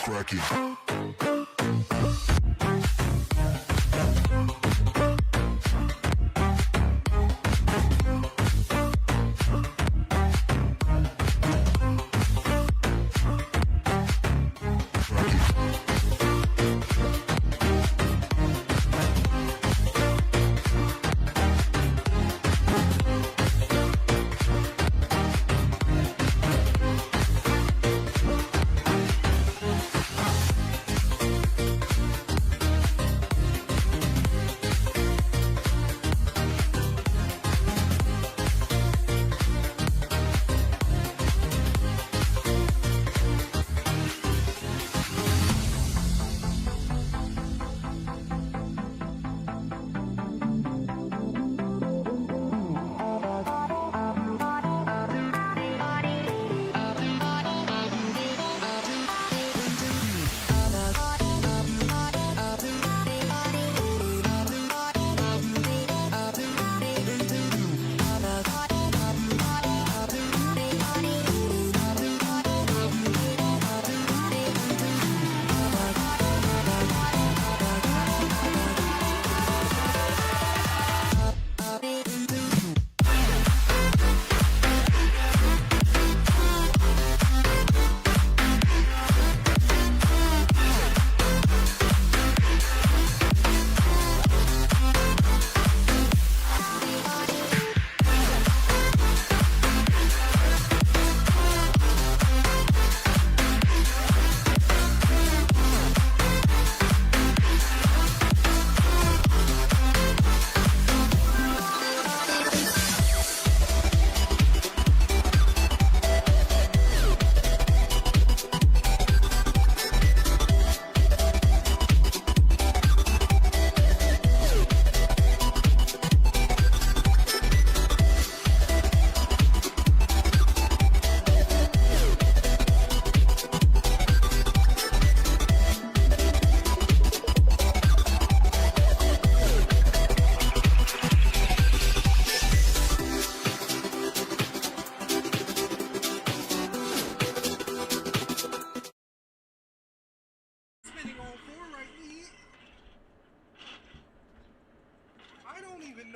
cracking.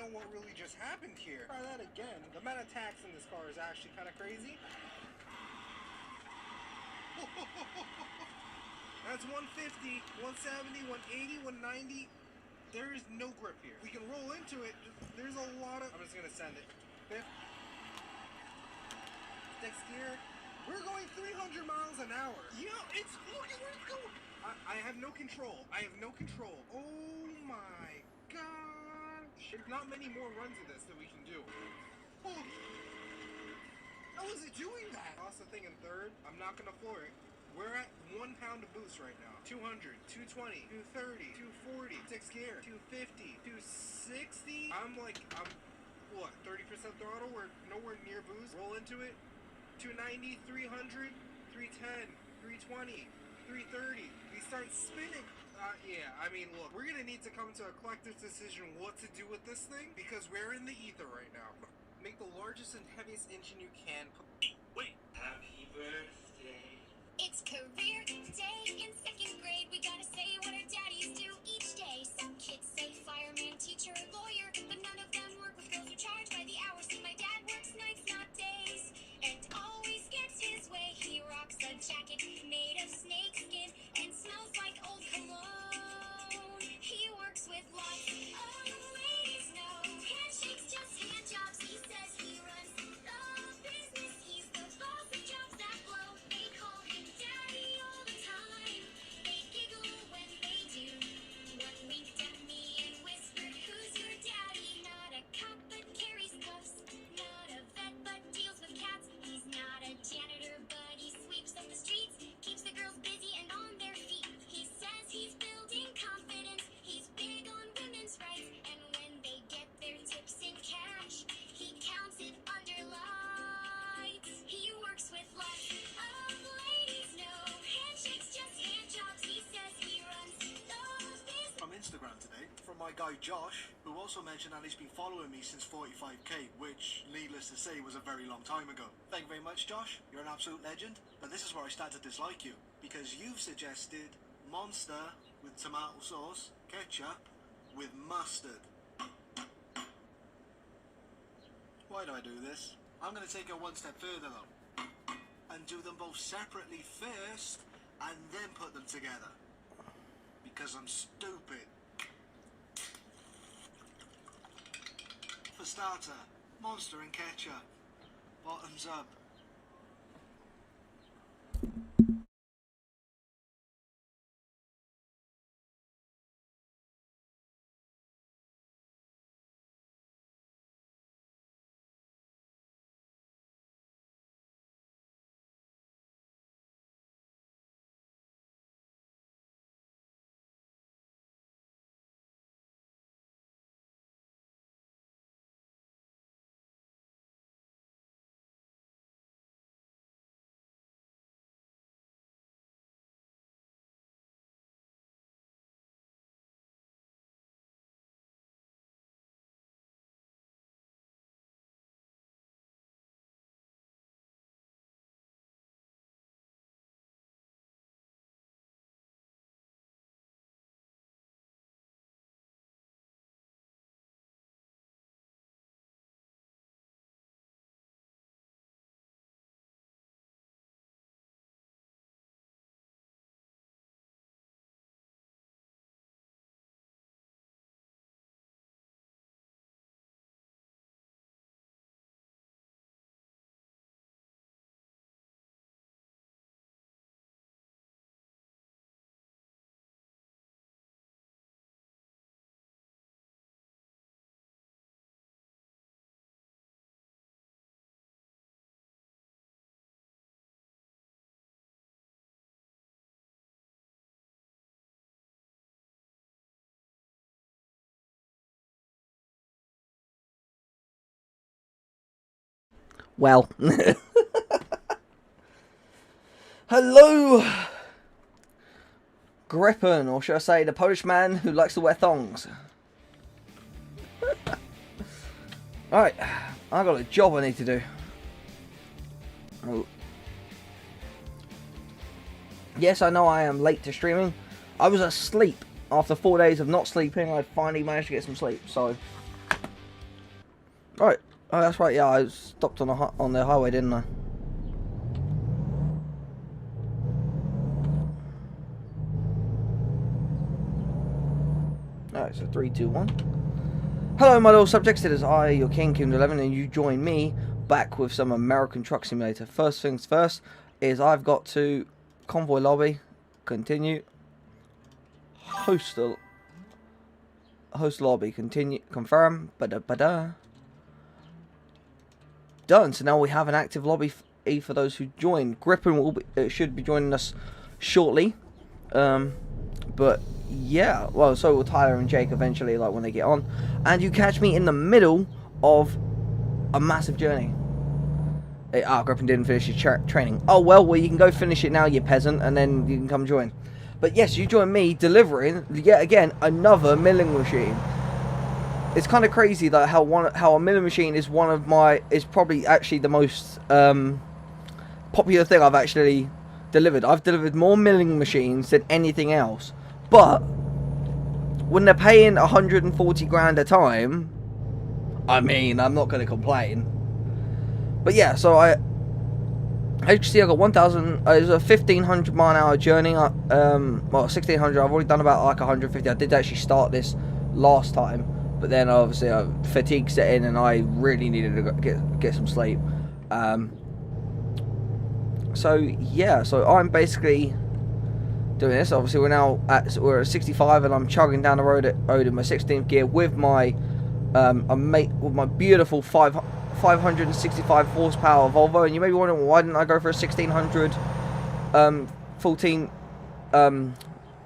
What really just happened here. Try that again. The amount of tax in this car is actually kind of crazy. That's 150, 170, 180, 190. There is no grip here. We can roll into it. There's a lot of... I'm just going to send it. Fifth. Next gear. We're going 300 miles an hour. Yeah, it's... Look at where it's going. I have no control. I have no control. Oh my God. There's not many more runs of this that we can do. Oh. How is it doing that? Lost the thing in third. I'm not going to floor it. We're at 1 pound of boost right now. 200, 220, 230, 240, 6 gear, 250, 260. I'm what, 30% throttle? We're nowhere near boost. Roll into it. 290, 300, 310, 320, 330. We start spinning. Yeah, I mean, look, we're gonna need to come to a collective decision what to do with this thing, because we're in the ether right now. Make the largest and heaviest engine you can. Wait. Happy birthday. It's career day in 2nd grade. We gotta say what our daddies do each day. Some kids say fireman, teacher, lawyer, but none of them work with girls who charge by the hour. See, my dad works nights, not days, and always gets his way. He rocks a jacket made of snakeskin and smells like old cologne. He works with lots of ladies, no handshakes, just hand jobs. He says he runs the business. He's the boss of jobs that blow. They call him daddy all the time. They giggle when they do. One winked at me and whispered, "Who's your daddy?" Not a cop but carries cuffs. Not a vet but deals with cats. He's not a janitor but he sweeps up the streets. Keeps the girls busy and on their feet. He says he's building confidence. He's big on women. my guy Josh, who also mentioned that he's been following me since 45k, which, needless to say, was a very long time ago. Thank you very much, Josh. You're an absolute legend. But this is where I start to dislike you, because you've suggested monster with tomato sauce, ketchup with mustard. Why do I do this? I'm going to take it one step further though, and do them both separately first, and then put them together. Because I'm stupid. For starter, monster and ketchup. Bottoms up. Well. Hello, Grippen, or should I say the Polish man who likes to wear thongs. Alright, I got a job I need to do. Oh. Yes, I know I am late to streaming. I was asleep. After 4 days of not sleeping, I finally managed to get some sleep, so... Right. Oh, that's right, yeah, I stopped on the highway, didn't I? Alright, so 3, 2, 1. Hello, my little subjects, it is I, your King, Kingofdoom11, and you join me back with some American Truck Simulator. First things first is I've got to convoy lobby, continue, host lobby, continue, confirm, ba-da-ba-da. Done. So now we have an active lobby for those who join. Grippen should be joining us shortly. But yeah, well, so will Tyler and Jake eventually, like when they get on. And you catch me in the middle of a massive journey. Grippen didn't finish his training. Oh well, you can go finish it now, you peasant, and then you can come join. But yes, you join me delivering yet again another milling machine. It's kind of crazy that how a milling machine is probably actually the most popular thing I've actually delivered. I've delivered more milling machines than anything else. But when they're paying 140 grand a time, I mean, I'm not going to complain. But yeah, so as you can see, I got 1,000. It was a 1,500 mile an hour journey. Well, 1,600. I've already done about like 150. I did actually start this last time. But then obviously fatigue set in and I really needed to get some sleep. So yeah, so I'm basically doing this. Obviously we're at 65 and I'm chugging down the road in my 16th gear with my beautiful 565 horsepower Volvo. And you may be wondering, why didn't I go for a 1600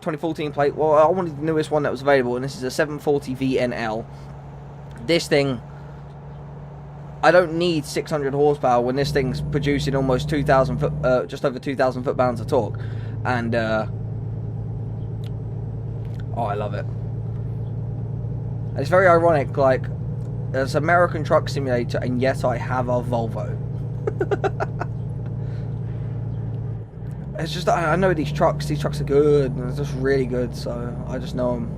2014 plate? Well, I wanted the newest one that was available, and this is a 740 VNL. This thing, I don't need 600 horsepower when this thing's producing almost 2,000 foot, just over 2,000 foot-pounds of torque, and oh, I love it. And it's very ironic, like, there's American Truck Simulator, and yet I have a Volvo. It's just, I know these trucks are good, and they're just really good, so I just know them.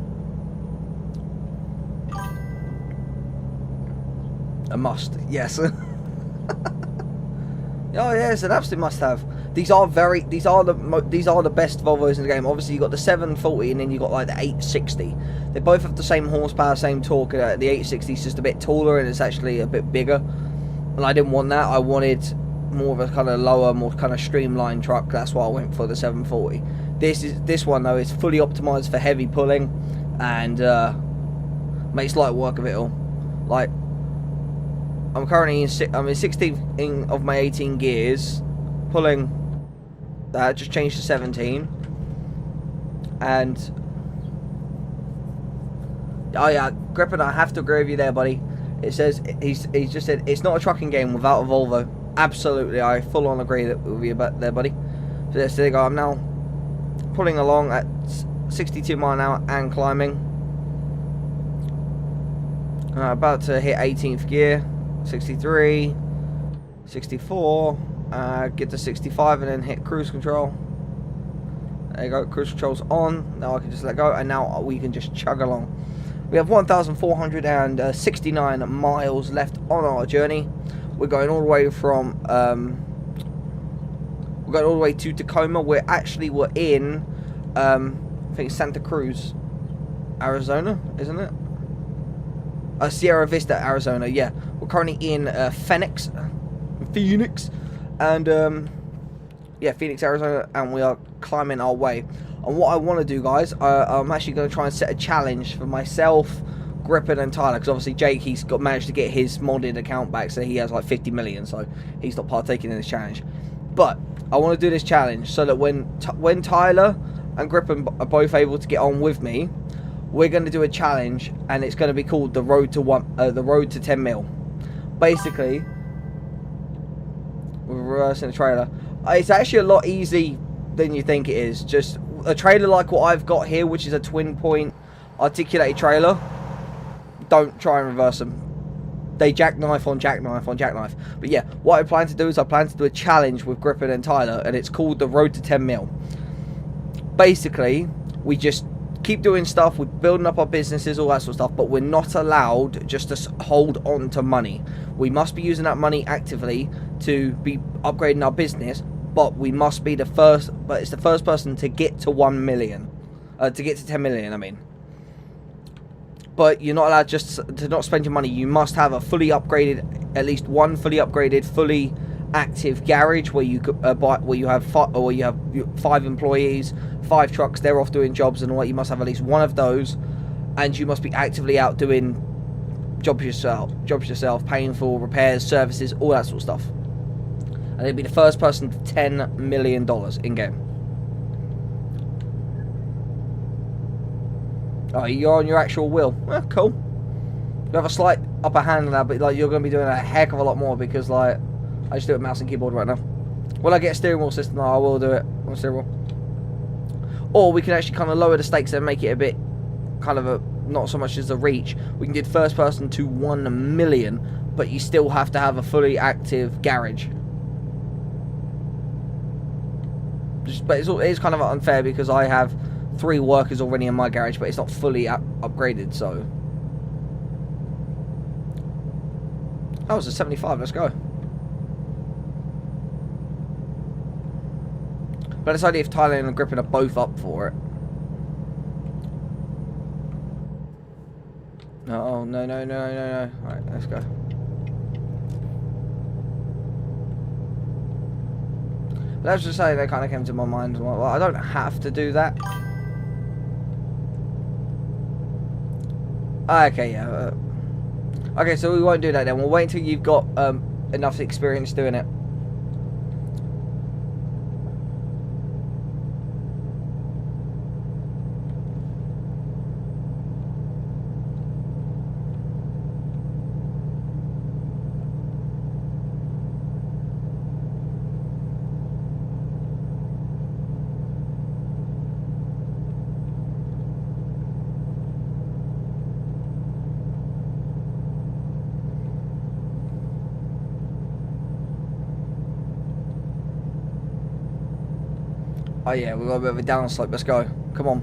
A must, yes. Oh yeah, it's an absolute must-have. These are the best Volvos in the game. Obviously, you got the 740, and then you got like the 860. They both have the same horsepower, same torque. The 860 is just a bit taller, and it's actually a bit bigger. And I didn't want that. I wanted more of a kind of lower, more kind of streamlined truck. That's why I went for the 740. This one though is fully optimized for heavy pulling, and makes light work of it all. Like, I'm currently in 16th of my 18 gears, pulling. That just changed to 17, and oh yeah, Grippin, I have to agree with you there, buddy. It says he's just said it's not a trucking game without a Volvo. Absolutely, I full on agree with you about there, buddy. So there you go. I'm now pulling along at 62 miles an hour and climbing. About to hit 18th gear. 63, 64, get to 65 and then hit cruise control. There you go, cruise control's on. Now I can just let go, and now we can just chug along. We have 1,469 miles left on our journey. We're going all the way from we're going all the way to Tacoma. We're in I think it's Santa Cruz, Arizona, isn't it? Sierra Vista, Arizona. Yeah, we're currently in Phoenix, and yeah, Phoenix, Arizona, and we are climbing our way. And what I want to do, guys, I'm actually going to try and set a challenge for myself, Grippin, and Tyler, because obviously Jake, he's managed to get his modded account back, so he has like 50 million, so he's not partaking in this challenge. But I want to do this challenge so that when Tyler and Grippin are both able to get on with me, we're going to do a challenge, and it's going to be called the road to 10 mil. Basically, we're reversing the trailer. It's actually a lot easier than you think it is. Just a trailer like what I've got here, which is a twin point articulated trailer. Don't try and reverse them. They jackknife on jackknife on jackknife. But yeah, what I plan to do is I plan to do a challenge with Grippin and Tyler, and it's called the road to 10 mil. Basically, we just keep doing stuff, we're building up our businesses, all that sort of stuff, but we're not allowed just to hold on to money. We must be using that money actively to be upgrading our business, but we must be the first, but it's the first person to get to 1 million, to get to 10 million, I mean. But you're not allowed just to not spend your money. You must have a fully upgraded, at least one fully upgraded, fully active garage where you could where you have 5 employees, 5 trucks, they're off doing jobs and all that. You must have at least one of those, and you must be actively out doing jobs yourself, paying for repairs, services, all that sort of stuff. And it'd be the first person to $10 million in game. Oh, you're on your actual wheel. Cool. You have a slight upper hand now, but like you're going to be doing a heck of a lot more because like I just do it with mouse and keyboard right now. Will I get a steering wheel system? No, I will do it on steering wheel. Or we can actually kind of lower the stakes and make it a bit kind of a not so much as a reach. We can do first person to 1 million, but you still have to have a fully active garage. But it is kind of unfair because I have 3 workers already in my garage, but it's not fully upgraded, so. Oh, it's a 75, let's go. But I decided if Tyler and Grippin are both up for it. Oh, no. Alright, let's go. But I was just saying, that kind of came to my mind. Well, I don't have to do that. Okay, yeah. Okay, so we won't do that then. We'll wait until you've got enough experience doing it. Oh yeah, we got a bit of a downslope. Let's go. Come on.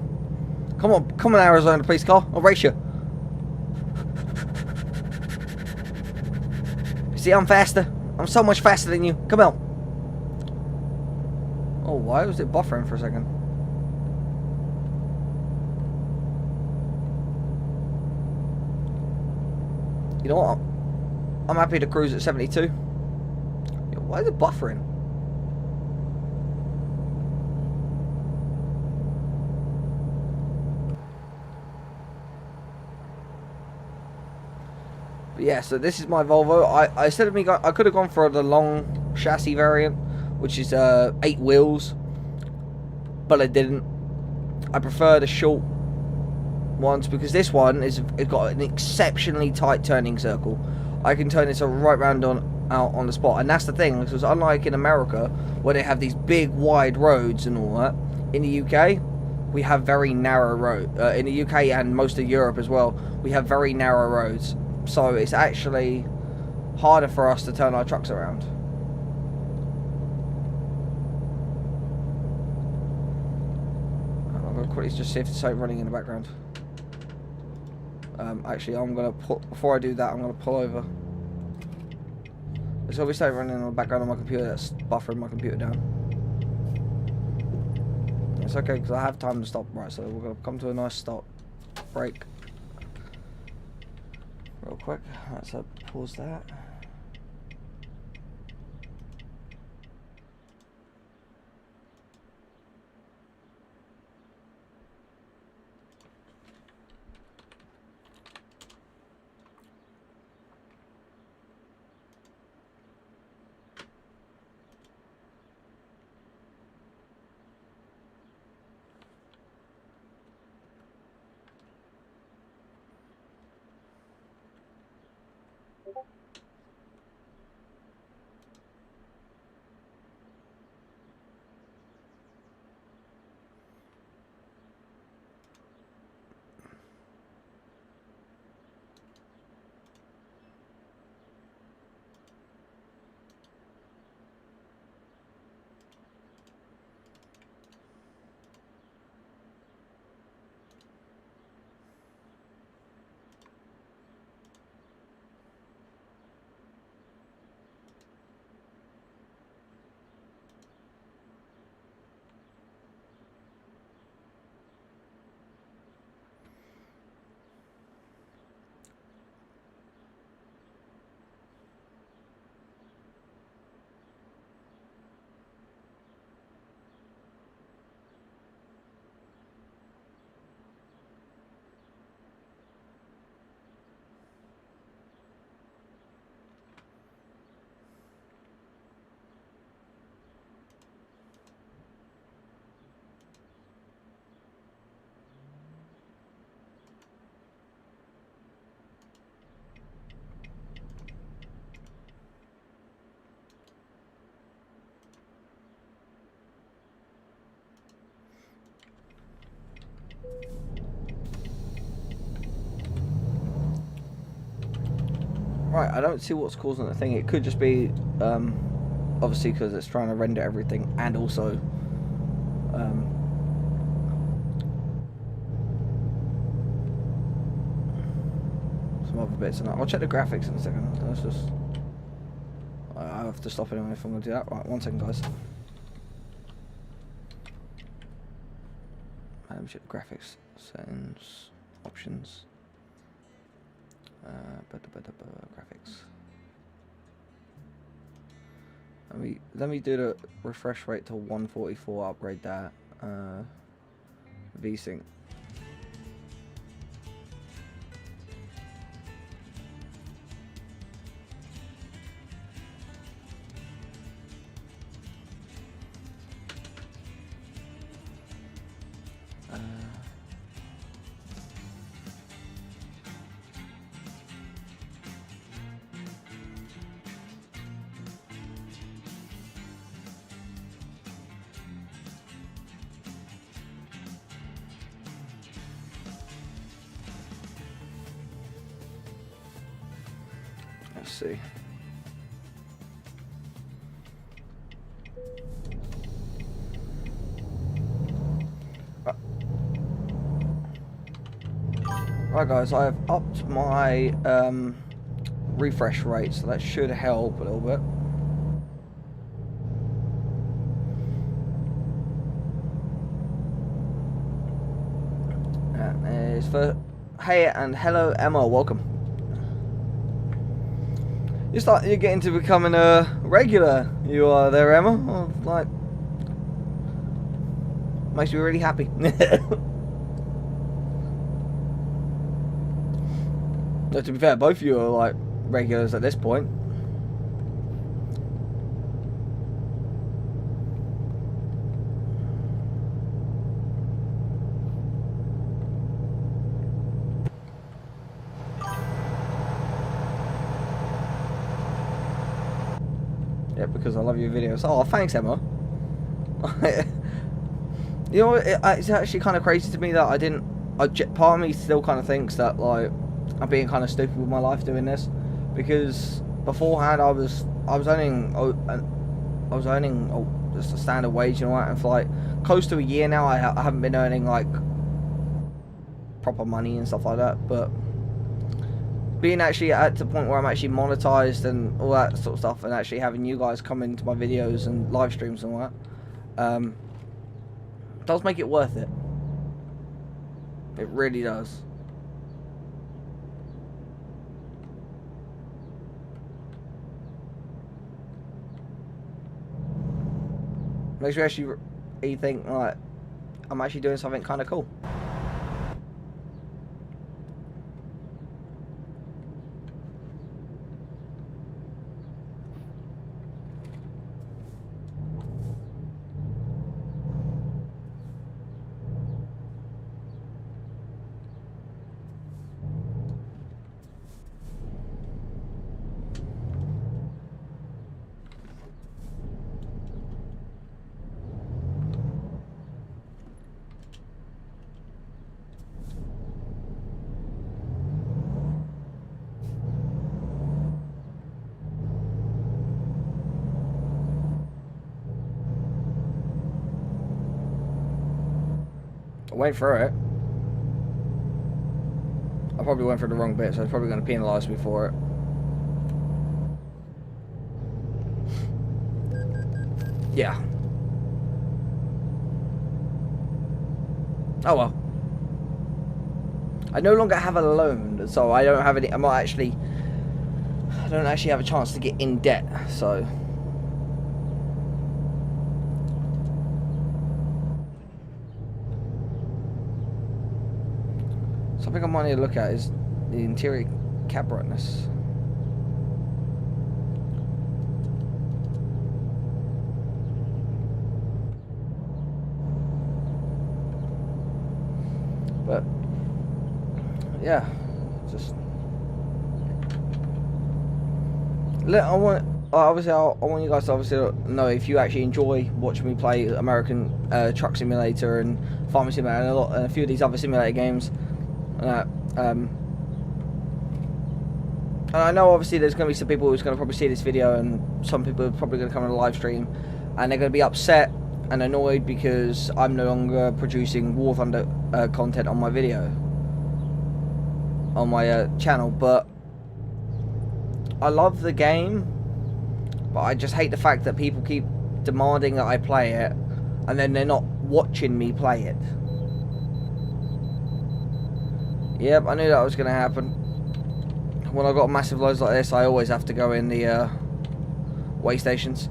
Come on. Come on, Arizona police car. I'll race you. See, I'm faster. I'm so much faster than you. Come on. Oh, why was it buffering for a second? You know what? I'm happy to cruise at 72. Yo, why is it buffering? But yeah, so this is my Volvo. I said to me, I could have gone for the long chassis variant, which is 8 wheels, but I didn't. I prefer the short ones because this one it's got an exceptionally tight turning circle. I can turn this right round out on the spot, and that's the thing, because unlike in America where they have these big wide roads and all that, in the UK we have very narrow road. In the UK and most of Europe as well, we have very narrow roads, so it's actually harder for us to turn our trucks around. I'm gonna quickly just see if there's something running in the background. Actually, I'm gonna before I do that, I'm gonna pull over. There's always something running in the background on my computer that's buffering my computer down. It's okay because I have time to stop. Right, so we're gonna come to a nice stop. Break. Real quick. Right, so pause that. Right, I don't see what's causing the thing. It could just be, obviously, because it's trying to render everything, and also, some other bits. And I'll check the graphics in a second. That's just, I have to stop anyway if I'm going to do that. Right, 1 second, guys. Let me check the graphics settings, options. Graphics. Let me do the refresh rate to 144. Upgrade that. VSync. Let's see. Right guys, I have upped my refresh rate, so that should help a little bit. Is for hey and hello Emma, welcome. You're getting to becoming a regular. You are there, Emma. Oh, like, makes me really happy. No, to be fair, both of you are like regulars at this point. Yeah, because I love your videos. Oh, thanks, Emma. You know, it's actually kind of crazy to me that I didn't. Part of me still kind of thinks that like I'm being kind of stupid with my life doing this, because beforehand I was earning just a standard wage and all that, and for like close to a year now I haven't been earning like proper money and stuff like that. But being actually at the point where I'm actually monetized and all that sort of stuff, and actually having you guys come into my videos and live streams and all that, does make it worth it. It really does. Makes you actually think like I'm actually doing something kind of cool. I went through it. I probably went for the wrong bit, so it's probably going to penalise me for it. Yeah. Oh well. I no longer have a loan, so I don't have any. I don't actually have a chance to get in debt, so. Something I might need to look at is the interior cab brightness. But yeah, just I want you guys to obviously know if you actually enjoy watching me play American Truck Simulator and Farming Simulator and a few of these other simulator games. And I know obviously there's going to be some people who's going to probably see this video, and some people are probably going to come on a live stream and they're going to be upset and annoyed because I'm no longer producing War Thunder content on my video, on my channel. But I love the game, but I just hate the fact that people keep demanding that I play it and then they're not watching me play it. Yep, I knew that was going to happen. When I got massive loads like this, I always have to go in the way stations.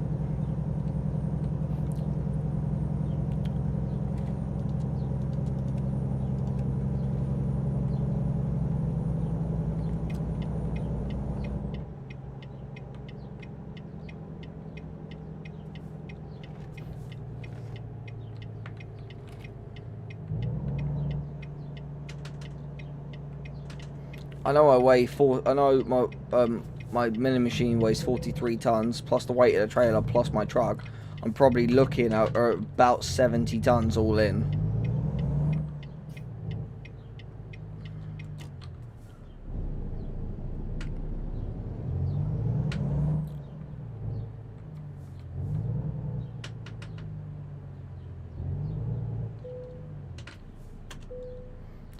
I know I weigh I know my mini machine weighs 43 tons plus the weight of the trailer plus my truck. I'm probably looking at about 70 tons all in.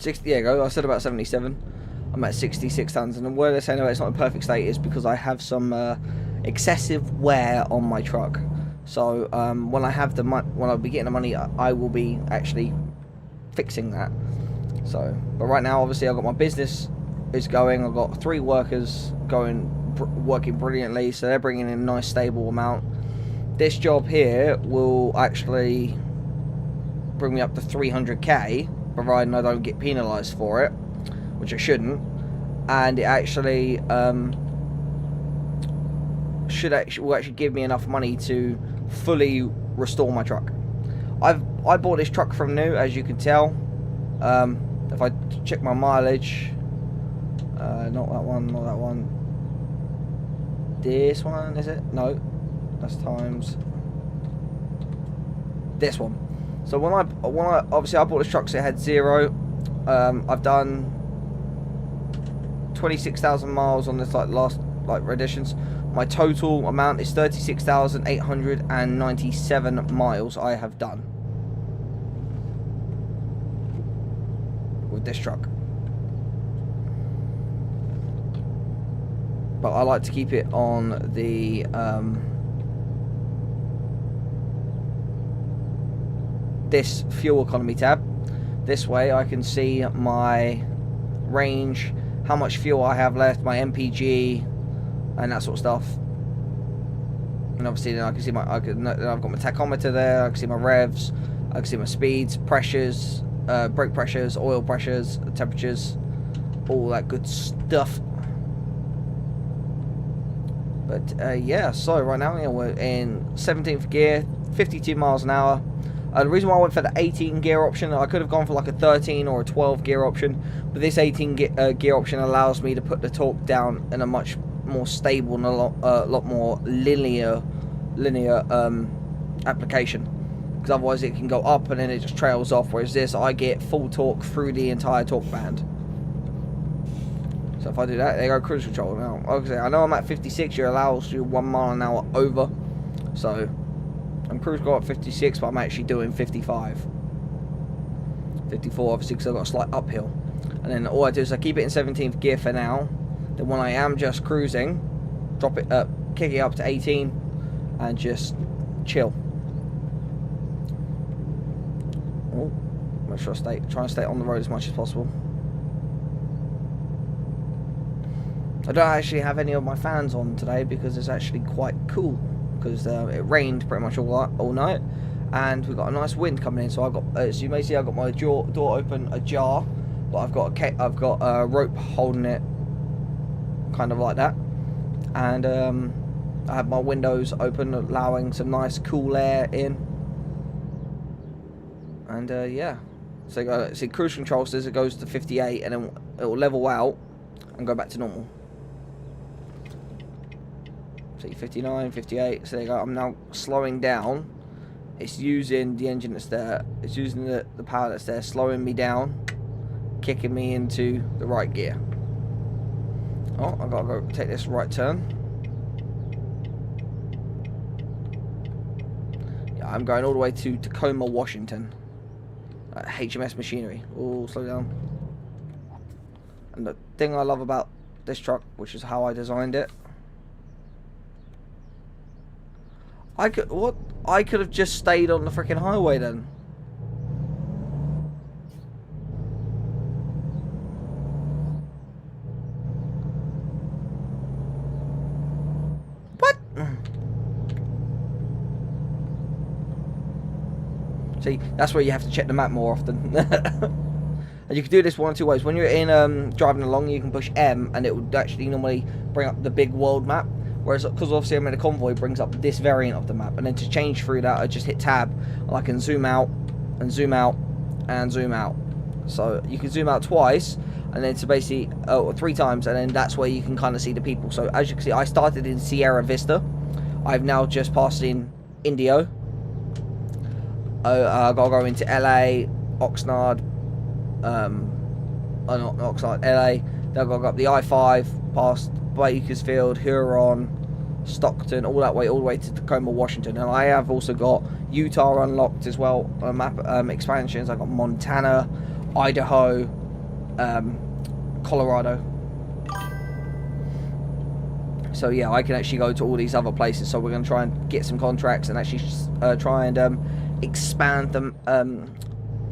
60, yeah, go. I said about 77. I'm at 66 tons, and where they're saying it's not in perfect state is because I have some excessive wear on my truck. So when I have the when I'll be getting the money, I will be actually fixing that. So, but right now, obviously, I've got my business is going. I've got 3 workers working brilliantly, so they're bringing in a nice stable amount. This job here will actually bring me up to 300k, providing I don't get penalised for it, which I shouldn't. And it actually will actually give me enough money to fully restore my truck. I bought this truck from new, as you can tell. If I check my mileage, not that one, not that one. This one, is it? No, that's times this one. So when I obviously I bought this truck, so it had 0. I've done 26,000 miles on this last editions. My total amount is 36,897 miles I have done with this truck. But I like to keep it on the this fuel economy tab. This way I can see my range, how much fuel I have left, my MPG, and that sort of stuff. And obviously then I can see I've got my tachometer there. I can see my revs, I can see my speeds, pressures, brake pressures, oil pressures, temperatures, all that good stuff. But yeah, so right now we're in 17th gear, 52 miles an hour. The reason why I went for the 18 gear option, I could have gone for like a 13 or a 12 gear option, but this 18 gear option allows me to put the torque down in a much more stable and a lot more linear application, because otherwise it can go up and then it just trails off, whereas this I get full torque through the entire torque band. So if I do that, there you go, cruise control. Now, obviously, I know I'm at 56, it allows you 1 mile an hour over, so I'm cruise go at 56, but I'm actually doing 55. 54, obviously, because I've got a slight uphill. And then all I do is I keep it in 17th gear for now. Then when I am just cruising, drop it up, kick it up to 18, and just chill. Oh, make sure I try and stay on the road as much as possible. I don't actually have any of my fans on today because it's actually quite cool, because it rained pretty much all night, and we've got a nice wind coming in. So I've got, as you may see, I've got my door open ajar, but I've got a rope holding it, kind of like that, and I have my windows open, allowing some nice cool air in. And yeah, so you go, see, cruise control says it goes to 58, and then it will level out and go back to normal. See, 59, 58, so there you go. I'm now slowing down. It's using the engine that's there, it's using the power that's there, slowing me down, kicking me into the right gear. Oh, I've got to go take this right turn. Yeah, I'm going all the way to Tacoma, Washington. HMS Machinery. Oh, slow down. And the thing I love about this truck, which is how I designed it, I could have just stayed on the freaking highway then. What? See, that's where you have to check the map more often. And you can do this one of 2 ways. When you're in driving along, you can push M, and it would actually normally bring up the big world map. Whereas, because obviously I'm in a convoy, it brings up this variant of the map. And then to change through that, I just hit tab, and I can zoom out, and zoom out, and zoom out. So you can zoom out twice, and then to basically, 3 times, and then that's where you can kind of see the people. So as you can see, I started in Sierra Vista. I've now just passed in Indio. I've got to go into LA, Oxnard, not Oxnard, LA. Then I've got to go up the I-5, past Bakersfield, Huron, Stockton, all the way to Tacoma, Washington. And I have also got Utah unlocked as well, map expansions. I've got Montana, Idaho, Colorado. So yeah, I can actually go to all these other places. So we're going to try and get some contracts and actually try and expand them,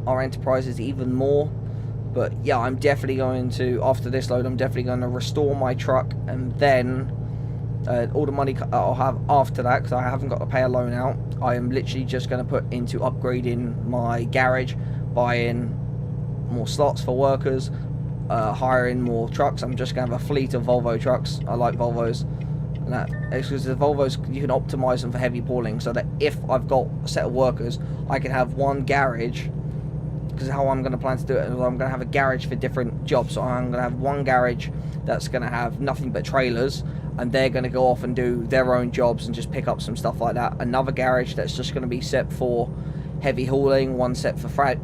our enterprises even more. But yeah, I'm definitely going to, after this load, I'm definitely going to restore my truck, and then all the money I'll have after that, because I haven't got to pay a loan out, I am literally just going to put into upgrading my garage, buying more slots for workers, hiring more trucks. I'm just going to have a fleet of Volvo trucks. I like Volvos. And that, because the Volvos, you can optimize them for heavy hauling, so that if I've got a set of workers, I can have one garage. Because how I'm going to plan to do it is I'm going to have a garage for different jobs. So I'm going to have one garage that's going to have nothing but trailers, and they're going to go off and do their own jobs and just pick up some stuff like that. Another garage that's just going to be set for heavy hauling, one set for high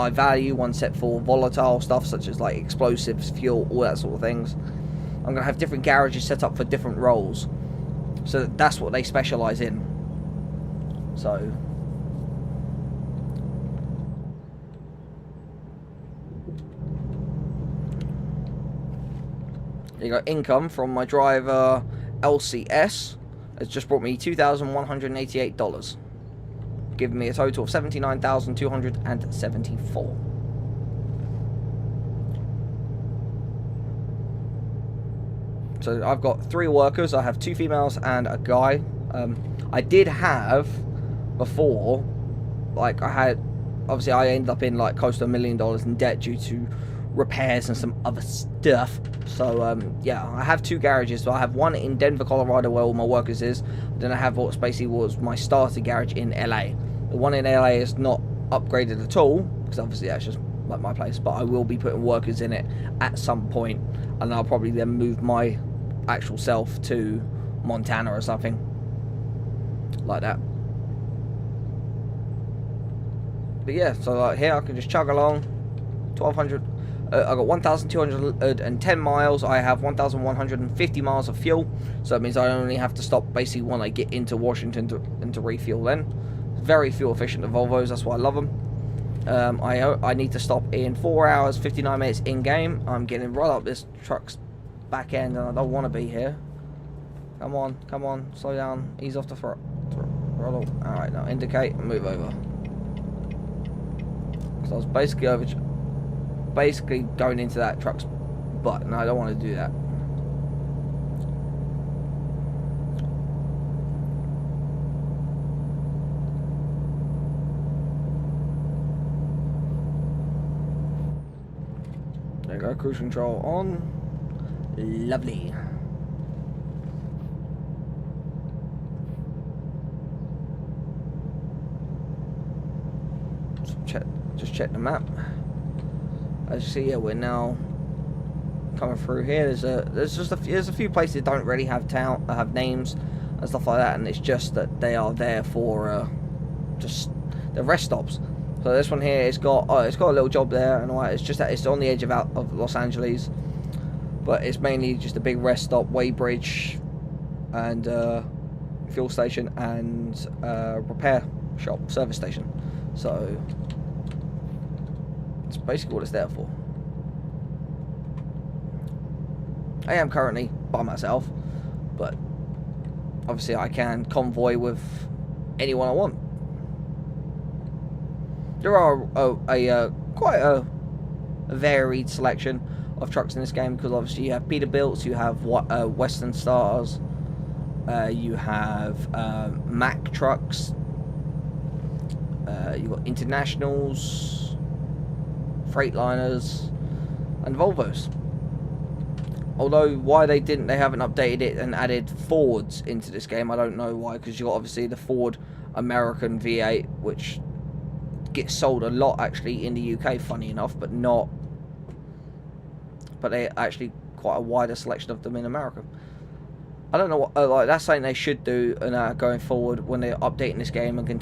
value, one set for volatile stuff such as like explosives, fuel, all that sort of things. I'm going to have different garages set up for different roles, so that's what they specialize in. So you got income from my driver LCS. It's just brought me $2,188, giving me a total of $79,274. So I've got 3 workers. I have 2 females and a guy. I did have before, like obviously I ended up in like close to $1 million in debt due to repairs and some other stuff. So yeah, I have 2 garages. So I have one in Denver, Colorado, where all my workers is. Then I have what basically was my starter garage in LA. The one in LA is not upgraded at all, because obviously that's just like my place, but I will be putting workers in it at some point, and I'll probably then move my actual self to Montana or something like that. But yeah, so like here I can just chug along. 1,200. I got 1,210 miles. I have 1,150 miles of fuel, so that means I only have to stop basically when I get into Washington to refuel. Then very fuel efficient, the Volvos. That's why I love them. I need to stop in 4 hours 59 minutes in game. I'm getting right up this truck's back end, and I don't want to be here. Come on, slow down, ease off the throttle. Alright, now indicate and move over. So I was basically going into that truck's butt, and I don't want to do that. There you go, cruise control on. Lovely. Just check the map. As you see, yeah, we're now coming through here. There's a few places that don't really have names and stuff like that, and it's just that they are there for just the rest stops. So this one here, it's got a little job there, and all that. It's just that it's on the edge of Los Angeles, but it's mainly just a big rest stop, weighbridge, and fuel station, and repair shop, service station. So it's basically what it's there for. I am currently by myself, but obviously I can convoy with anyone I want. There are quite a varied selection of trucks in this game, because obviously you have Peterbilts, you have Western Stars, you have Mack trucks, you've got Internationals, Freightliners, and Volvos. Although why they haven't updated it and added Fords into this game, I don't know why, because you've got obviously the Ford American V8, which gets sold a lot actually in the UK, funny enough, but they actually quite a wider selection of them in America. I don't know what like that's something they should do going forward when they're updating this game and can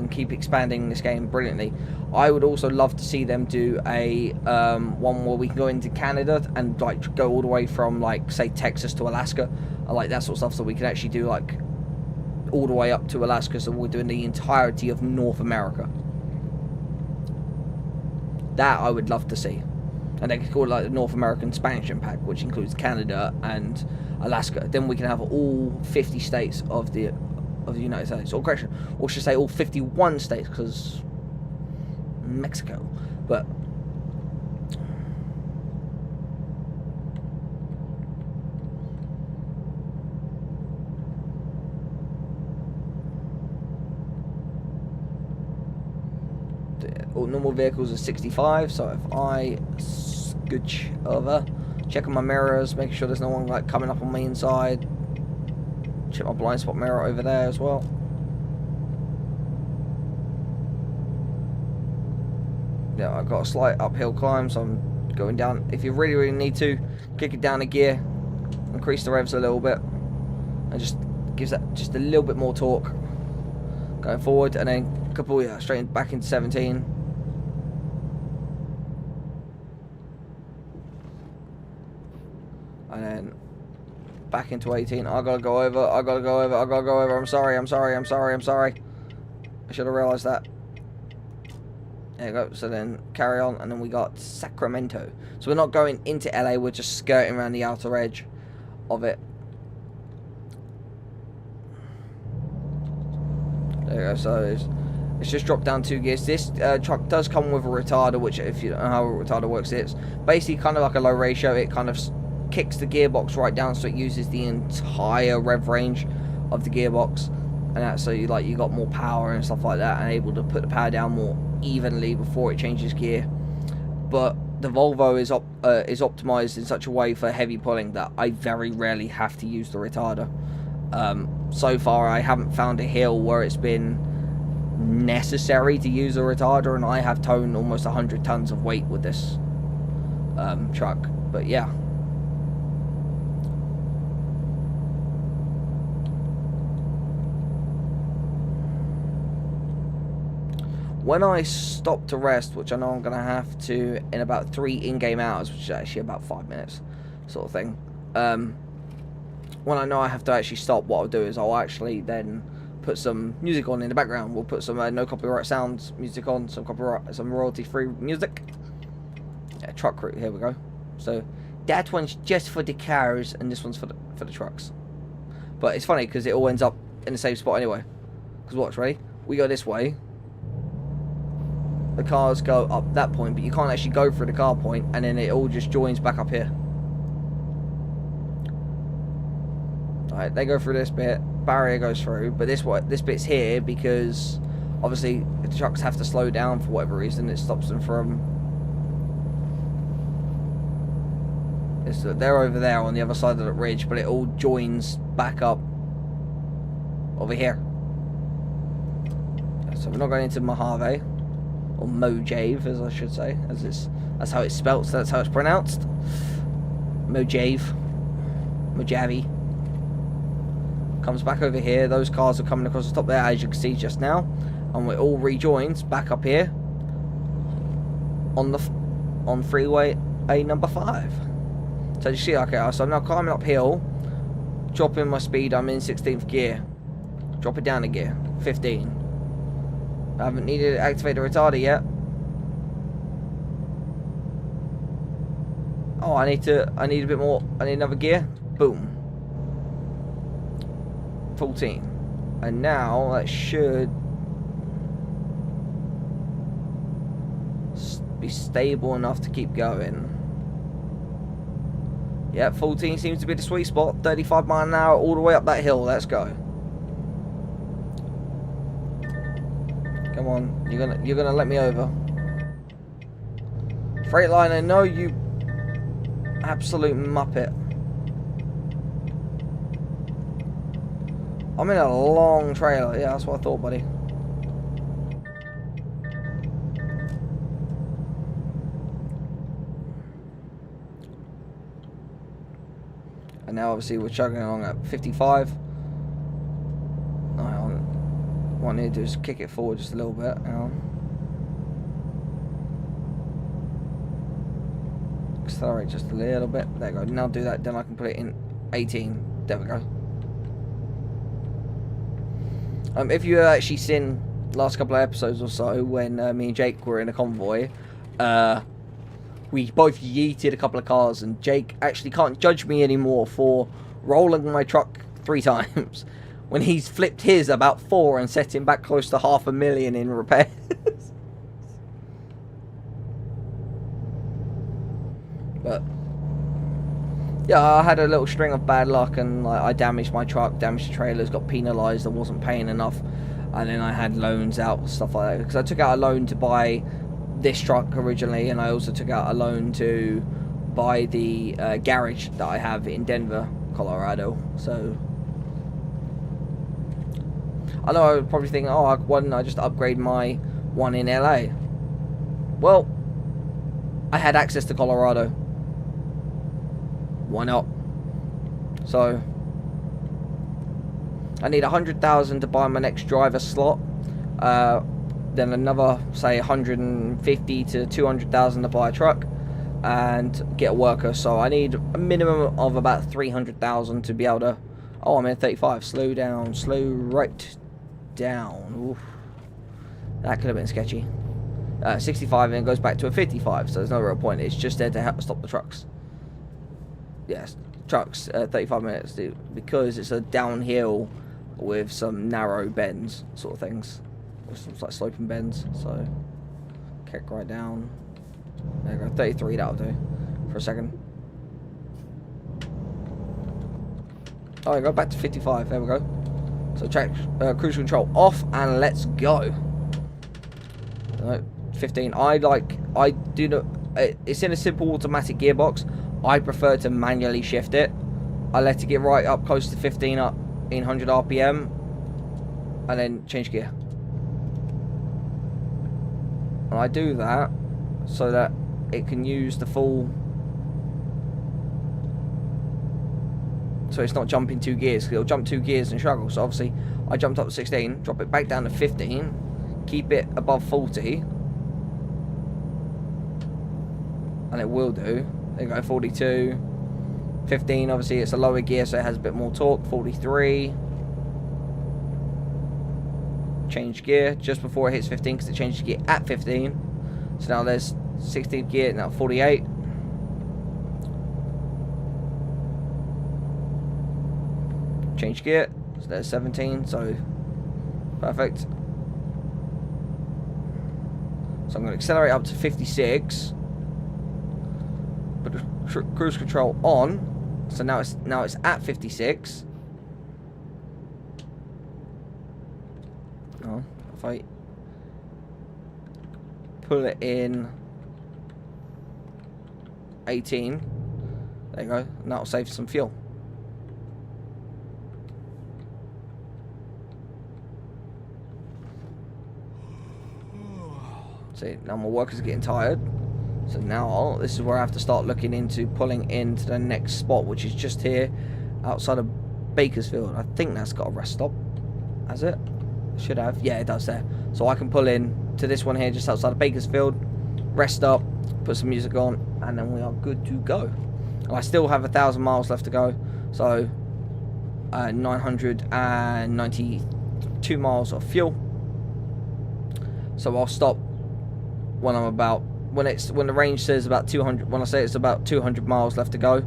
keep expanding this game brilliantly. I would also love to see them do a one where we can go into Canada and like go all the way from like say Texas to Alaska, like that sort of stuff, so we can actually do like all the way up to Alaska, so we're doing the entirety of North America. That I would love to see. And they could call it like the North American Expansion Pack, which includes Canada and Alaska. Then we can have all 50 states of the United States. Or correction, or should I say all 51 states, because Mexico. But all normal vehicles are 65, so if I scooch over, checking my mirrors, making sure there's no one like coming up on me inside, check my blind spot mirror over there as well. Yeah, I've got a slight uphill climb, so I'm going down. If you really need to, kick it down a gear, increase the revs a little bit, and just gives that just a little bit more torque going forward, and then couple, yeah, straight back into 17. And then back into 18. I gotta go over. I'm sorry. I should have realised that. There you go. So then carry on, and then we got Sacramento. So we're not going into LA. We're just skirting around the outer edge of it. There you go. So it's just dropped down 2 gears. This truck does come with a retarder, which, if you don't know how a retarder works, it's basically kind of like a low ratio. It kind of kicks the gearbox right down, so it uses the entire rev range of the gearbox, and that's so you got more power and stuff like that, and able to put the power down more evenly before it changes gear. But the Volvo is optimized in such a way for heavy pulling that I very rarely have to use the retarder. So far, I haven't found a hill where it's been necessary to use a retarder, and I have towed almost 100 tons of weight with this truck. But yeah. When I stop to rest, which I know I'm going to have to in about 3 in-game hours, which is actually about 5 minutes sort of thing. When I know I have to actually stop, what I'll do is I'll actually then put some music on in the background. We'll put some no copyright sounds music on, some royalty-free music. Yeah, truck route, here we go. So that one's just for the cars, and this one's for the trucks. But it's funny because it all ends up in the same spot anyway. Because watch, ready? We go this way. The cars go up that point, but you can't actually go through the car point, and then it all just joins back up here. Alright, they go through this bit, barrier goes through, but this bit's here because obviously if the trucks have to slow down for whatever reason, it stops them from. They're over there on the other side of the ridge, but it all joins back up over here. So we're not going into Mojave. Or Mojave, as I should say, that's how it's spelt, so that's how it's pronounced. Mojave. Comes back over here. Those cars are coming across the top there, as you can see just now, and we're all rejoined back up here on freeway A number 5. So you see, okay, so I'm now climbing uphill, dropping my speed. I'm in 16th gear. Drop it down a gear, 15. I haven't needed to activate the retarder yet. Oh, I need a bit more. I need another gear. Boom. 14. And now that should be stable enough to keep going. Yeah, 14 seems to be the sweet spot. 35 miles an hour all the way up that hill. Let's go. Come on, you're gonna let me over. Freightliner, no, you absolute muppet. I'm in a long trailer. Yeah, that's what I thought, buddy. And now obviously we're chugging along at 55. What I need to do is kick it forward just a little bit. Accelerate just a little bit. There we go. Now do that, then I can put it in 18. There we go. If you actually seen last couple of episodes or so, when me and Jake were in a convoy, we both yeeted a couple of cars, and Jake actually can't judge me anymore for rolling my truck 3 times when he's flipped his about 4 and set him back close to $500,000 in repairs. But yeah, I had a little string of bad luck, and like, I damaged my truck, damaged the trailers, got penalised, I wasn't paying enough, and then I had loans out, stuff like that, because I took out a loan to buy this truck originally, and I also took out a loan to buy the garage that I have in Denver, Colorado. So I know I would probably think, oh, why didn't I just upgrade my one in LA? Well, I had access to Colorado. Why not? So I need 100,000 to buy my next driver slot. Then another, say, 150 to 200,000 to buy a truck and get a worker. So I need a minimum of about 300,000 to be able to. Oh, I'm in 35. Slow down. Slow right down. Oof. That could have been sketchy. 65 and it goes back to a 55. So there's no real point. It's just there to help stop the trucks. Yes, trucks. 35 minutes, dude, because it's a downhill with some narrow bends, sort of things. Some like sloping bends, so kick right down. There you go, 33, that'll do for a second. Oh, I go back to 55, there we go. So check cruise control off and let's go. 15, it's in a simple automatic gearbox. I prefer to manually shift it. I let it get right up close to 15 up in 100 RPM and then change gear. And I do that so that it can use the full, so it's not jumping 2 gears, because it'll jump 2 gears and struggle. So obviously I jumped up to 16, drop it back down to 15, keep it above 40, and it will do. There you go, 42, 15, obviously it's a lower gear so it has a bit more torque, 43, change gear just before it hits 15 because it changes gear at 15, so now there's 16th gear, now 48, change gear, so there's 17, so perfect. So I'm going to accelerate up to 56. Put the cruise control on, so now it's at 56. Oh, if I pull it in 18, there you go, and that'll save some fuel. See, now my workers are getting tired. So now, this is where I have to start looking into pulling into the next spot, which is just here, outside of Bakersfield. I think that's got a rest stop. Has it? Should have. Yeah, it does there. So I can pull in to this one here, just outside of Bakersfield, rest up, put some music on, and then we are good to go. And I still have 1,000 miles left to go. So, 992 miles of fuel. So I'll stop when I'm about, when the range says about 200, when I say it's about 200 miles left to go,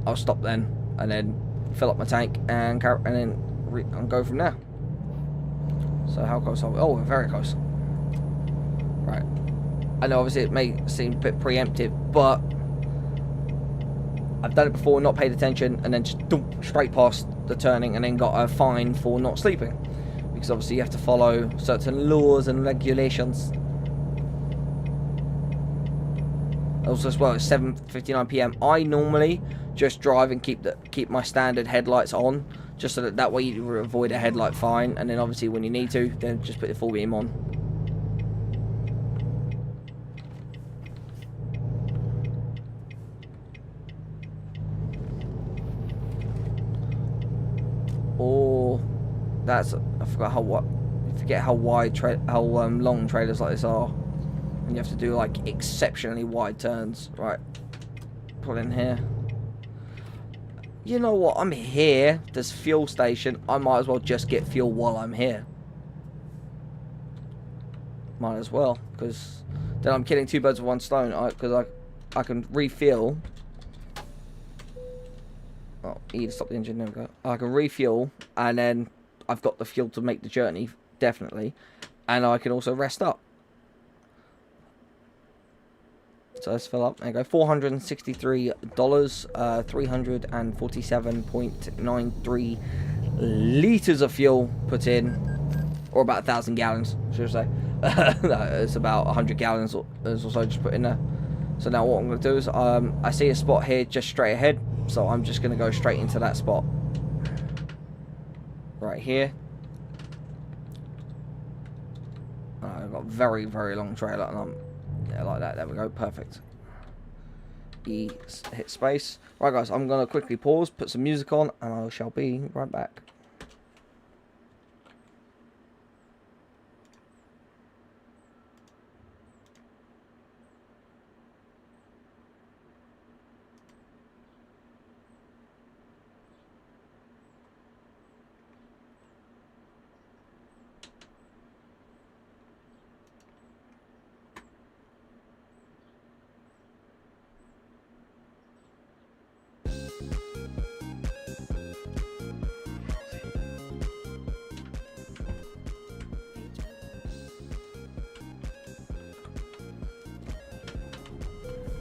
I'll stop then and then fill up my tank and go from there. So how close are we? Oh, we're very close. Right. I know obviously it may seem a bit preemptive, but I've done it before, not paid attention, and then just straight past the turning and then got a fine for not sleeping. Because obviously you have to follow certain laws and regulations. Also as well, it's 7:59 PM. I normally just drive and keep my standard headlights on, just so that way you avoid a headlight fine, and then obviously when you need to, then just put the full beam on. Or that's, I forgot how long trailers like this are. And you have to do like exceptionally wide turns. Right, pull in here. You know what, I'm here, there's fuel station, I might as well just get fuel while I'm here. might as well, because then I'm killing two birds with one stone. Because I can refuel. Oh, E to stop the engine. There we go. I can refuel, and then I've got the fuel to make the journey, definitely, and I can also rest up. So let's fill up. There you go. $463, 347.93 liters of fuel put in, or about 1,000 gallons, should I say? It's about 100 gallons or so just put in there. So now what I'm going to do is, I see a spot here just straight ahead, so I'm just going to go straight into that spot right here. I've got a very, very long trailer, and yeah, like that. There we go. Perfect. E, hit space. Right, guys, I'm going to quickly pause, put some music on, and I shall be right back.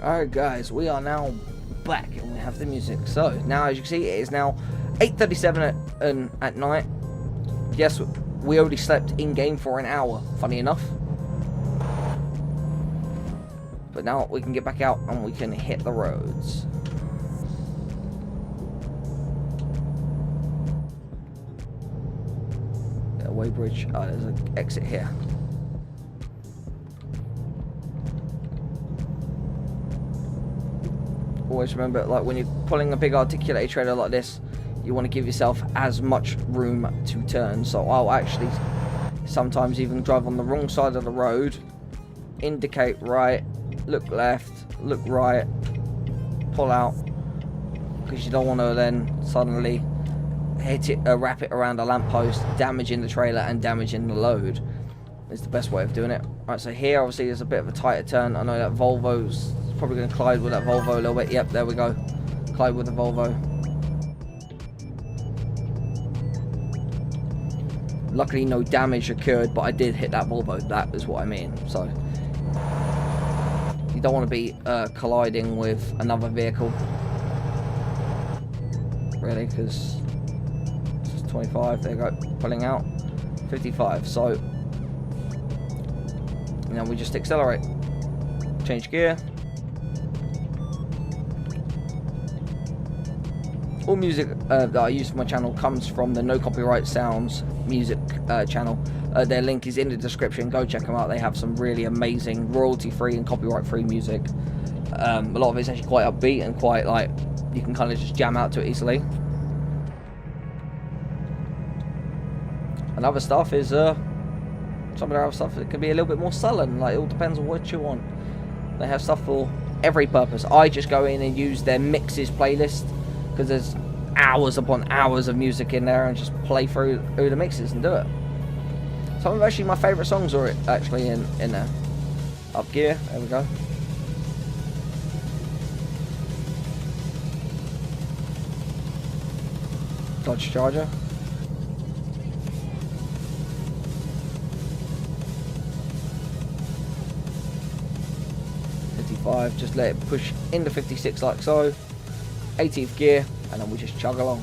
Alright guys, we are now back and we have the music. So now, as you can see, it is now 8:37 at night. Yes, we already slept in game for an hour, funny enough. But now we can get back out and we can hit the roads. Weybridge. Oh, there's an exit here. Always remember, like, when you're pulling a big articulated trailer like this, you want to give yourself as much room to turn. So I'll actually sometimes even drive on the wrong side of the road, indicate right, look left, look right, pull out, because you don't want to then suddenly hit it, wrap it around a lamppost, damaging the trailer and damaging the load. Is the best way of doing it. Right, so here obviously there's a bit of a tighter turn. I know that Volvo's probably going to collide with that Volvo a little bit. Yep, there we go. Collide with the Volvo. Luckily no damage occurred, but I did hit that Volvo. That is what I mean. So you don't want to be colliding with another vehicle, really, because it's 25. There you go, pulling out 55. So now we just accelerate, change gear. All music that I use for my channel comes from the No Copyright Sounds music channel. Their link is in the description. Go check them out. They have some really amazing royalty-free and copyright-free music. A lot of it's actually quite upbeat and quite, like, you can kind of just jam out to it easily. And other stuff is some of their other stuff, it can be a little bit more sullen. Like, it all depends on what you want. They have stuff for every purpose. I just go in and use their mixes playlist, because there's hours upon hours of music in there, and just play through the mixes and do it. Some of actually my favourite songs are actually in there. Up gear, there we go. Dodge Charger. Just let it push into 56 like so. 18th gear, and then we just chug along.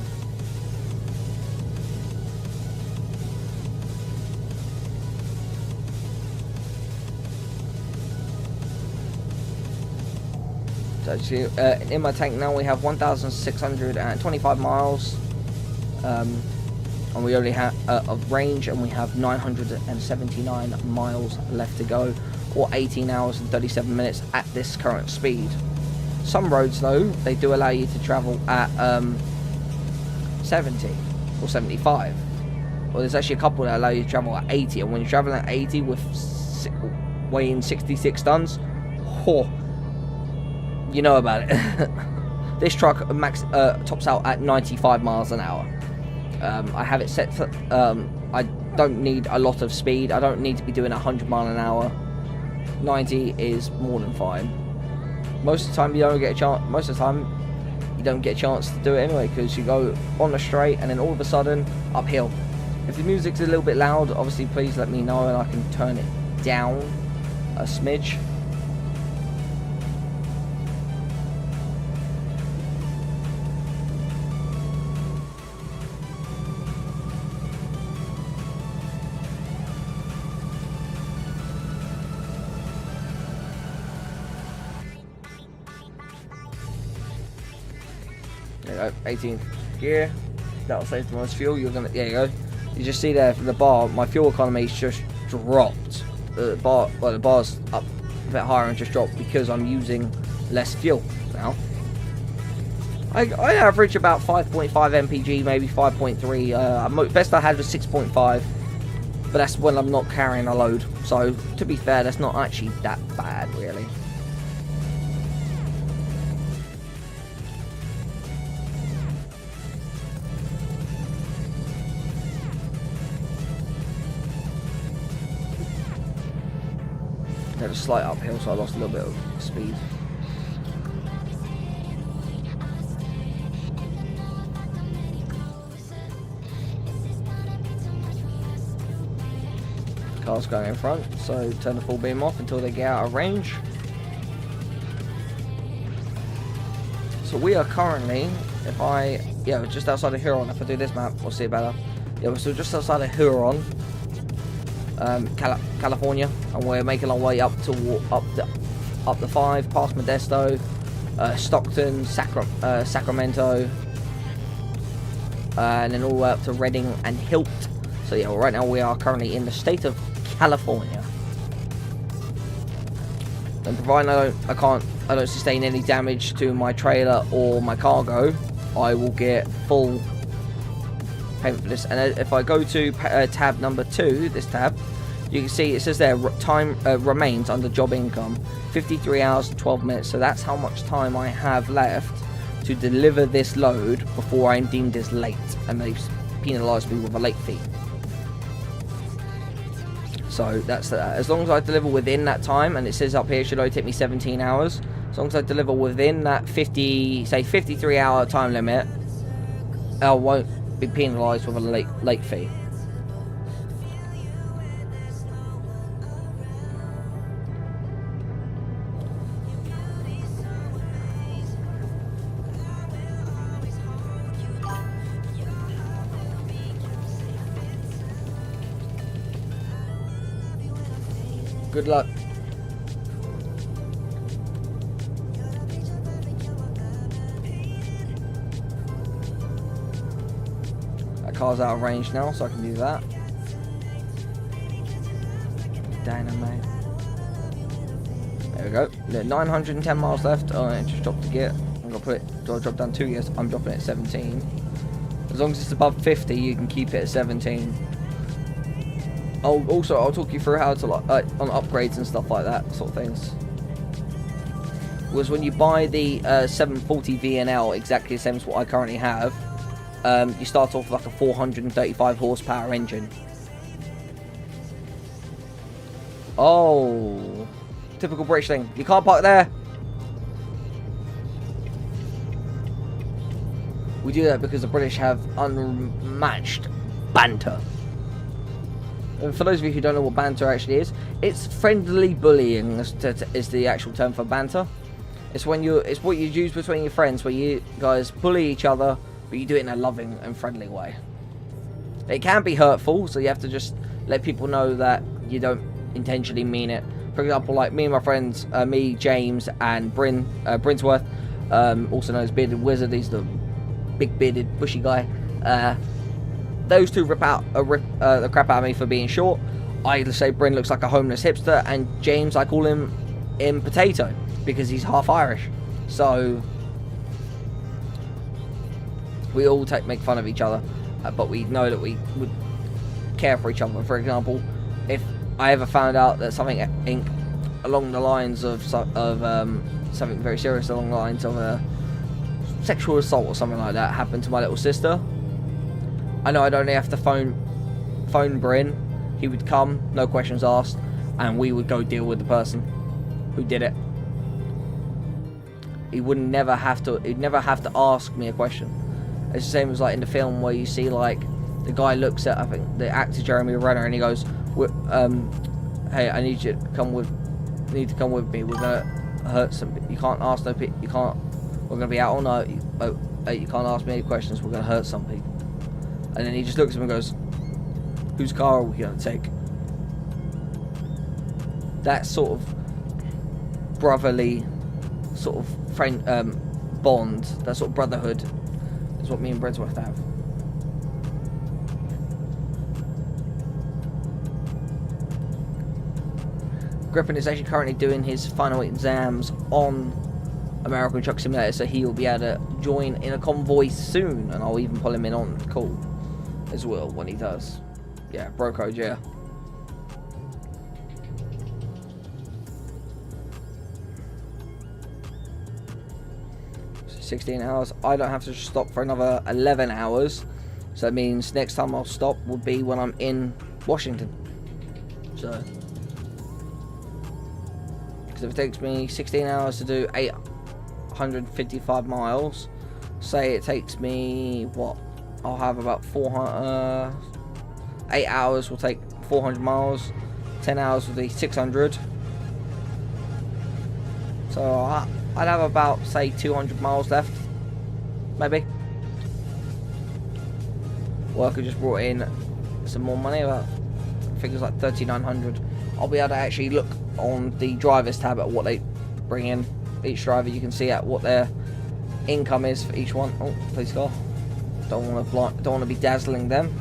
So in my tank now we have 1,625 miles, and we only have of range, and we have 979 miles left to go, or 18 hours and 37 minutes at this current speed. Some roads though, they do allow you to travel at 70 or 75. Well, there's actually a couple that allow you to travel at 80, and when you're traveling at 80 with weighing 66 tons, oh, you know about it. This truck tops out at 95 miles an hour. I have it set for, I don't need a lot of speed. I don't need to be doing 100 miles an hour. 90 is more than fine. Most of the time you don't get a chance. Most of the time you don't get a chance to do it anyway, because you go on the straight and then all of a sudden uphill. If the music's a little bit loud, obviously please let me know and I can turn it down a smidge. There you go, 18th gear. That'll save the most fuel. You're gonna, there you go. You just see there from the bar, my fuel economy's just dropped. The bar's up a bit higher and just dropped because I'm using less fuel now. I average about 5.5 mpg, maybe 5.3. Best I had was 6.5, but that's when I'm not carrying a load. So to be fair, that's not actually that bad, really. Had a slight uphill, so I lost a little bit of speed. Car's going in front, so turn the full beam off until they get out of range. So we are currently, just outside of Huron. If I do this map, we'll see it better. Yeah, we're still just outside of Huron, California, and we're making our way up the 5 past Modesto, Stockton, Sacramento, and then all the way up to Redding and Hilt. So yeah, well, right now we are currently in the state of California. And providing I don't sustain any damage to my trailer or my cargo, I will get full payment for this. And if I go to tab number 2, this tab, you can see it says there time remains under job income 53 hours and 12 minutes. So that's how much time I have left to deliver this load before I'm deemed as late, and they've penalised me with a late fee. So that's as long as I deliver within that time, and it says up here it should only take me 17 hours. As long as I deliver within that 53 hour time limit, I won't be penalised with a late fee. Good luck. That car's out of range now, so I can do that. Dynamite. There we go. 910 miles left. Oh, it just dropped a gear. I'm gonna put it. Do I drop down 2 gears? I'm dropping it at 17. As long as it's above 50, you can keep it at 17. I'll talk you through how to on upgrades and stuff like that, sort of things. Was when you buy the 740 VNL, exactly the same as what I currently have, you start off with like a 435 horsepower engine. Oh, typical British thing. You can't park there. We do that because the British have unmatched banter. And for those of you who don't know what banter actually is, it's friendly bullying is the actual term for banter. It's when it's what you use between your friends, where you guys bully each other, but you do it in a loving and friendly way. It can be hurtful, so you have to just let people know that you don't intentionally mean it. For example, like me and my friends, me, James, and Brinsworth, also known as Bearded Wizard. He's the big bearded bushy guy. Those two rip the crap out of me for being short. I say Bryn looks like a homeless hipster, and James, I call him Potato because he's half Irish. So we all make fun of each other, but we know that we would care for each other. For example, if I ever found out that something along the lines of something very serious along the lines of a sexual assault or something like that happened to my little sister, I know I'd only have to phone Bryn. He would come, no questions asked, and we would go deal with the person who did it. He'd never have to ask me a question. It's the same as like in the film where you see like the guy looks at, I think the actor Jeremy Renner, and he goes, "Hey, I need you to come with. You need to come with me. We're gonna hurt some. You can't ask no. You can't. We're gonna be out all night. You can't ask me any questions. We're gonna hurt some people." And then he just looks at him and goes, "Whose car are we gonna take?" That sort of brotherly, sort of friend bond, that sort of brotherhood, is what me and Bredsworth have. Griffin is actually currently doing his final exams on American Truck Simulator, so he will be able to join in a convoy soon, and I'll even pull him in on the call as well when he does. Yeah, bro code, yeah. So 16 hours. I don't have to stop for another 11 hours, so that means next time I'll stop will be when I'm in Washington. So if it takes me 16 hours to do 855 miles, say it takes me, what, I'll have about 8 hours will take 400 miles, 10 hours will be 600, so I'd have about, say, 200 miles left, maybe. Well, I could just brought in some more money, about figures like 3,900. I'll be able to actually look on the drivers tab at what they bring in. Each driver, you can see at what their income is for each one. Oh, please go. Don't want to be dazzling them.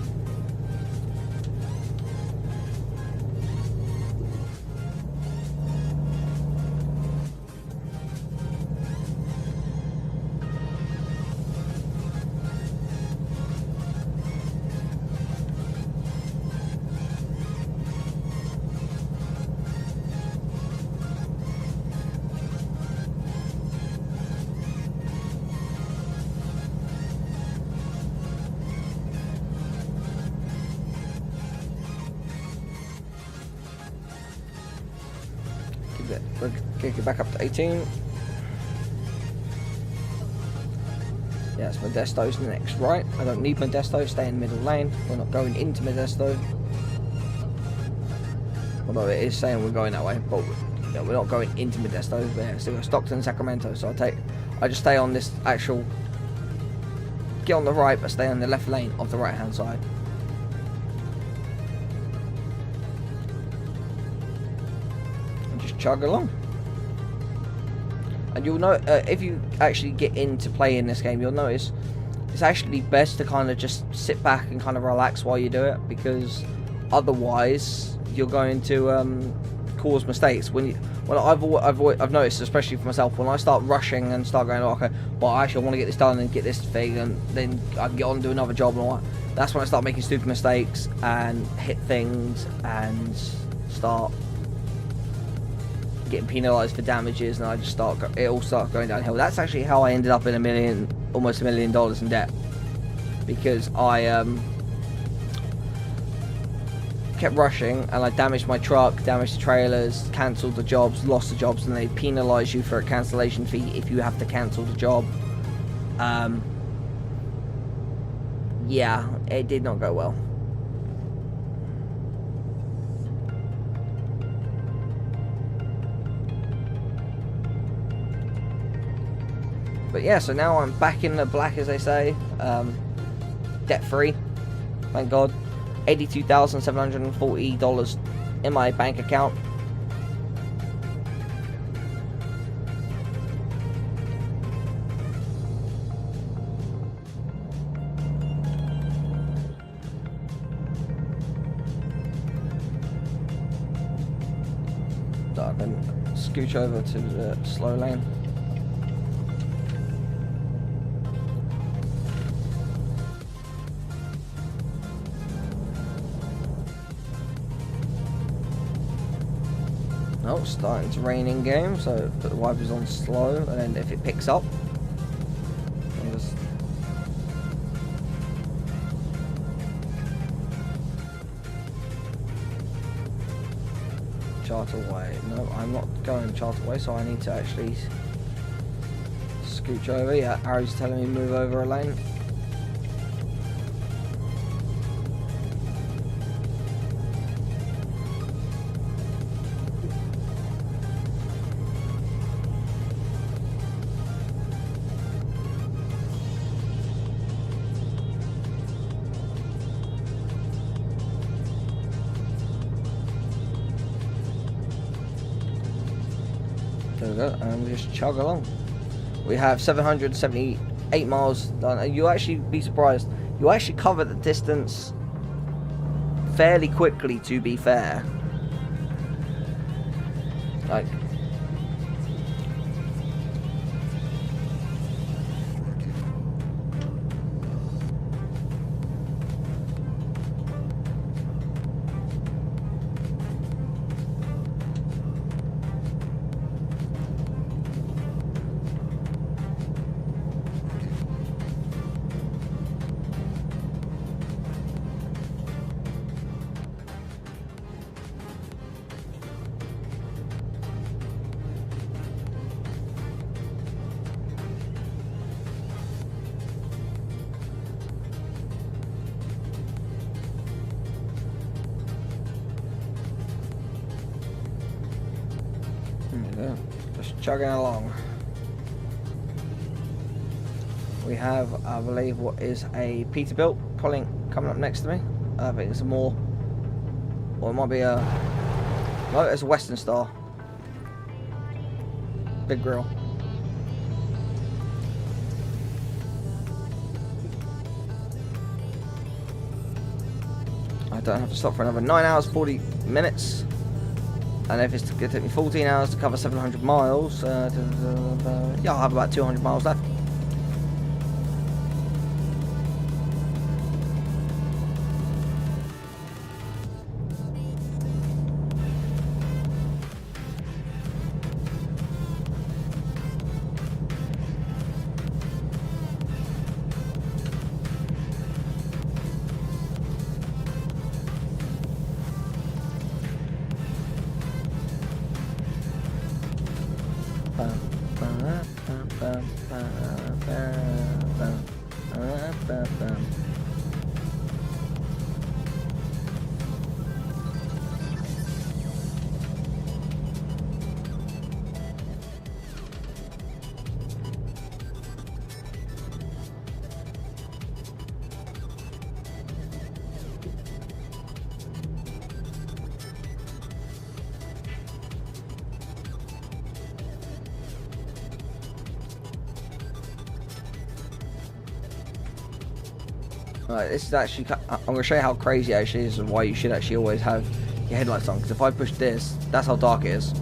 We'll kick it back up to 18. Yes, Modesto's next, right? I don't need Modesto, stay in middle lane. We're not going into Modesto. Although it is saying we're going that way, but we're not going into Modesto. But yeah, still got Stockton, Sacramento, so I just stay on this actual, get on the right, but stay on the left lane of the right hand side. Chug along, and you'll know if you actually get into playing this game, you'll notice it's actually best to kind of just sit back and kind of relax while you do it, because otherwise you're going to cause mistakes. I've noticed, especially for myself, when I start rushing and start going, oh, okay, well, I actually want to get this done and get this thing, and then I can get on and do another job and all that. That's when I start making stupid mistakes and hit things and start getting penalised for damages, and I just it all starts going downhill. That's actually how I ended up in almost $1 million in debt, because I kept rushing and I damaged my truck, damaged the trailers, cancelled the jobs, lost the jobs, and they penalise you for a cancellation fee if you have to cancel the job. Yeah, it did not go well. But yeah, so now I'm back in the black, as they say, debt free, thank God. $82,740 in my bank account. So I can scooch over to the slow lane. Oh, it's starting to rain in game, so put the wipers on slow, and then if it picks up, I'll just Charterway. No, I'm not going Charterway, so I need to actually scooch over. Yeah, Harry's telling me move over a lane. There we go, and we just chug along. We have 778 miles done, and you'll actually be surprised. You actually cover the distance fairly quickly, to be fair. Like, yeah, just chugging along. We have, I believe, what is a Peterbilt coming up next to me. I think it's a more, or it might be a, no, it's a Western Star. Big grill. I don't have to stop for another 9 hours 40 minutes. And if it's going to take me 14 hours to cover 700 miles, yeah, I'll have about 200 miles left. Right, this is actually, I'm going to show you how crazy it actually is and why you should actually always have your headlights on, because if I push this, that's how dark it is.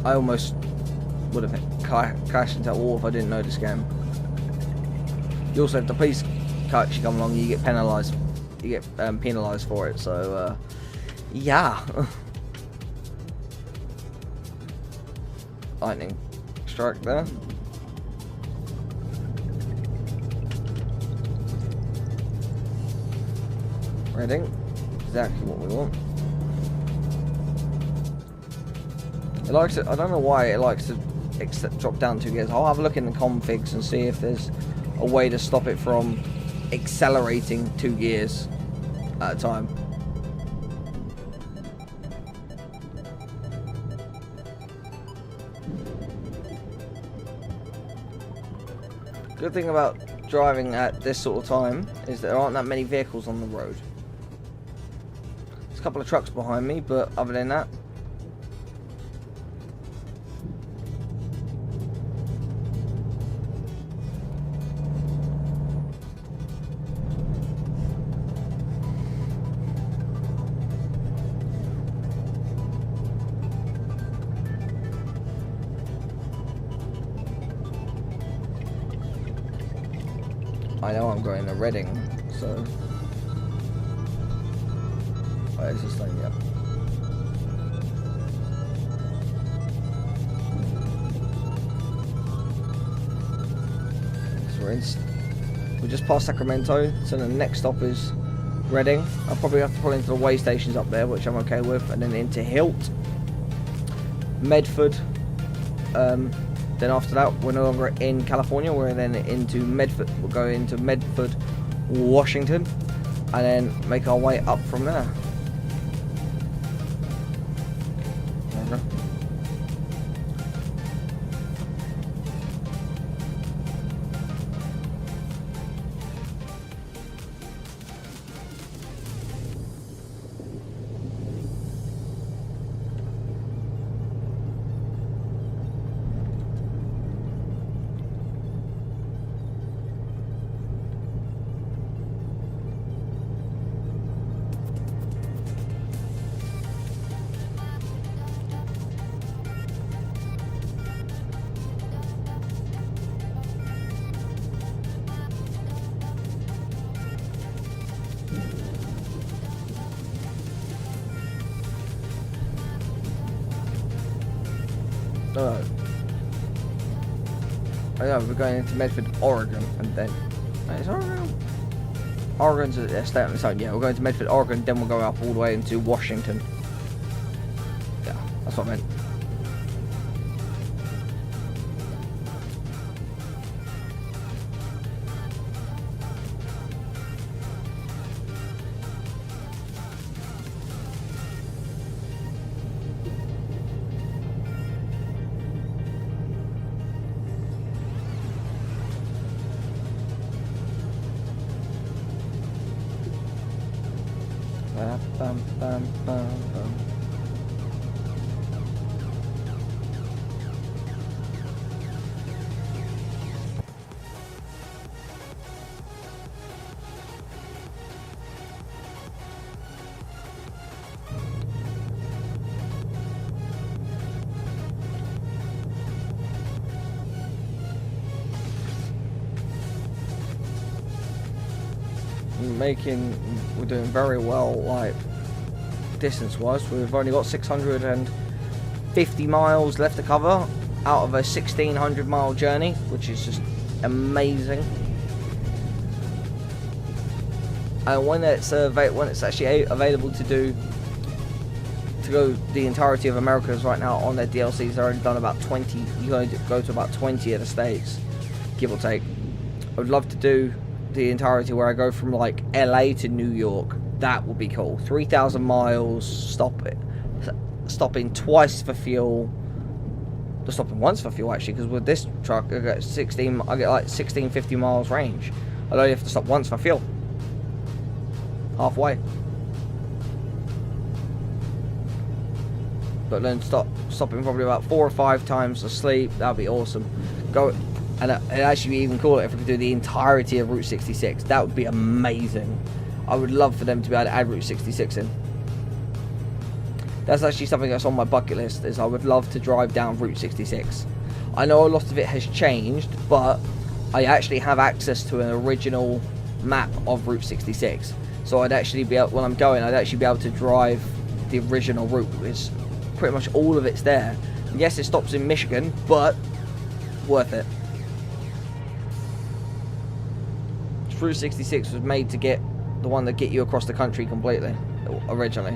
I almost would have crashed into that wall if I didn't know this game. You also, if the police actually come along, you get penalised. You get penalised for it, so yeah. Lightning strike there. Reading, exactly what we want. It likes it. I don't know why it likes to drop down 2 gears. I'll have a look in the configs and see if there's a way to stop it from accelerating 2 gears at a time. Good thing about driving at this sort of time is that there aren't that many vehicles on the road. There's a couple of trucks behind me, but other than that, I know I'm going to Reading, so where's this thing? Yep. So we're just past Sacramento, so the next stop is Reading. I'll probably have to pull into the way stations up there, which I'm okay with, and then into Hilt, Medford. Then after that, we're no longer in California. We're then into Medford. We'll go into Medford, Washington, and then make our way up from there. There we go. Yeah, we're going into Medford, Oregon, and then is Oregon? Oregon's a state on its own. Yeah, we're going to Medford, Oregon, then we'll go up all the way into Washington. Yeah, that's what I meant. Bum, bum, bum, bum. We're doing very well, like distance wise. We've only got 650 miles left to cover out of a 1600-mile journey, which is just amazing. And when it's actually available to go the entirety of Americas right now on their DLCs, they're only done about 20. You're going to go to about 20 of the states, give or take. I would love to do the entirety where I go from like LA to New York. That would be cool. 3,000 miles, stopping twice for fuel. Just stopping once for fuel actually, because with this truck I get like 1650 miles range. I only have to stop once for fuel. Halfway. But then stopping probably about 4 or 5 times to sleep. That'd be awesome. And actually even cooler if we could do the entirety of Route 66. That would be amazing. I would love for them to be able to add Route 66 in. That's actually something that's on my bucket list, is I would love to drive down Route 66. I know a lot of it has changed, but I actually have access to an original map of Route 66. So I'd actually be able, when I'm going, I'd actually be able to drive the original route. It's pretty much all of it's there. And yes, it stops in Michigan, but worth it. Route 66 was made to get the one that get you across the country completely, originally.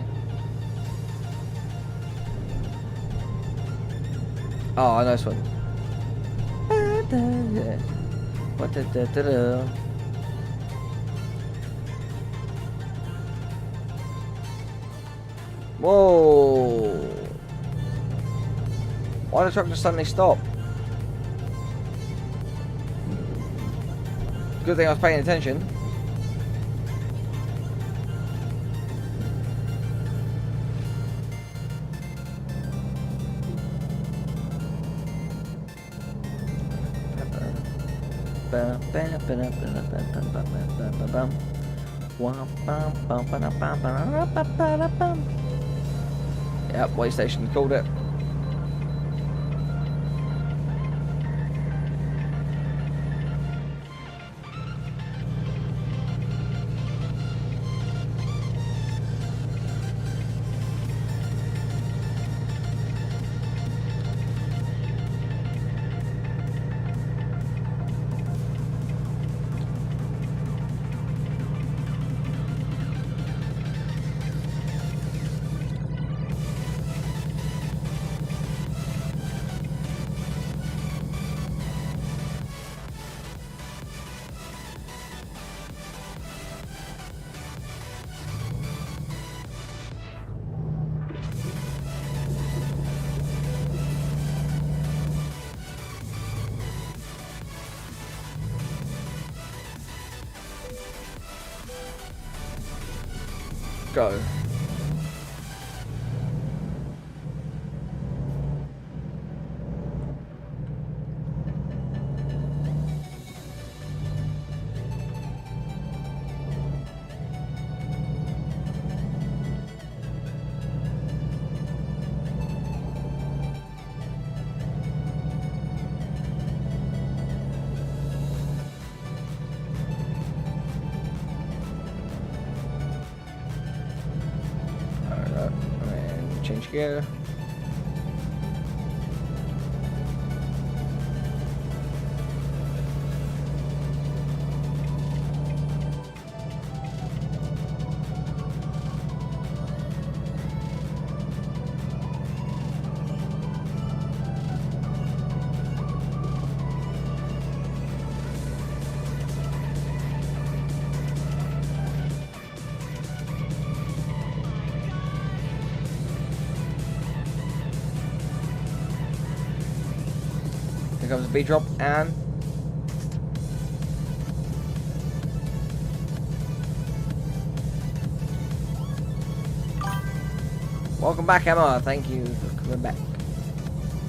Oh, nice one. Whoa! Why did the truck just suddenly stop? Good thing I was paying attention. Yep, way station called it. go. Change gear. Here comes the B drop and welcome back, Emma. Thank you for coming back.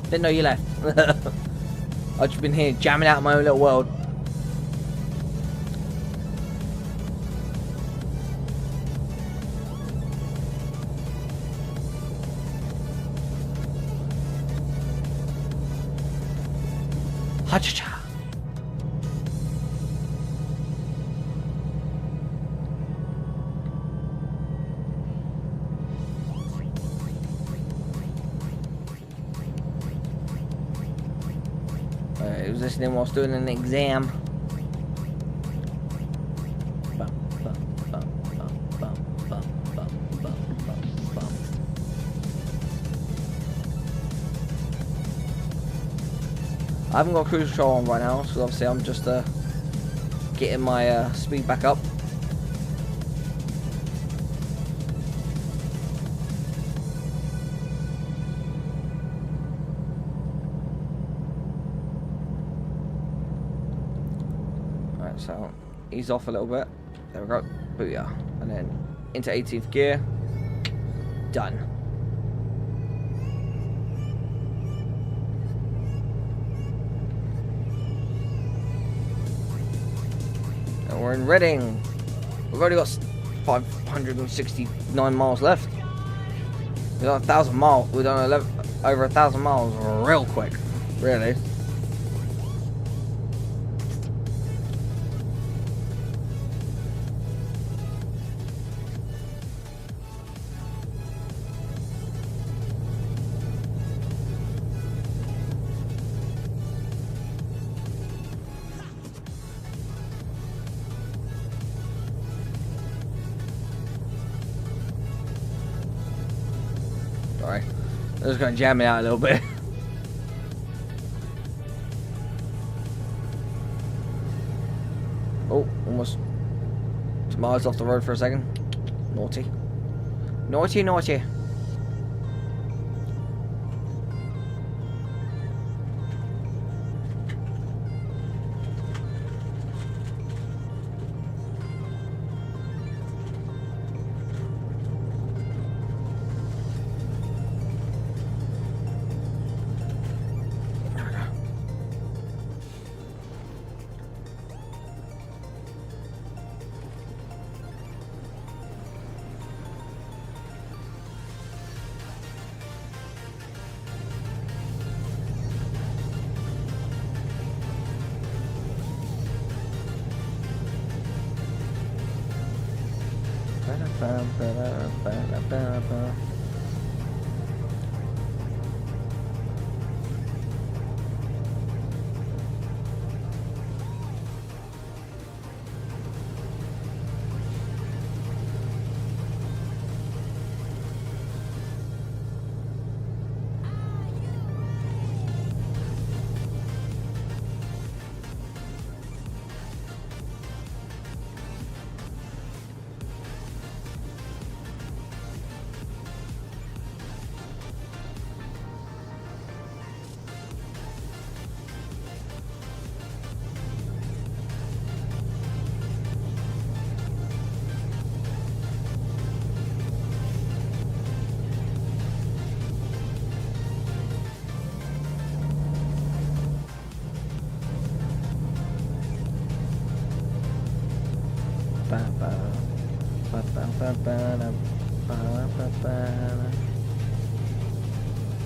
Didn't know you left. I've just been here jamming out in my own little world. Ha-cha-cha. He was listening whilst doing an exam. I haven't got cruise control on right now, so obviously I'm just getting my speed back up. Alright, so ease off a little bit. There we go. Booyah. And then into 18th gear. Done. We're in Reading. We've only got 569 miles left. We've done 1,000 miles. We've done over 1,000 miles real quick, really. Sorry, I'm just going to jam it out a little bit. Oh, almost 2 miles off the road for a second. Naughty. Naughty, naughty.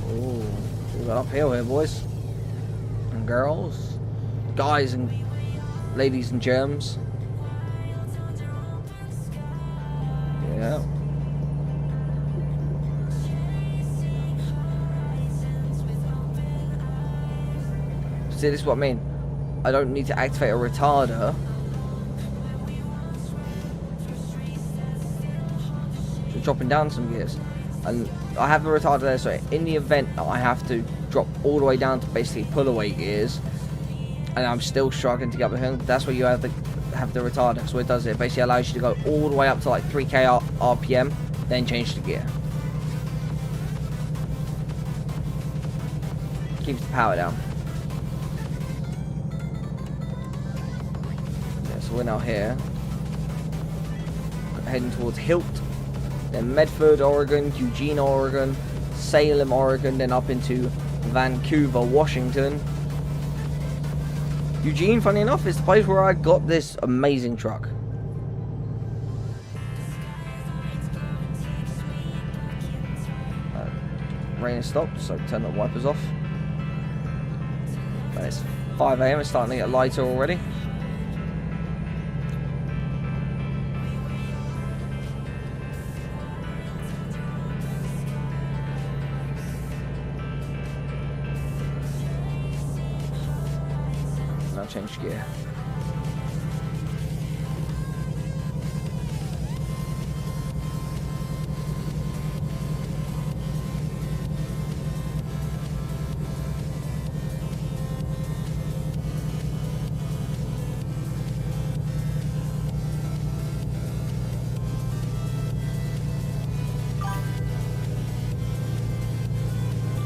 Oh, we got uphill here, boys and girls, guys and ladies and germs. Yeah. See, this is what I mean. I don't need to activate a retarder. So dropping down some gears. And I have the retarder there, so in the event that I have to drop all the way down to basically pull away gears, and I'm still struggling to get up the hill, that's where you have the retarder. So it does it. Basically allows you to go all the way up to like 3k RPM, then change the gear. Keeps the power down. Yeah, so we're now here, heading towards Hilt, then Medford, Oregon, Eugene, Oregon, Salem, Oregon, then up into Vancouver, Washington. Eugene, funny enough, is the place where I got this amazing truck. Rain has stopped, so turn the wipers off. But it's 5 AM, it's starting to get lighter already. Now change gear.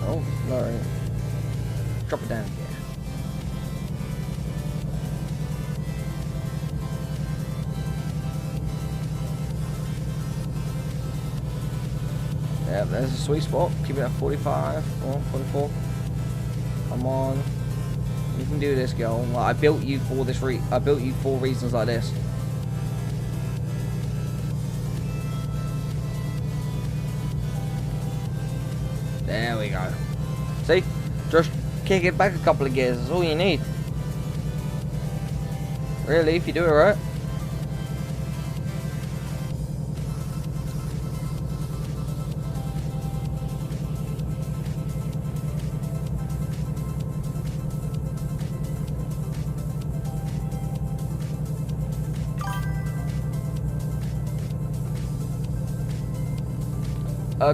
Oh, no. Drop it down again. Yeah, there's a sweet spot. Keep it at 45 or 44. Come on. You can do this, girl. Like, I built you for this I built you for reasons like this. There we go. See? Just kick it back a couple of gears. That's all you need. Really, if you do it right.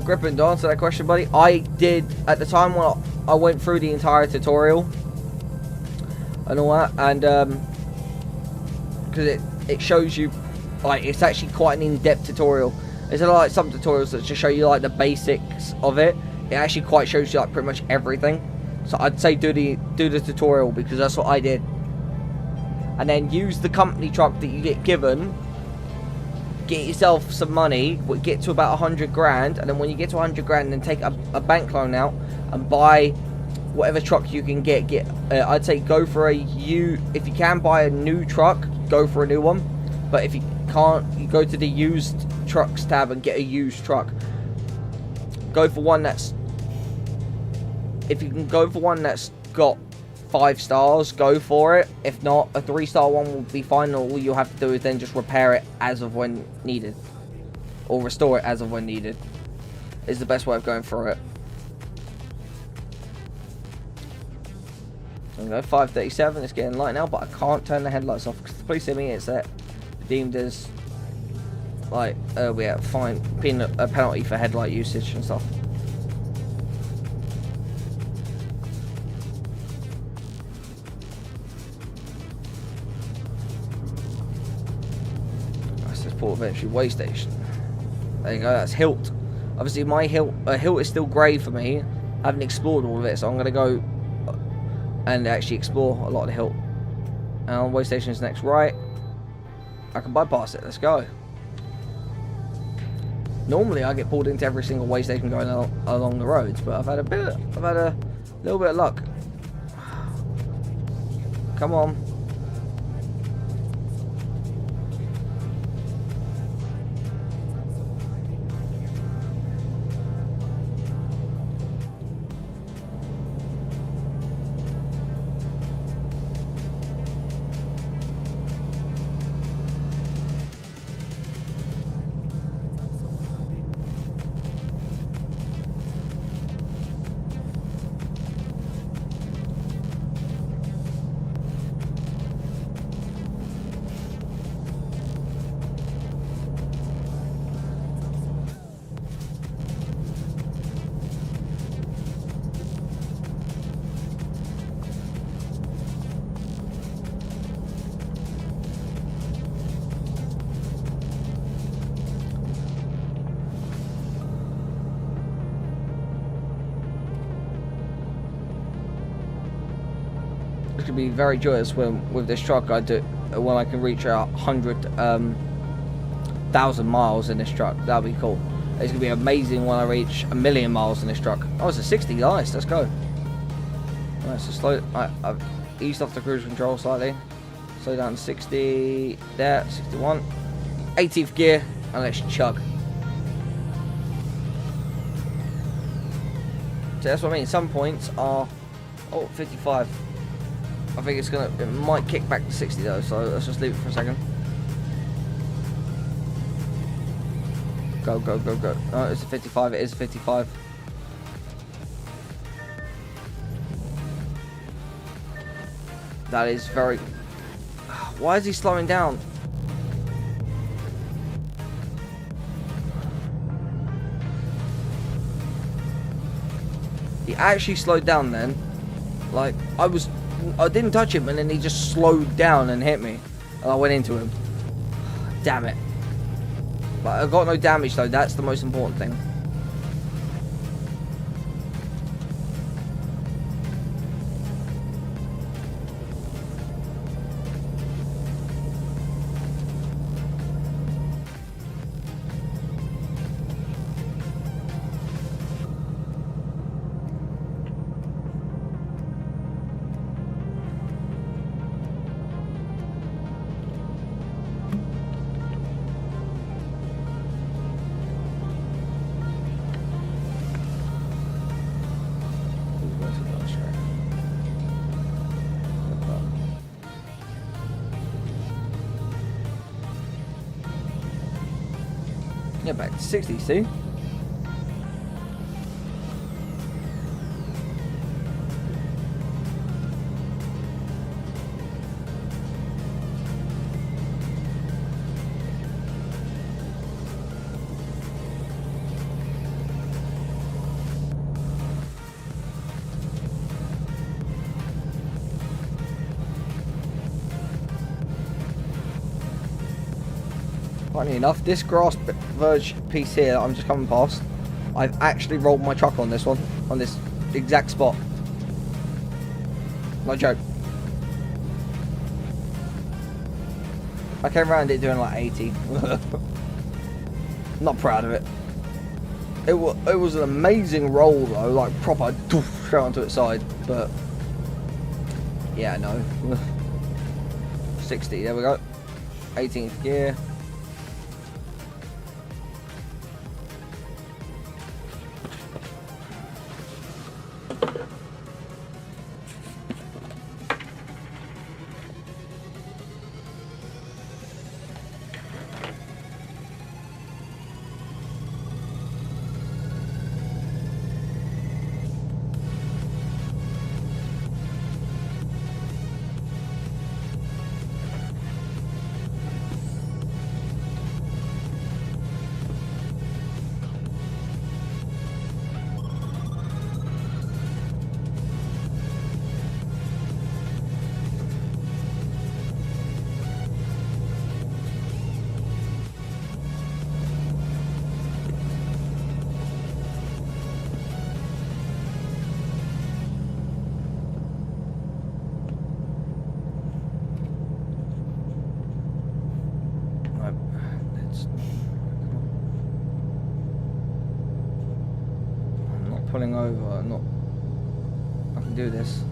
Grippin, to answer that question, buddy, I did, at the time when I went through the entire tutorial and all that, and because it shows you, like, it's actually quite an in-depth tutorial. It's a lot like some tutorials that just show you like the basics of it. It actually quite shows you like pretty much everything. So I'd say do the tutorial, because that's what I did. And then use the company truck that you get given. Get yourself some money, get to about 100 grand, and then when you get to 100 grand, then take a bank loan out and buy whatever truck you can get. I'd say go for if you can buy a new truck, go for a new one. But if you can't, you go to the used trucks tab and get a used truck. Go for one that's, if you can go for one that's got 5 stars, go for it. If not, a 3-star one will be fine. All you'll have to do is then just repair it as of when needed, or restore it as of when needed, is the best way of going through it. I'm going to go 537. It's getting light now, but I can't turn the headlights off because the police see me. It's deemed as like we have a penalty for headlight usage and stuff. Port Ventry way station. There you go. That's Hilt. Obviously, my Hilt is still grey for me. I haven't explored all of it, so I'm gonna go and actually explore a lot of the Hilt. And way station is next, right? I can bypass it. Let's go. Normally, I get pulled into every single way station going along the roads, but I've had a little bit of luck. Come on. gonna be very joyous when with this truck I do when I can reach 100,000 miles in this truck. That'll be cool. It's gonna be amazing when I reach 1,000,000 miles in this truck. Oh, it's a 60. Nice. Let's go. Nice. So slow. I've eased off the cruise control slightly. Slow down to 60. There. 61. 18th gear. And let's chug. So that's what I mean. Some points are 55. I think it might kick back to 60 though, so let's just leave it for a second. Go, go, go, go. No, it's a 55. It is a 55. That is very... Why is he slowing down? He actually slowed down then. Like, I didn't touch him and then he just slowed down and hit me. And I went into him. Damn it. But I got no damage though, that's the most important thing. Yeah, back to 60, see? Funny enough, this grass verge piece here that I'm just coming past, I've actually rolled my truck on this one, on this exact spot. No joke. I came around it doing like 80. Not proud of it. It was an amazing roll though, like proper doof, straight onto its side, but yeah, no. 60, there we go. 18th gear. Pulling over, I can do this.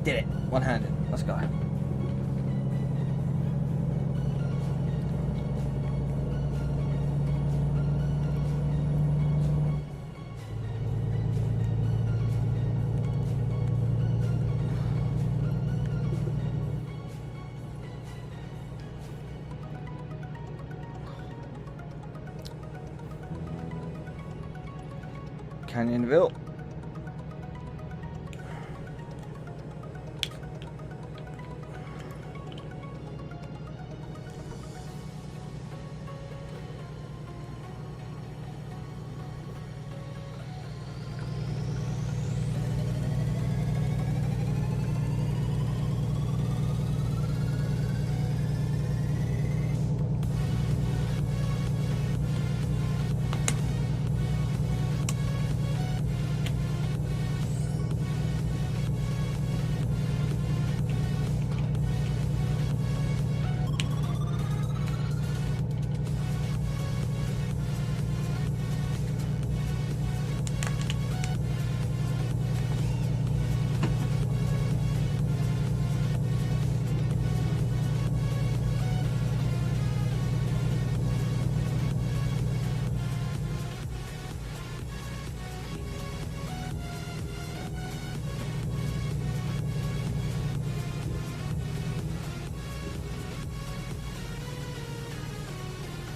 Did it, one-handed, let's go. Canyonville.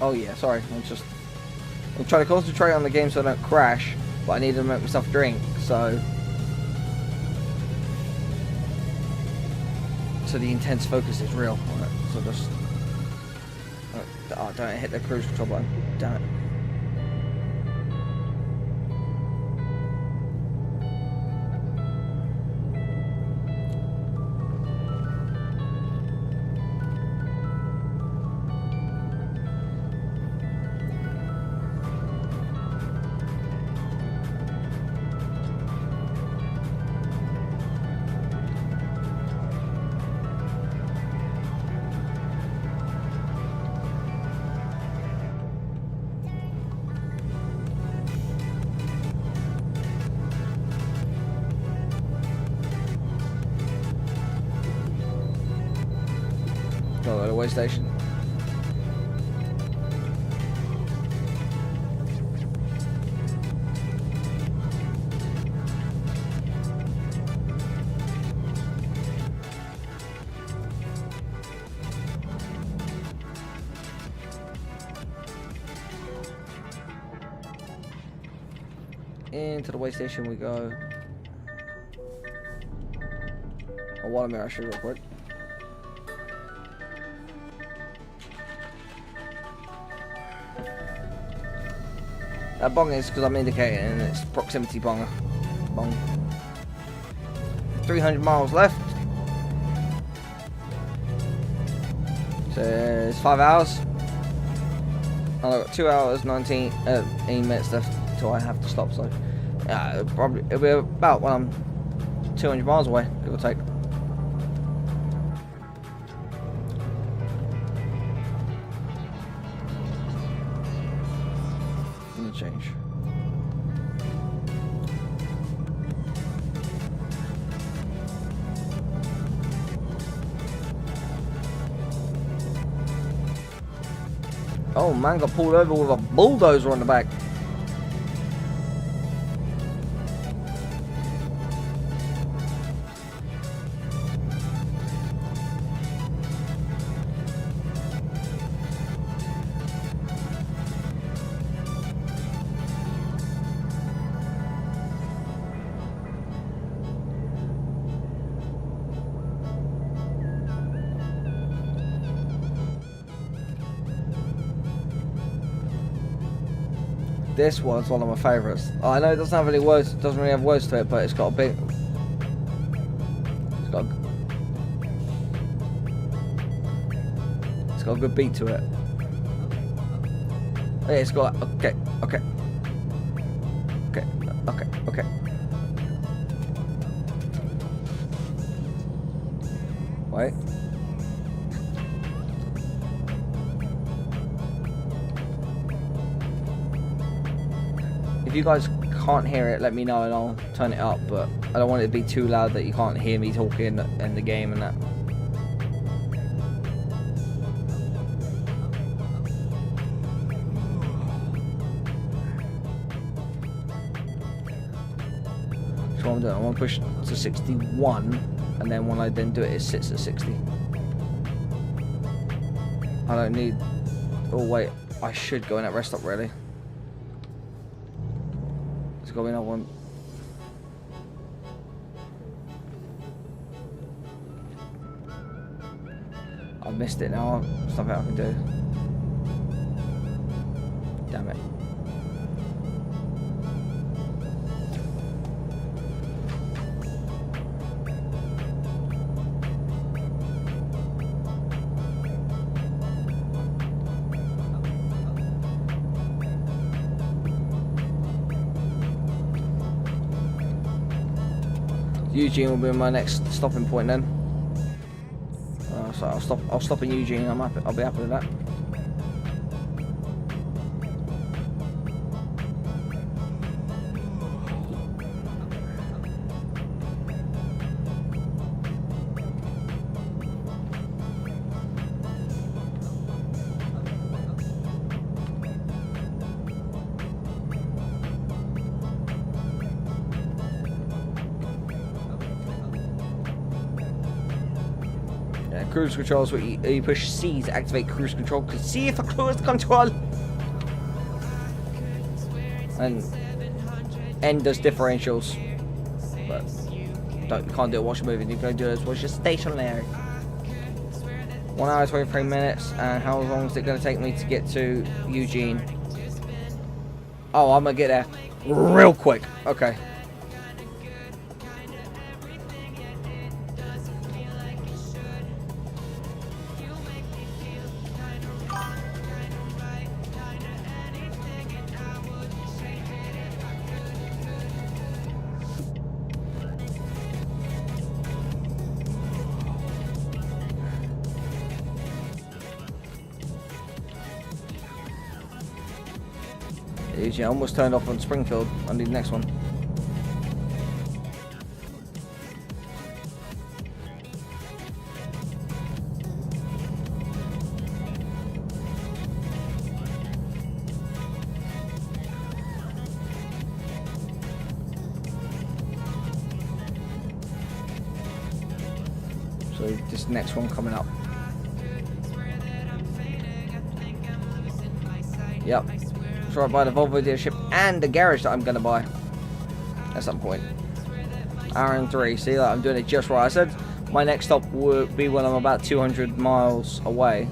Oh yeah, sorry. I'm trying to concentrate on the game so I don't crash, but I need to make myself drink, so the intense focus is real. Right, so just don't hit the cruise control button. Damn it. Go to the way station. Into the way station we go. I want to mirror actually real quick. That bong is because I'm indicating and it's proximity bong. 300 miles left. So it's 5 hours. And I've got 2 hours 19 minutes left until I have to stop. So it'll be about when I'm 200 miles away, give or take. Change. Oh man, got pulled over with a bulldozer on the back. This one's one of my favourites. Oh, I know it doesn't have any words, doesn't really have words to it, but it's got a bit. It's got a good beat to it. Yeah, it's got okay. Wait. If you guys can't hear it, let me know and I'll turn it up, but I don't want it to be too loud that you can't hear me talking in the game and that. So what I'm doing, I want to push to 61, and then when I then do it, it sits at 60. I don't need... Oh wait, I should go in that rest stop really. Going on one. I've missed it now. There's nothing I can do. Damn it. Eugene will be my next stopping point then. So I'll stop in Eugene. I'll be happy with that. Yeah, cruise control is what you push C to activate cruise control. Cause C for cruise control. And N does differentials, but you can't do it while you're moving. You can only do it while you're stationary. 1 hour 23 minutes. And how long is it going to take me to get to Eugene? Oh, I'm gonna get there real quick. Okay. I almost turned off on Springfield. I need the next one. So this next one coming up. Yep. Right by the Volvo dealership and the garage that I'm going to buy at some point. Hour and 3. See, like, I'm doing it just right. I said my next stop would be when I'm about 200 miles away.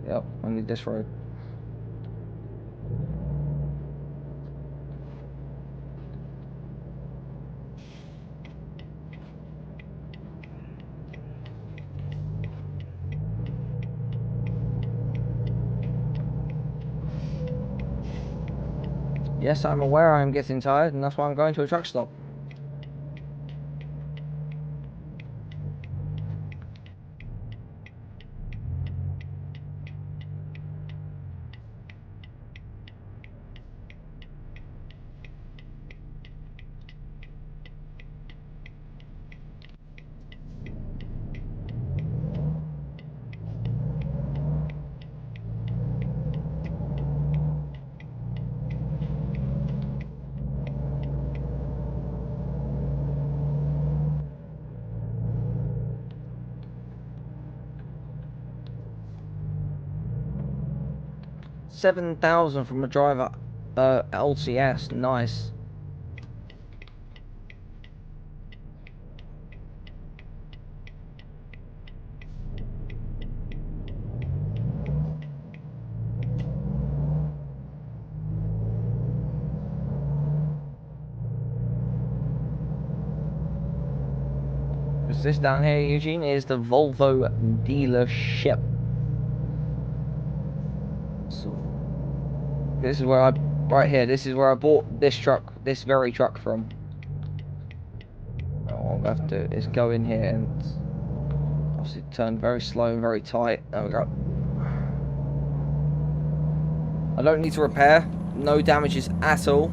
Yep, I need this road. Yes, I'm aware I'm getting tired, and that's why I'm going to a truck stop. $7,000 from a driver, LCS, nice. This down here, Eugene, is the Volvo dealership. So this is where right here, this is where I bought this truck, this very truck from. All I have to do is go in here and obviously turn very slow and very tight. There we go. I don't need to repair, no damages at all.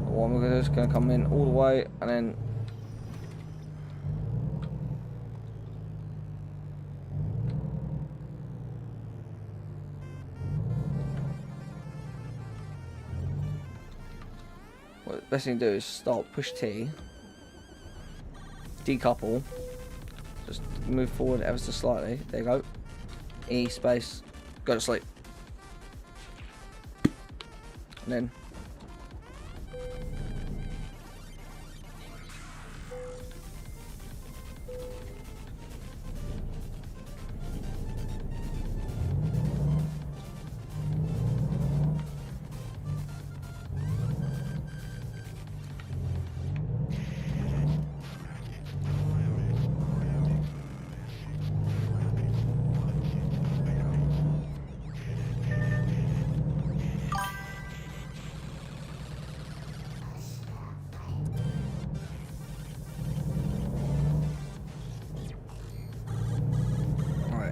What I'm going to do is going to come in all the way and then what the best thing to do is stop, push T, decouple, just move forward ever so slightly. There you go. E space, go to sleep, and then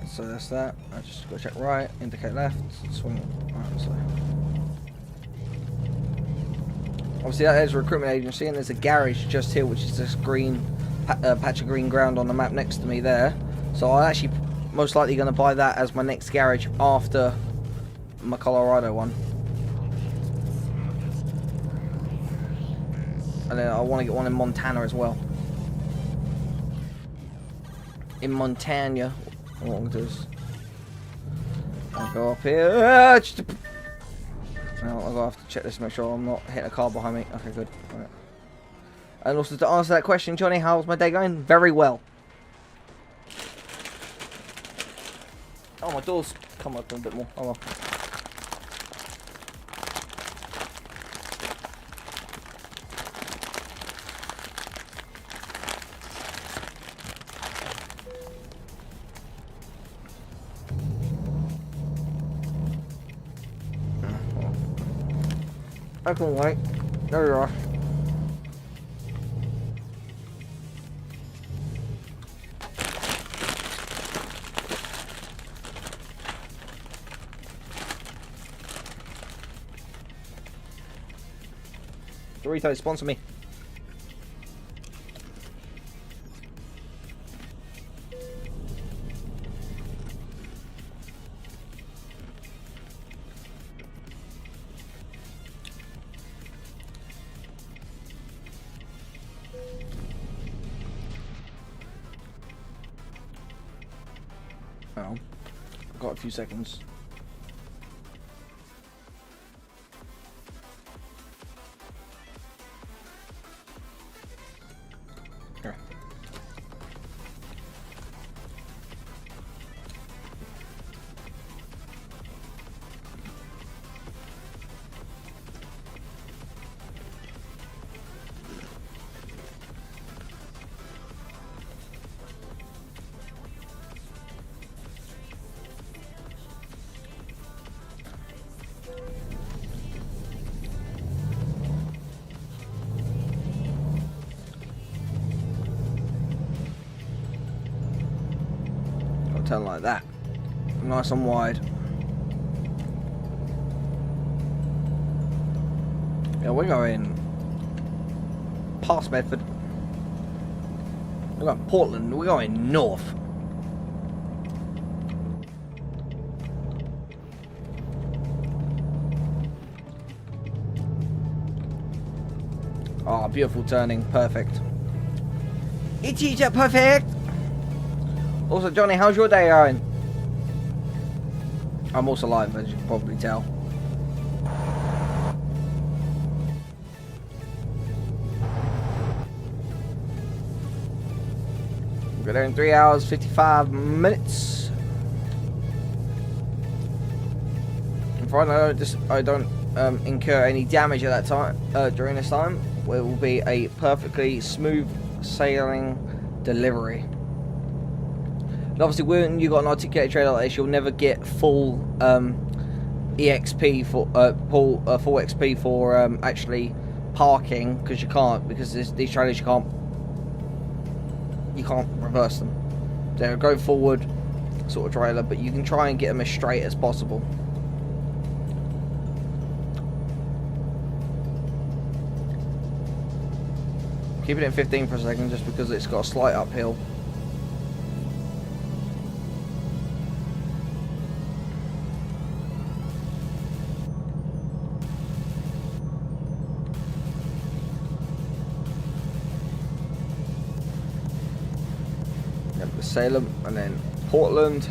so that's that. I just go check right, indicate left, swing right, so. Obviously that is a recruitment agency, and there's a garage just here, which is this green patch of green ground on the map next to me there. So I'll actually most likely going to buy that as my next garage after my Colorado one. And then I want to get one in Montana as well. In Montana, what I'm going to do is I'll go up here. Now I'll have to check this to make sure I'm not hitting a car behind me. Okay, good. Right. And also to answer that question, Johnny, how's my day going? Very well. Oh, my door's come open a bit more. Oh well. I can wait. There you are. Doritos, sponsor me. Oh, I've got a few seconds. Here. Turn like that, nice and wide. Yeah, we're going past Bedford. We're going Portland. We're going north. Ah, beautiful turning, perfect. It is perfect. Also, Johnny, how's your day going? I'm also live, as you can probably tell. We're there in 3 hours, 55 minutes. And finally, I don't incur any damage at that time during this time. It will be a perfectly smooth sailing delivery. And obviously, when you got an articulated trailer like this, you'll never get full EXP for full XP for actually parking, because you can't, because these trailers you can't reverse them. They're a go forward sort of trailer, but you can try and get them as straight as possible. Keep it in 15 for a second, just because it's got a slight uphill. Salem, and then Portland,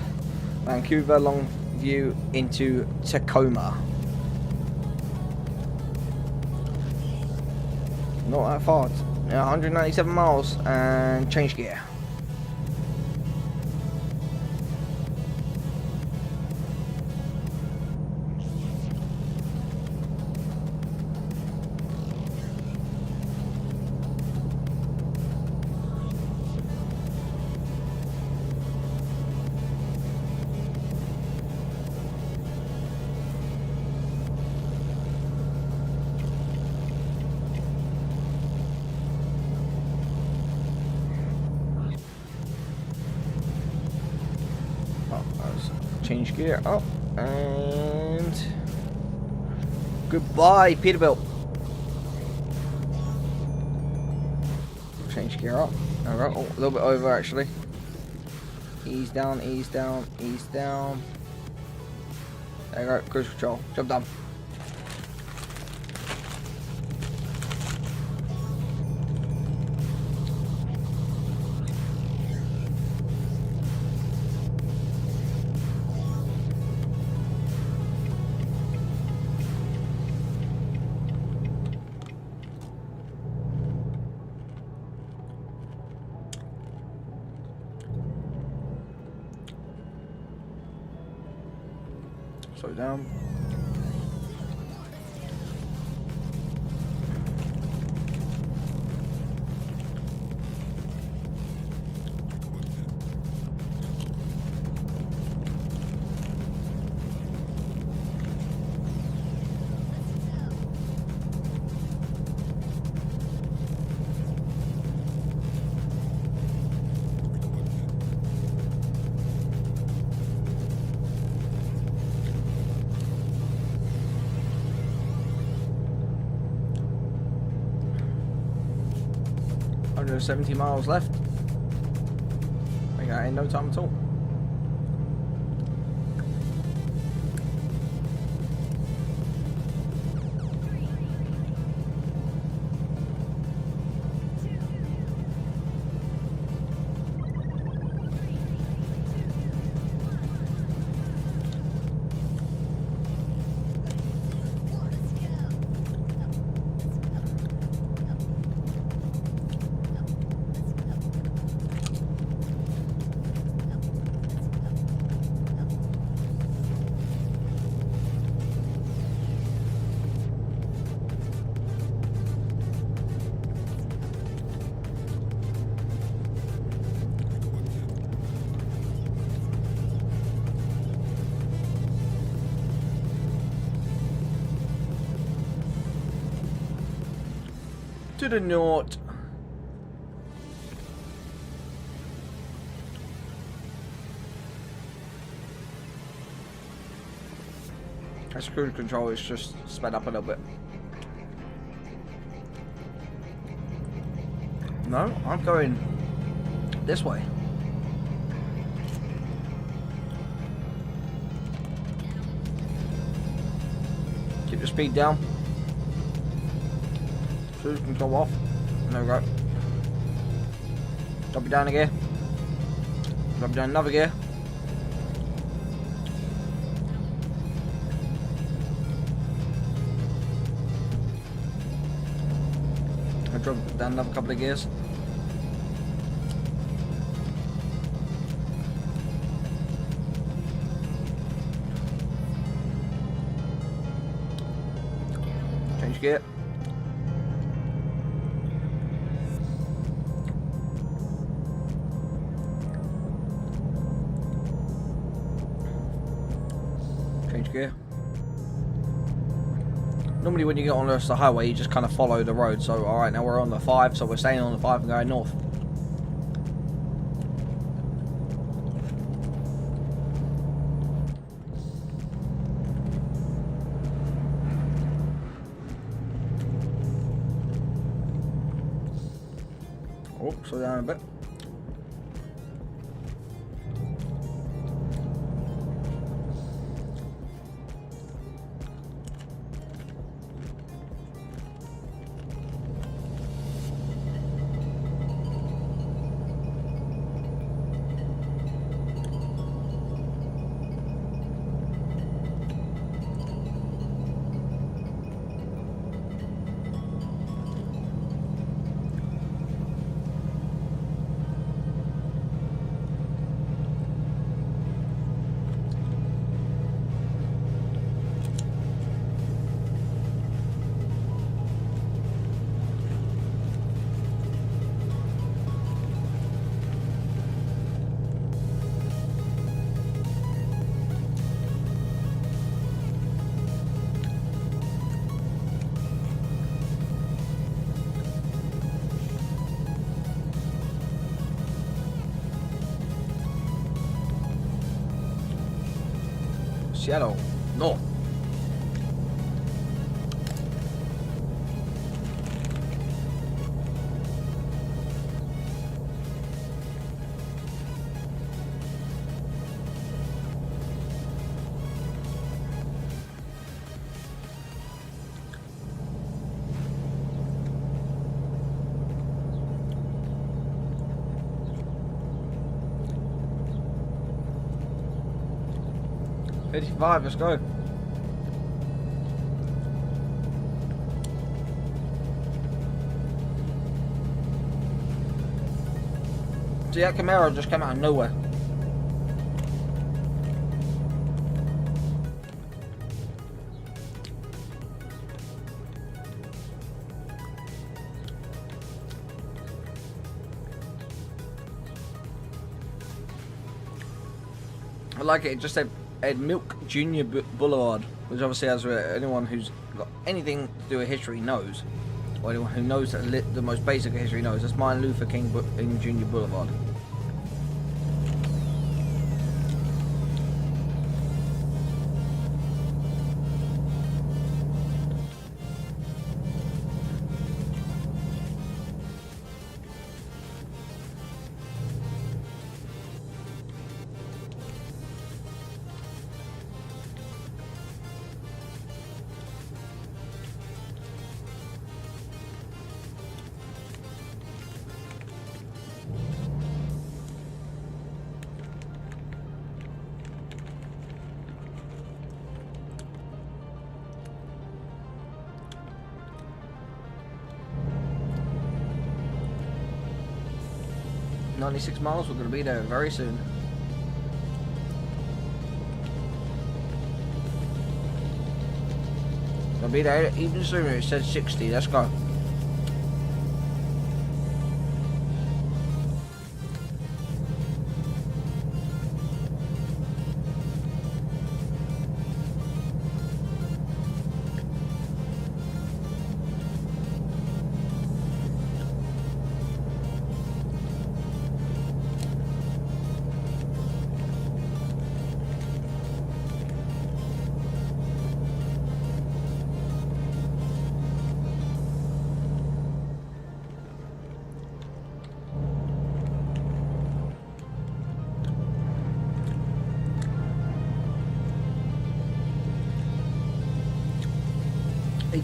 Vancouver, Longview into Tacoma. Not that far. 197 miles and change gear. Change gear up and goodbye, Peterbilt. Change gear up. Alright, oh, a little bit over actually. Ease down, ease down, ease down. There you go, cruise control. Job done. Slow down. Under 70 miles left. We got in no time at all. To the north. That's cruise control is just sped up a little bit. No, I'm going this way. Keep the speed down. Cruise control off. There we go. Drop it down a gear. Drop it down another gear. I drop it down another couple of gears. Change gear. Gear. Normally when you get on the highway you just kind of follow the road, so alright, now we're on the 5, so we're staying on the 5 and going north. Oh, slow down a bit. Seattle, no. 55, let's go. See, that Camaro just came out of nowhere. I like it, it just said Milk Junior Boulevard, which obviously, as anyone who's got anything to do with history knows, or anyone who knows the most basic of history knows, that's Martin Luther King Jr. Boulevard. "96 miles, we're going to be there very soon." We'll be there even sooner, it says 60, let's go.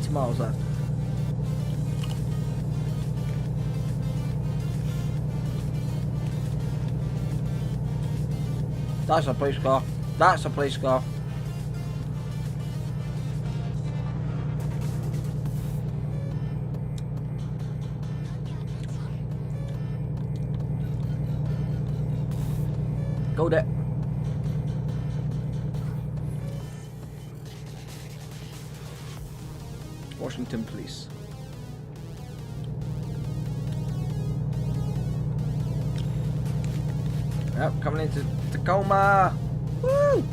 Miles left. That's a police car. That's a police car. Go there. Washington Police. Yep, coming into Tacoma. Woo!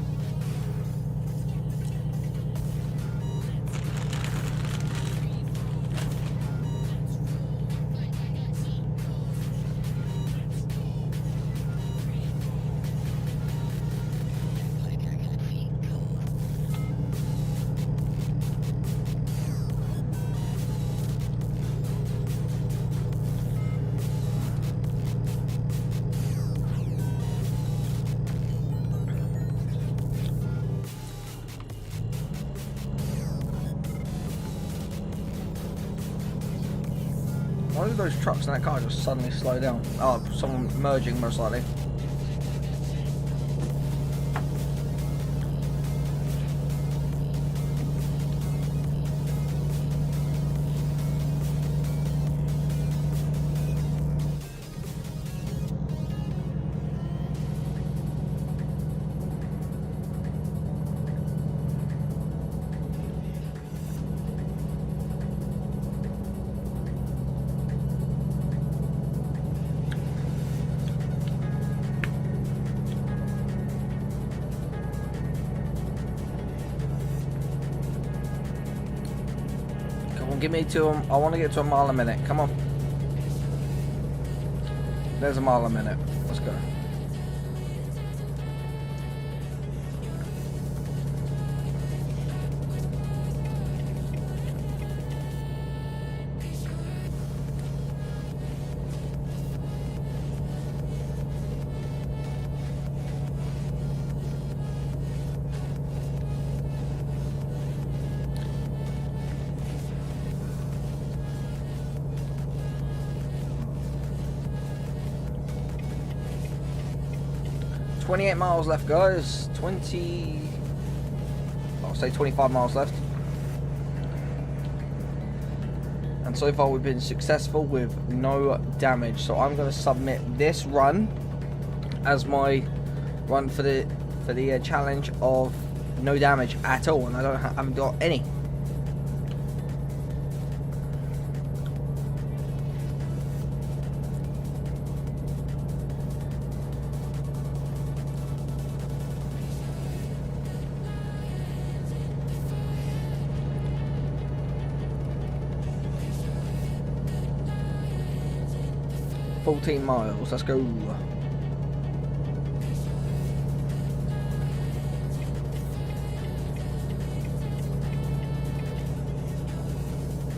Why did those trucks in that car just suddenly slow down? Oh, someone merging most likely. Give me to them. I want to get to a mile a minute. Come on. There's a mile a minute. Let's go. "28 miles left, guys. 28 I'll say 25 miles left. And so far we've been successful with no damage. So I'm going to submit this run as my run for the challenge of no damage at all, and I haven't got any. $14 miles, let's go.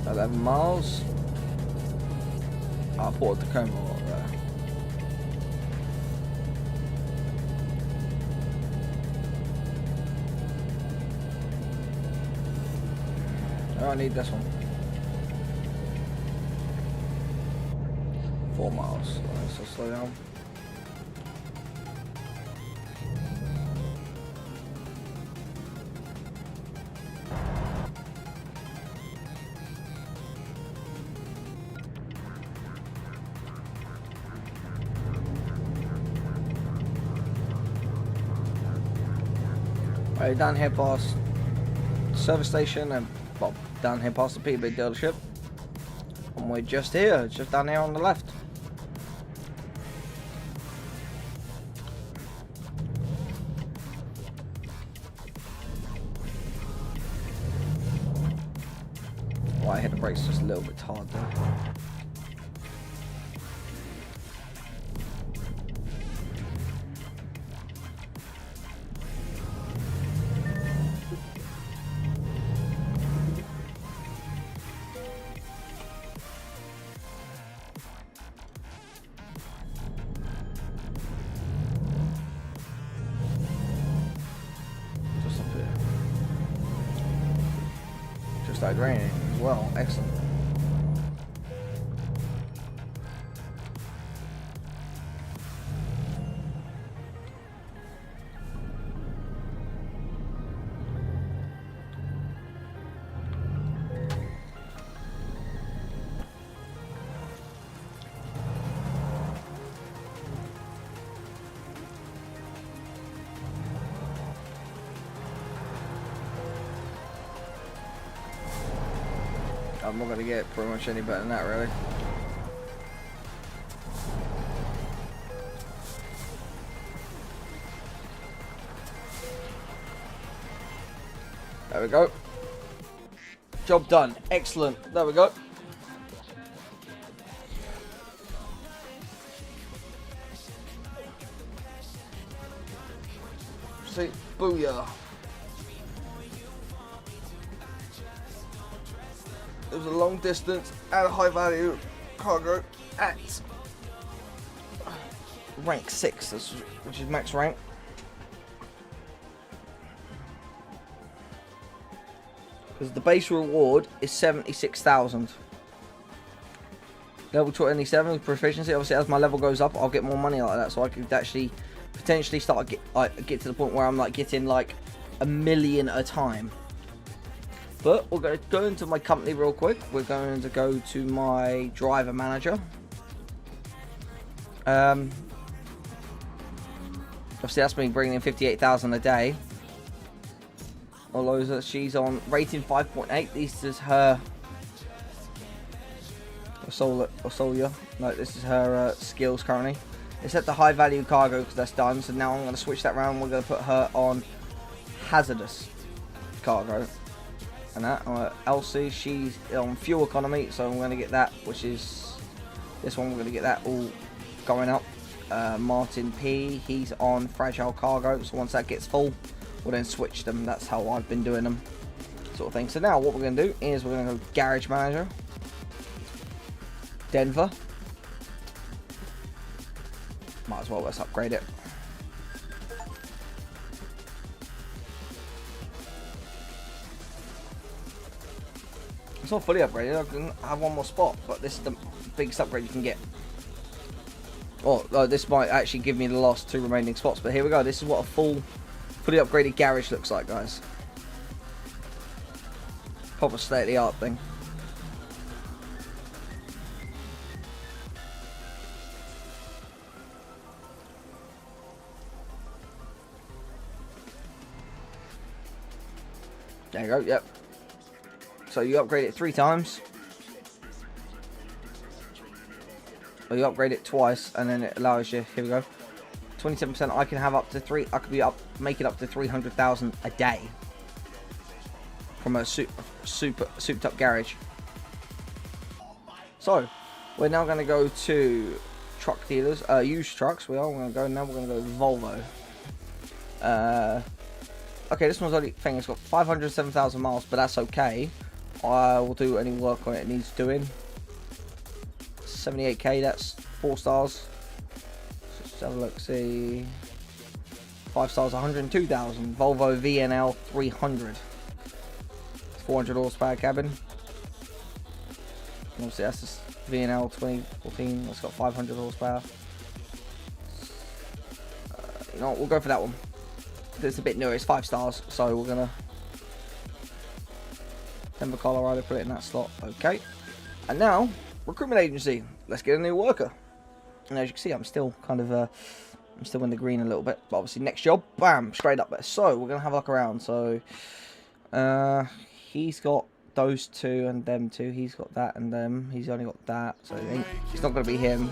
$11 miles. I'll put the Tacoma up there. Oh, I need this one. 4 miles. So slow down. Right, down here past the service station and well, down here past the P.O dealership. And we're just here, just down here on the left. Well, I hit the brakes just a little bit hard there. Started raining as well. Excellent. I'm not going to get pretty much any better than that, really. There we go. Job done. Excellent. There we go. See, booyah. It was a long distance and a high value cargo at rank 6, which is max rank. Because the base reward is 76,000. Level 27 with proficiency. Obviously, as my level goes up, I'll get more money like that. So I could actually potentially start get to the point where I'm like getting like $1 million at a time. But we're going to go into my company real quick. We're going to go to my driver manager. Obviously, that's been bringing in 58,000 a day. Although she's on rating 5.8. This is her Osolia. No, this is her skills currently. It's at the high value cargo because that's done. So now I'm going to switch that around. We're going to put her on hazardous cargo. And that Elsie, she's on fuel economy, so I'm going to get that, which is this one. We're going to get that all going up. Martin P, he's on fragile cargo, so once that gets full, we'll then switch them. That's how I've been doing them, sort of thing. So now what we're going to do is we're going to go garage manager, Denver. Might as well, let's upgrade it. It's not fully upgraded. I can have one more spot, but this is the biggest upgrade you can get. Oh, this might actually give me the last 2 remaining spots, but here we go. This is what a fully upgraded garage looks like, guys. proper state of the art thing. There you go, yep. So you upgrade it 3 times. Or you upgrade it twice and then it allows you, here we go. 27%, I can have up to 3, I could be making up to 300,000 a day. From a souped up garage. So, we're now going to go to truck dealers, used trucks. We're going to go now. We're going to go Volvo. Okay, this one's only thing. It's got 507,000 miles, but that's okay. I will do any work on it needs doing. 78k. That's 4 stars. Let's have a look. See, 5 stars. 102,000. Volvo VNL 300. 400 horsepower cabin. Obviously that's this VNL 2014. That's got 500 horsepower. You know what, we'll go for that one. It's a bit newer. It's 5 stars, so we're gonna Denver, Colorado. Put it in that slot. Okay. And now recruitment agency. Let's get a new worker. And as you can see, I'm still kind of I'm still in the green a little bit. But obviously next job, bam, straight up there. So we're gonna have a look around. So he's got those 2 and them 2. He's got that and them. He's only got that. So it's not going to be him.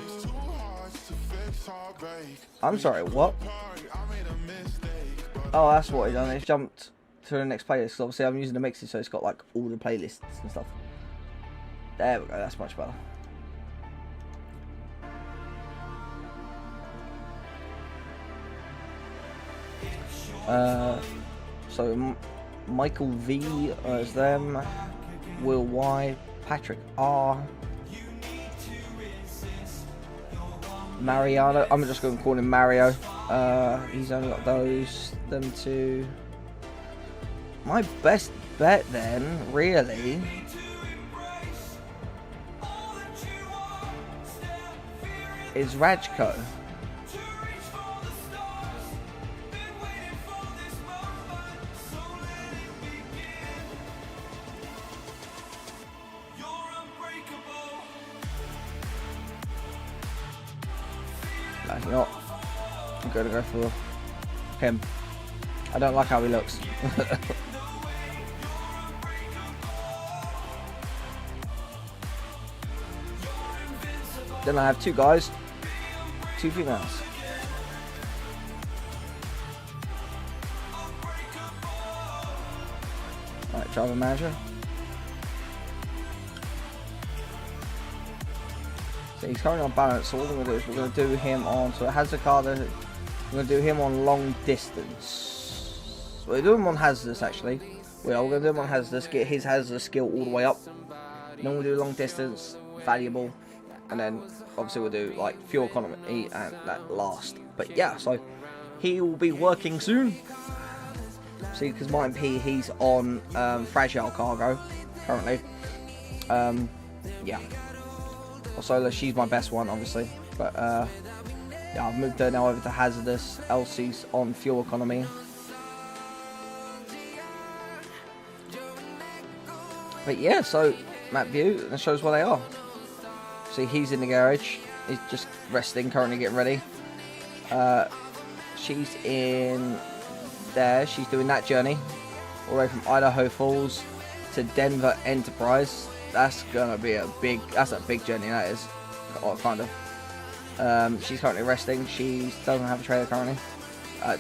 I'm sorry, what? Oh, that's what he done. It's jumped to the next playlist. So obviously I'm using the mixes, so it's got like all the playlists and stuff. There we go. That's much better. So Michael V is them, Will Y, Patrick R, Mariano, I'm just going to call him Mario, he's only got those, them 2. My best bet then, really, is Rajko. You know what? I'm going to go for him. I don't like how he looks. Then I have 2 guys, 2 females. Alright, driver manager. So he's currently on balance, so what we're going to do is we're going to do him on, so it has the car there, we're going to do him on long distance. We're doing him on hazardous actually. We're going to do him on hazardous, get his hazardous skill all the way up. Then we'll do long distance, valuable, and then obviously we'll do like fuel economy and that last. But yeah, so he will be working soon. See, because mine P, he's on fragile cargo currently. Yeah. Sola, she's my best one, obviously, but yeah, I've moved her now over to hazardous. Elsie's on fuel economy. But yeah, so map view, that shows where they are. See, he's in the garage. He's just resting, currently getting ready. She's in there. She's doing that journey all the way from Idaho Falls to Denver Enterprise. That's gonna be that's a big journey, that is. Or kind of. She's currently resting. She doesn't have a trailer currently.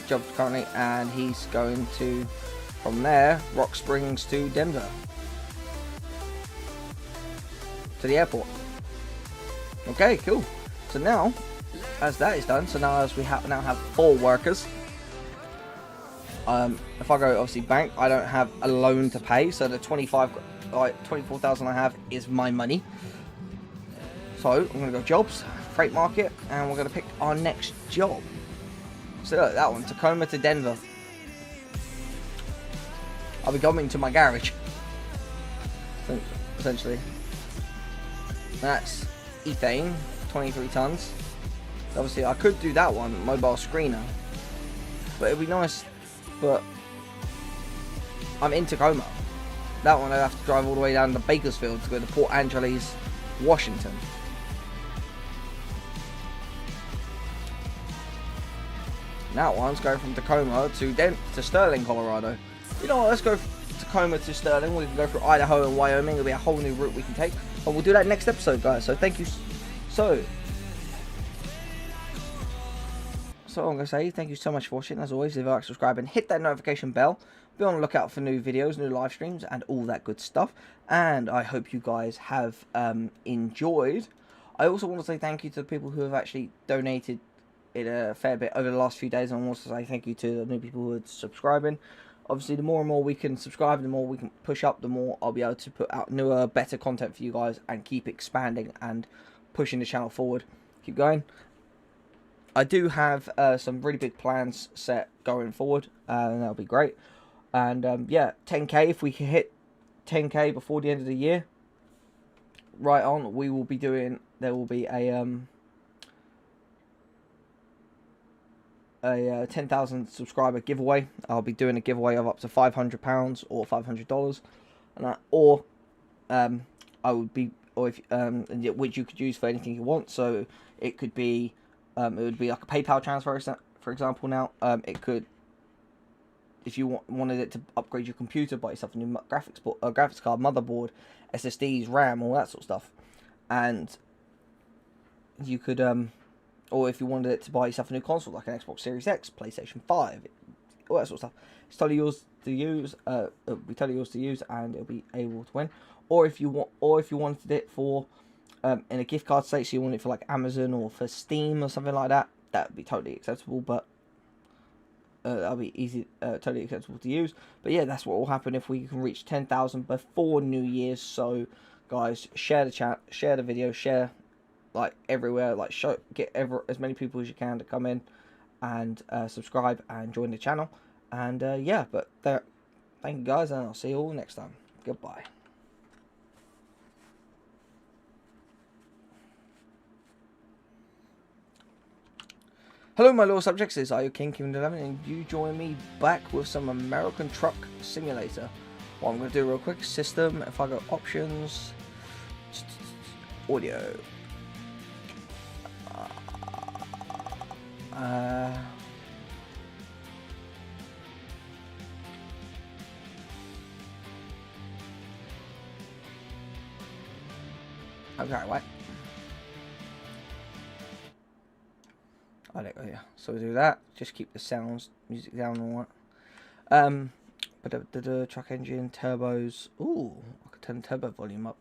Job currently, and he's going to, from there, Rock Springs to Denver. To the airport. Okay, cool. So now, as that is done, so now as we now have 4 workers. If I go obviously bank, I don't have a loan to pay, so the 24,000 I have is my money. So I'm gonna go jobs, freight market, and we're gonna pick our next job. So look, that one, Tacoma to Denver. I'll be going to my garage, essentially. That's ethane, 23 tons. Obviously, I could do that one, mobile screener, but it'd be nice. But I'm in Tacoma, That one I'd have to drive all the way down to Bakersfield to go to Port Angeles, Washington. That one's going from Tacoma to Sterling, Colorado. You know what, let's go from Tacoma to Sterling. We can go through Idaho and Wyoming. It'll be a whole new route we can take. But we'll do that next episode, guys. So thank you. So I'm going to say thank you so much for watching. As always, leave a like, subscribe, and hit that notification bell. Be on the lookout for new videos, new live streams, and all that good stuff. And I hope you guys have enjoyed. I also want to say thank you to the people who have actually donated it a fair bit over the last few days. And I want to say thank you to the new people who are subscribing. Obviously, the more and more we can subscribe, the more we can push up, the more I'll be able to put out newer, better content for you guys and keep expanding and pushing the channel forward. Keep going. I do have some really big plans set going forward, and that'll be great. And yeah, 10k, if we can hit 10k before the end of the year, right on, we will be doing, there will be a 10,000 subscriber giveaway. I'll be doing a giveaway of up to £500 or $500, and that, or I would be, or if which you could use for anything you want. So it could be it would be like a PayPal transfer, for example. Now it could, if you wanted it to upgrade your computer, buy yourself a new graphics card, motherboard, SSDs, RAM, all that sort of stuff. And you could or if you wanted it to buy yourself a new console, like an Xbox Series X, PlayStation 5, all that sort of stuff, it's totally yours to use. It'll be totally yours to use, and it'll be able to win. Or if you wanted it for in a gift card state, so you want it for like Amazon or for Steam or something like that, that would be totally acceptable. But that'll be easy, totally acceptable to use. But yeah, that's what will happen if we can reach 10,000 before New Year's. So guys, share the chat, share the video, share like everywhere, like get as many people as you can to come in and subscribe and join the channel. And yeah, but thank you guys, and I'll see you all next time. Goodbye. Hello my little subjects, it's Kingofdoom11 and you join me back with some American Truck Simulator. What I'm going to do real quick, system, if I go options, audio. Okay, what? Oh, there we go, yeah. So we do that. Just keep the sounds, music down and all that. But truck engine, turbos. Ooh, I could turn the turbo volume up.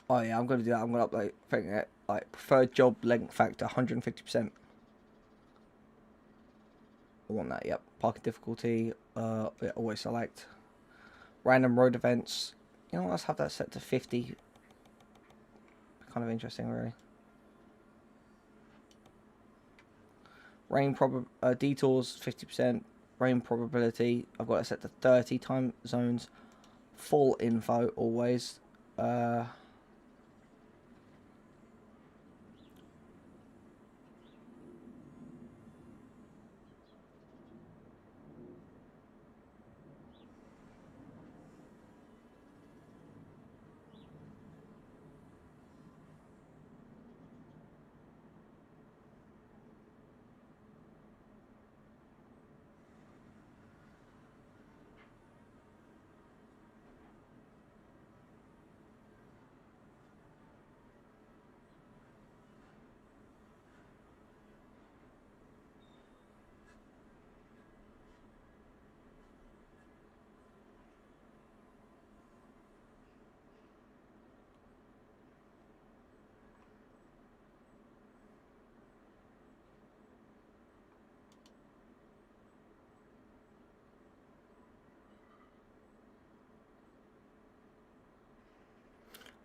Oh yeah, I'm gonna do that. I'm gonna upload like preferred job length factor 150%. I want that, yep. Parking difficulty, yeah, always select. Random road events. You know, let's have that set to 50. Kind of interesting, really. Rain detours 50%. Rain probability, I've got it set to 30 time zones. Full info always.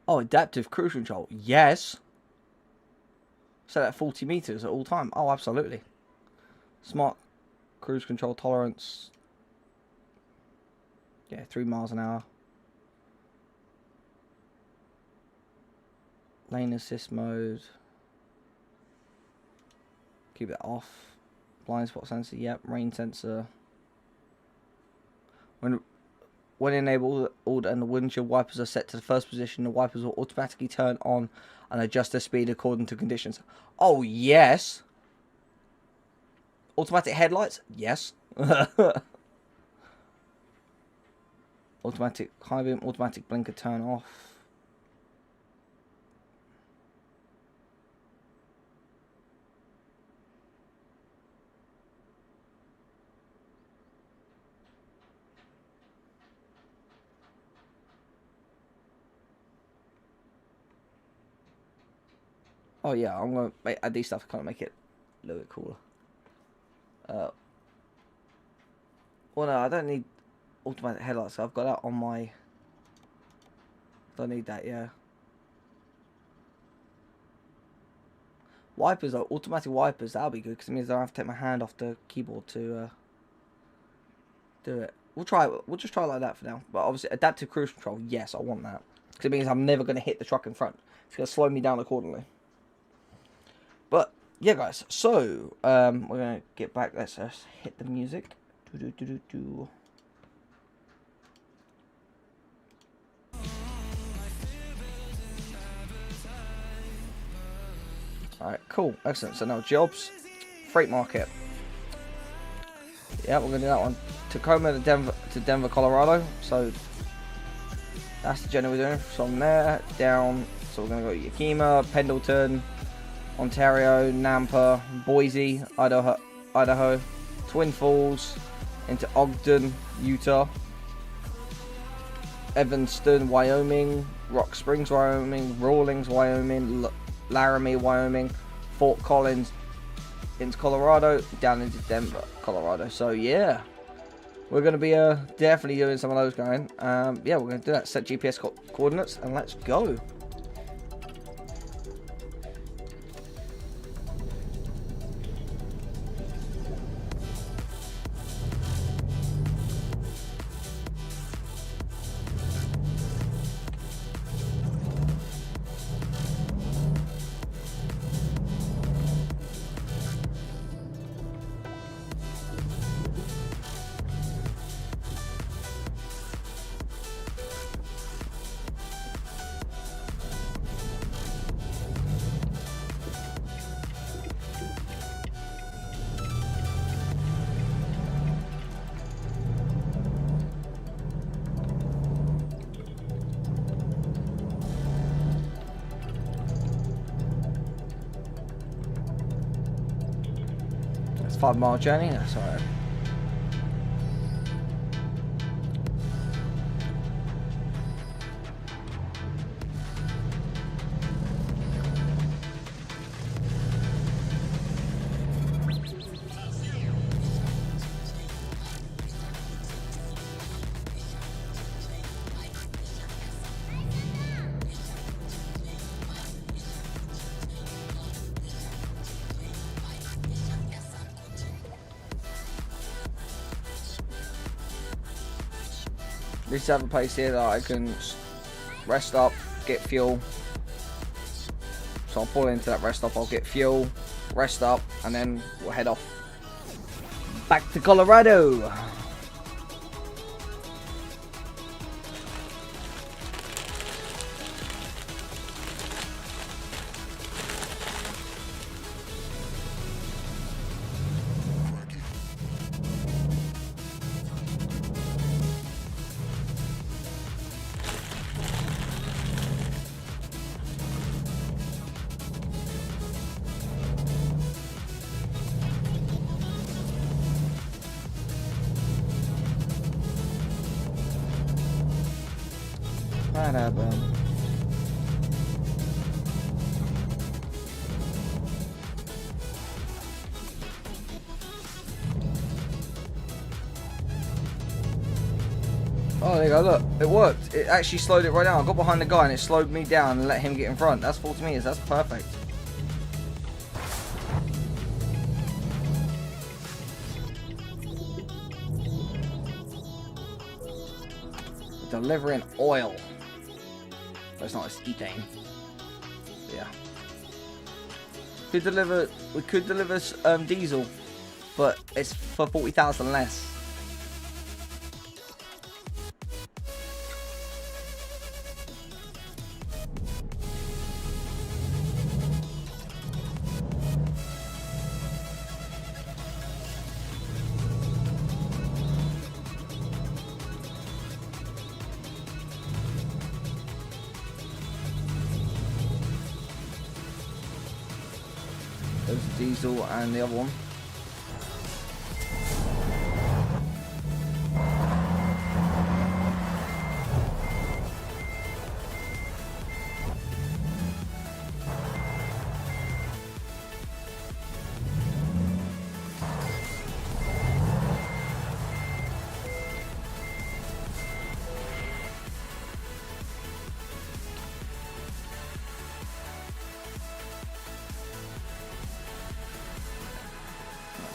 Oh, adaptive cruise control. Yes. Set at 40 meters at all time. Oh, absolutely. Smart cruise control tolerance. Yeah, 3 miles an hour. Lane assist mode. Keep it off. Blind spot sensor, yep. Rain sensor. When enabled and the windshield wipers are set to the first position, the wipers will automatically turn on and adjust their speed according to conditions. Oh, yes. Automatic headlights? Yes. Automatic high beam, automatic blinker turn off. Oh yeah, I'm gonna add these stuff to kind of make it a little bit cooler. Well, no, I don't need automatic headlights. So I've got that on my. Don't need that, yeah. Wipers, though, automatic wipers. That'll be good because it means I don't have to take my hand off the keyboard to do it. We'll try it. We'll just try it like that for now. But obviously, adaptive cruise control. Yes, I want that because it means I'm never going to hit the truck in front. It's going to slow me down accordingly. But yeah, guys. So we're going to get back. Let's just hit the music. Alright, cool, excellent. So now jobs, freight market. Yeah, we're gonna do that one. Tacoma to Denver, Colorado. So that's the journey we're doing from there down. So we're gonna go to Yakima, Pendleton, Ontario, Nampa, Boise, Idaho, Twin Falls, into Ogden, Utah, Evanston, Wyoming, Rock Springs, Wyoming, Rawlins, Wyoming, Laramie, Wyoming, Fort Collins, into Colorado, down into Denver, Colorado. So yeah, we're going to be definitely doing some of those going. Yeah, we're going to do that. Set GPS coordinates and let's go. It's a 5-mile journey, that's alright. This other place here that I can rest up, get fuel. So I'll pull into that rest stop, I'll get fuel, rest up, and then we'll head off back to Colorado. Oh, there you go, look, it worked. It actually slowed it right down. I got behind the guy and it slowed me down and let him get in front. That's 40 meters, that's perfect. Delivering oil. But it's not, it's ethane. Yeah. We could deliver diesel, but it's for 40,000 less. There's the diesel and the other one.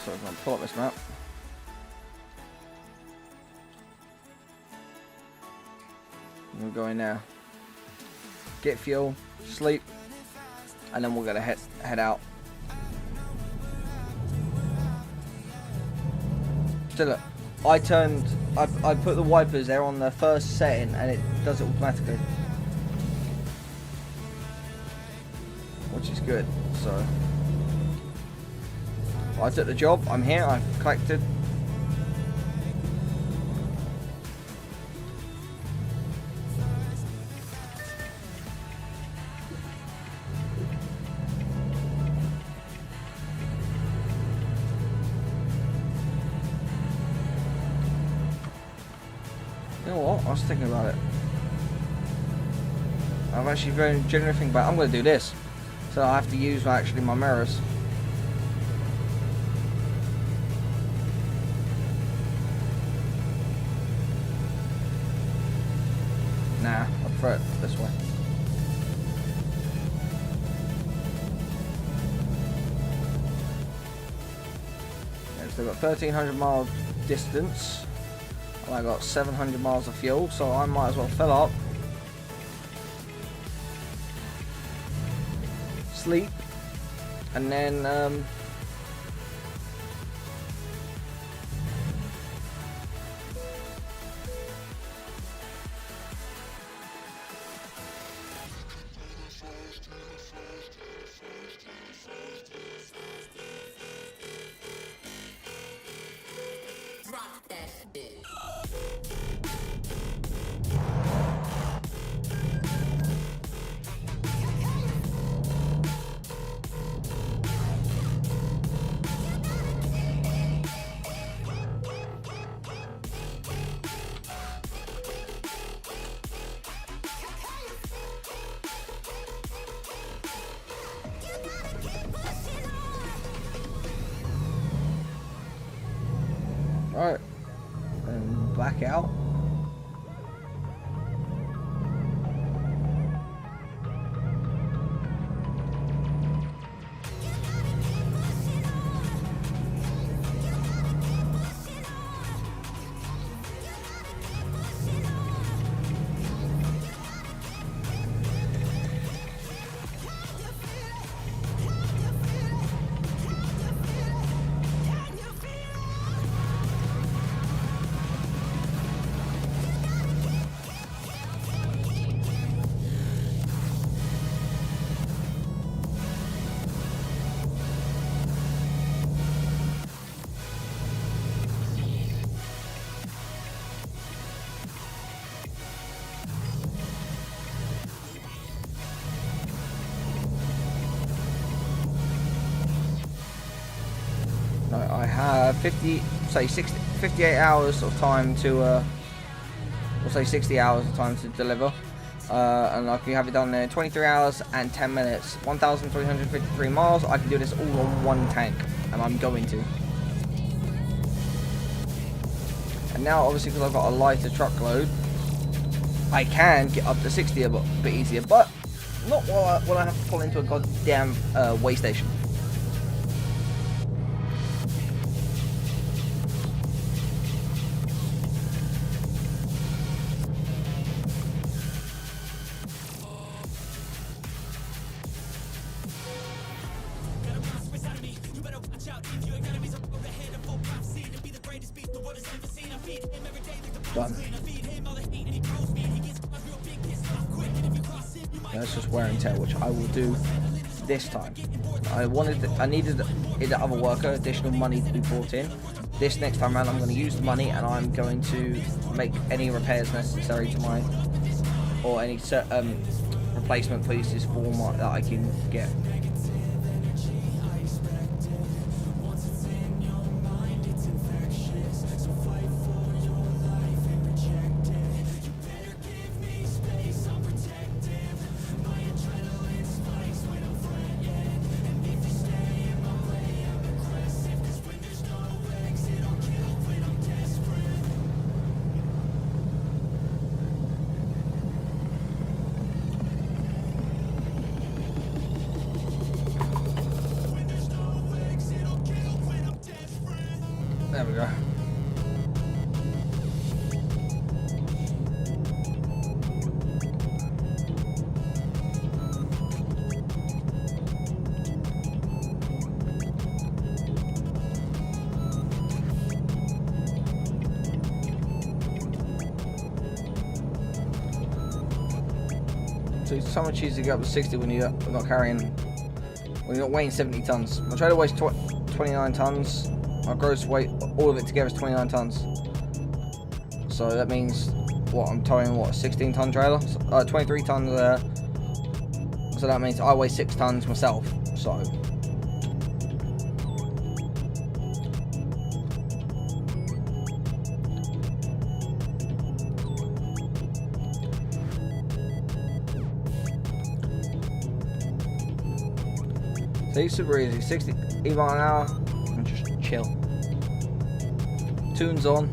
So I'm going to pull up this map. We're going now. Get fuel, sleep, and then we're going to head out. So look, I put the wipers there on the first setting, and it does it automatically, which is good. So. I took the job, I'm here, I've collected. You know what, I was thinking about it. I'm actually very genuinely thinking about it. I'm going to do this. So I have to use my mirrors. Nah, I prefer it this way. Yeah, so I've got 1,300 mile distance, and I got 700 miles of fuel, so I might as well fill up, sleep, and then Alright, and back out. I have 58 hours of time to, we'll say 60 hours of time to deliver, and I can have it done in 23 hours and 10 minutes, 1,353 miles. I can do this all on one tank, and I'm going to. And now, obviously, because I've got a lighter truckload, I can get up to 60 a bit easier, but not while I have to pull into a goddamn way station. Done. That's just wear and tear, which I will do this time. I needed the other worker, additional money to be brought in. This next time around, I'm going to use the money and I'm going to make any repairs necessary to my, or any replacement pieces for my that I can get. There we go. So it's so much easier to get up to 60 when you're not carrying, when you're not weighing 70 tons. My trailer weighs 29 tons. My gross weight, all of it together, is 29 tons. So that means, what, I'm towing, what, a 16-ton trailer? 23 tons there. So that means I weigh 6 tons myself, so. See, super easy, 60 mile an hour, and just chill. Tunes on.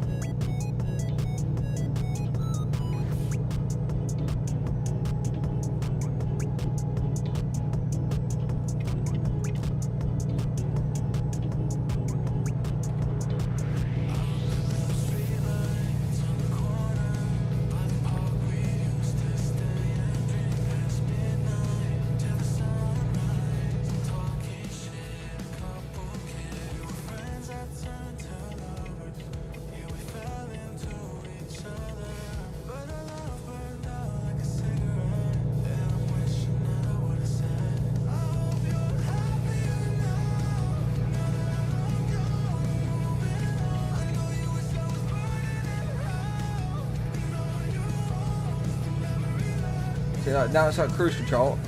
See, now it's like cruise control.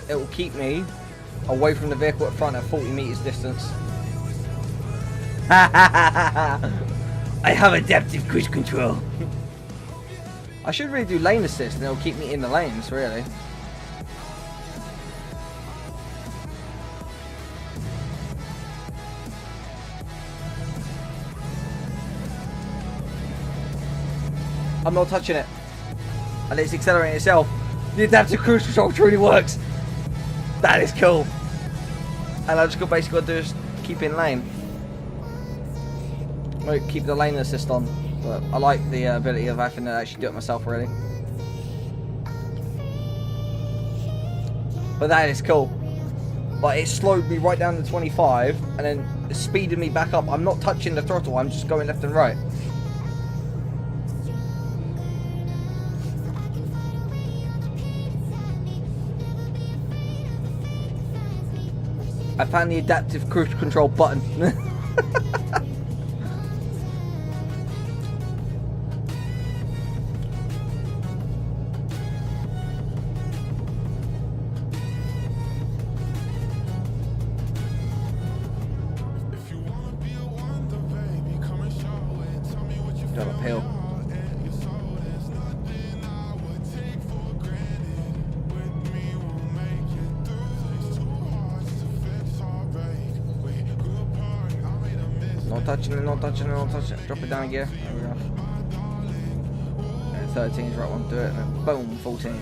It will keep me away from the vehicle at front at 40 meters distance. I have adaptive cruise control. I should really do lane assist and it'll keep me in the lanes, really. I'm not touching it. And it's accelerating itself. The adaptive cruise control truly works. That is cool. And I just basically got to do is keep in lane. Wait, keep the lane assist on. But I like the ability of having to actually do it myself, really. But that is cool. Like, it slowed me right down to 25 and then speeded me back up. I'm not touching the throttle, I'm just going left and right. I found the adaptive cruise control button. Got uphill. Not touching it, not touching it, not touching it. Drop it down again. There we go. Yeah, 13 is the right one. Do it. And boom, 14.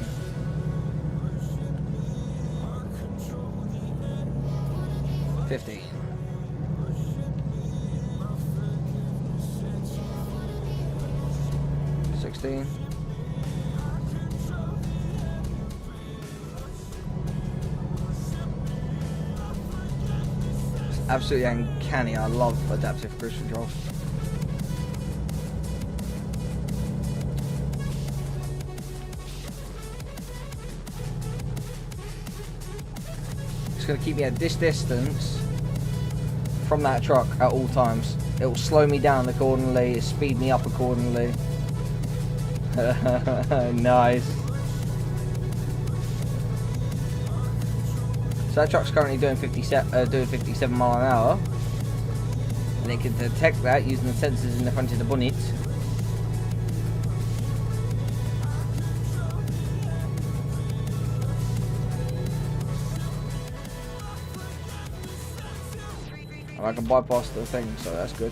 $50. $16. Absolutely uncanny. I love adaptive cruise control. It's going to keep me at this distance from that truck at all times. It will slow me down accordingly, speed me up accordingly. Nice. So that truck's currently doing 57 mile an hour, and it can detect that using the sensors in the front of the bonnet. And I can bypass the thing, so that's good.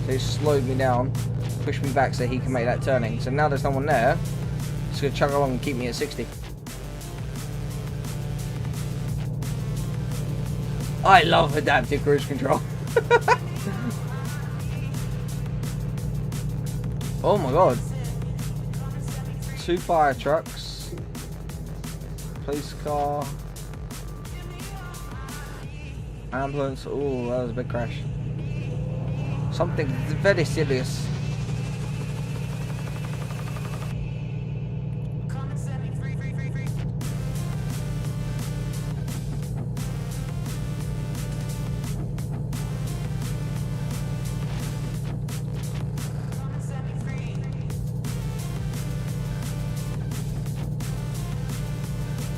So he slowed me down, pushed me back so he can make that turning. So now there's no one there. It's going to chug along and keep me at 60. I love adaptive cruise control. Oh my god. 2 fire trucks. Police car. Ambulance. Oh, that was a big crash. Something very serious.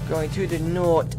Going to the north.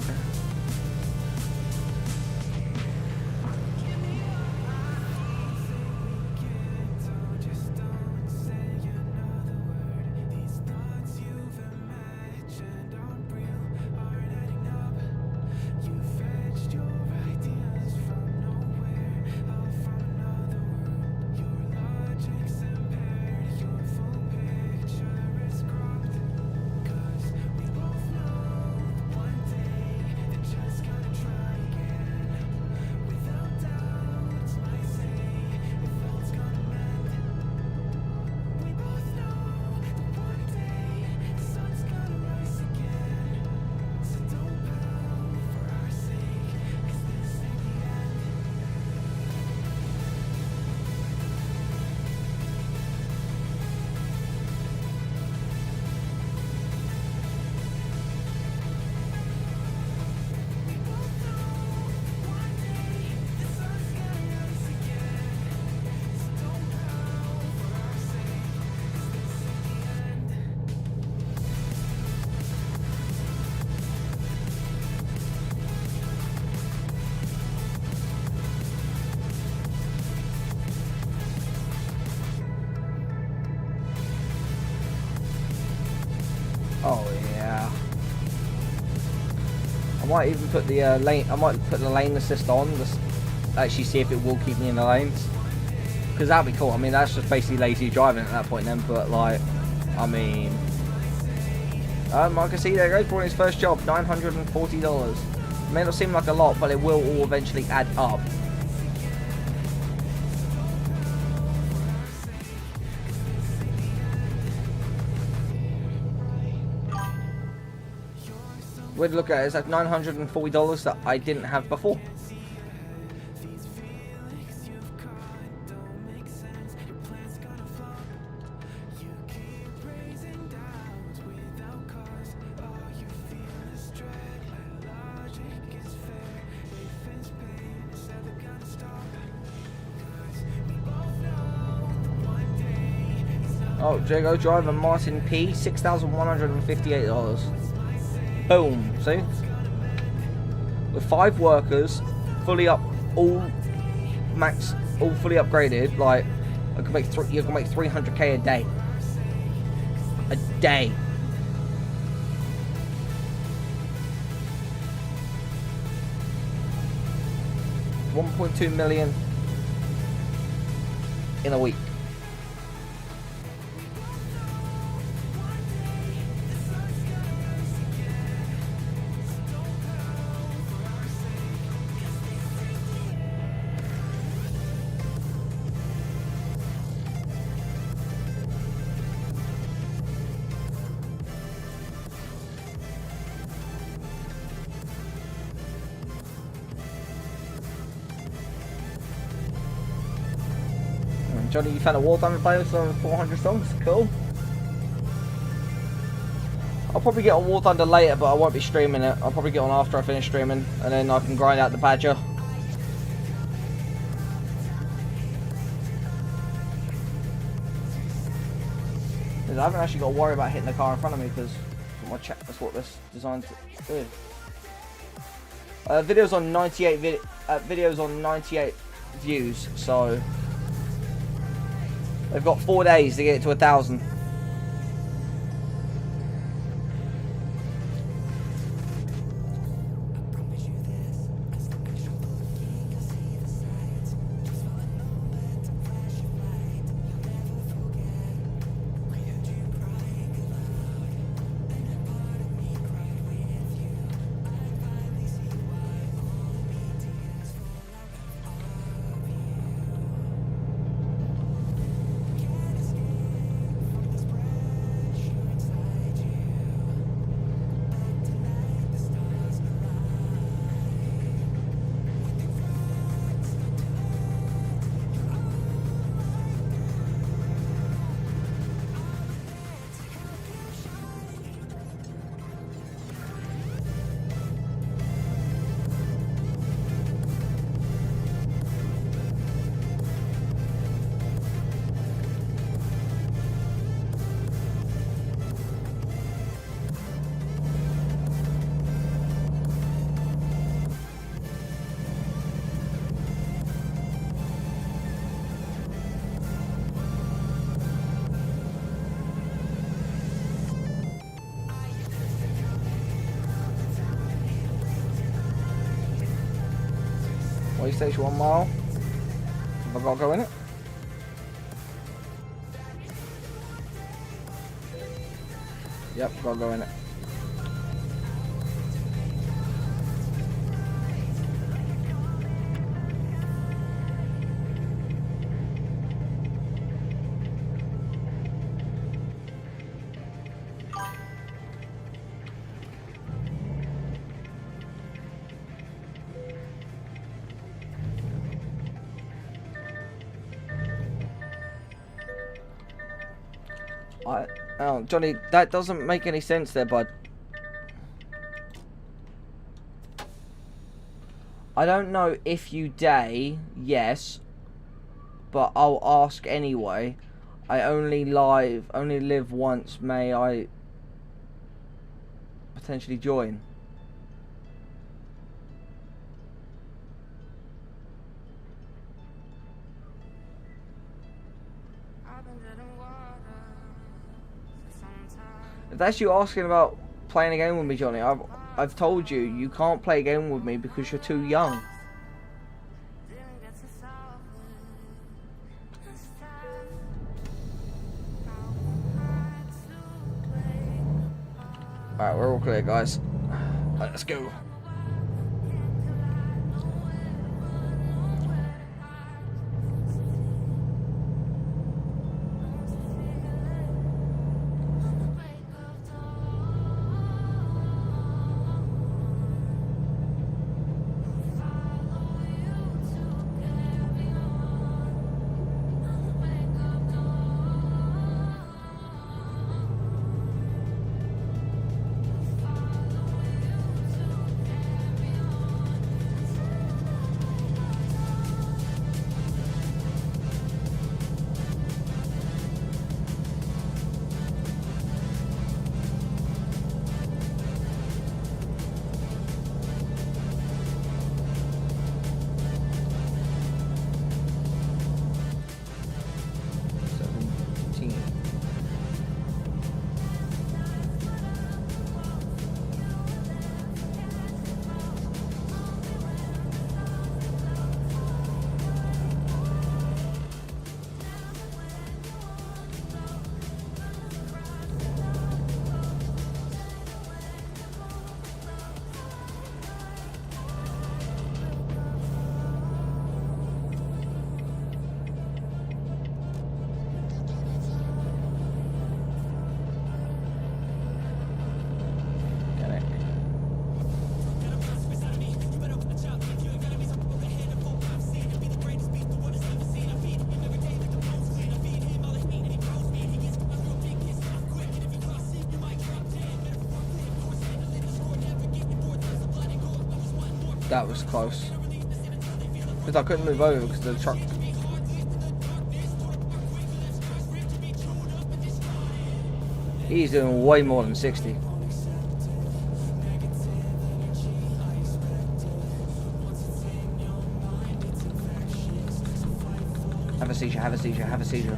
Oh yeah. I might even put the lane. I might put the lane assist on. Just actually see if it will keep me in the lanes. Because that'd be cool. I mean, that's just basically lazy driving at that point then. But like, I mean, I can see there goes for his first job, $940. May not seem like a lot, but it will all eventually add up. We'd look at it, it's like $940 that I didn't have before. Oh, Jago driver Martin P, $6,158. Boom, see? With 5 workers, fully up, all fully upgraded, like, I could make you can make 300k a day. A day. $1.2 million in a week. Johnny, you found a wartime playlist on 400 songs? Cool. probably get on War Thunder later, but I won't be streaming it. I'll probably get on after I finish streaming, and then I can grind out the Badger. I haven't actually got to worry about hitting the car in front of me because that's what this designed to do. Videos on 98 videos on 98 views, so they've got 4 days to get it to 1,000. Station 1 mile. Have I got to go in it? Yep, gotta go in it. Oh, Johnny, that doesn't make any sense there, bud. I don't know if you day, yes, but I'll ask anyway. I only live once. May I potentially join? If that's you asking about playing a game with me, Johnny, I've told you, you can't play a game with me because you're too young. Alright, we're all clear, guys. Right, let's go. That was close. Because I couldn't move over because of the truck. He's doing way more than 60. Have a seizure, have a seizure, have a seizure.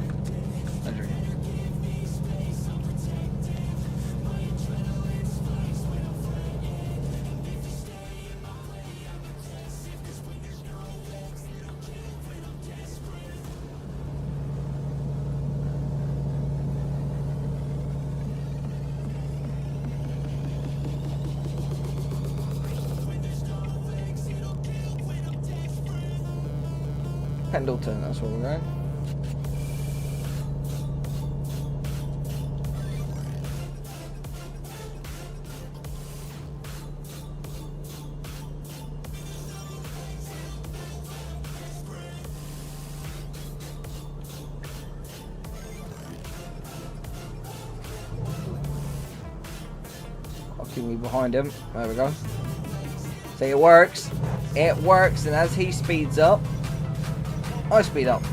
Pendleton, that's where we're going. I'll keep me behind him. There we go. See, it works. It works, and as he speeds up, I speed up.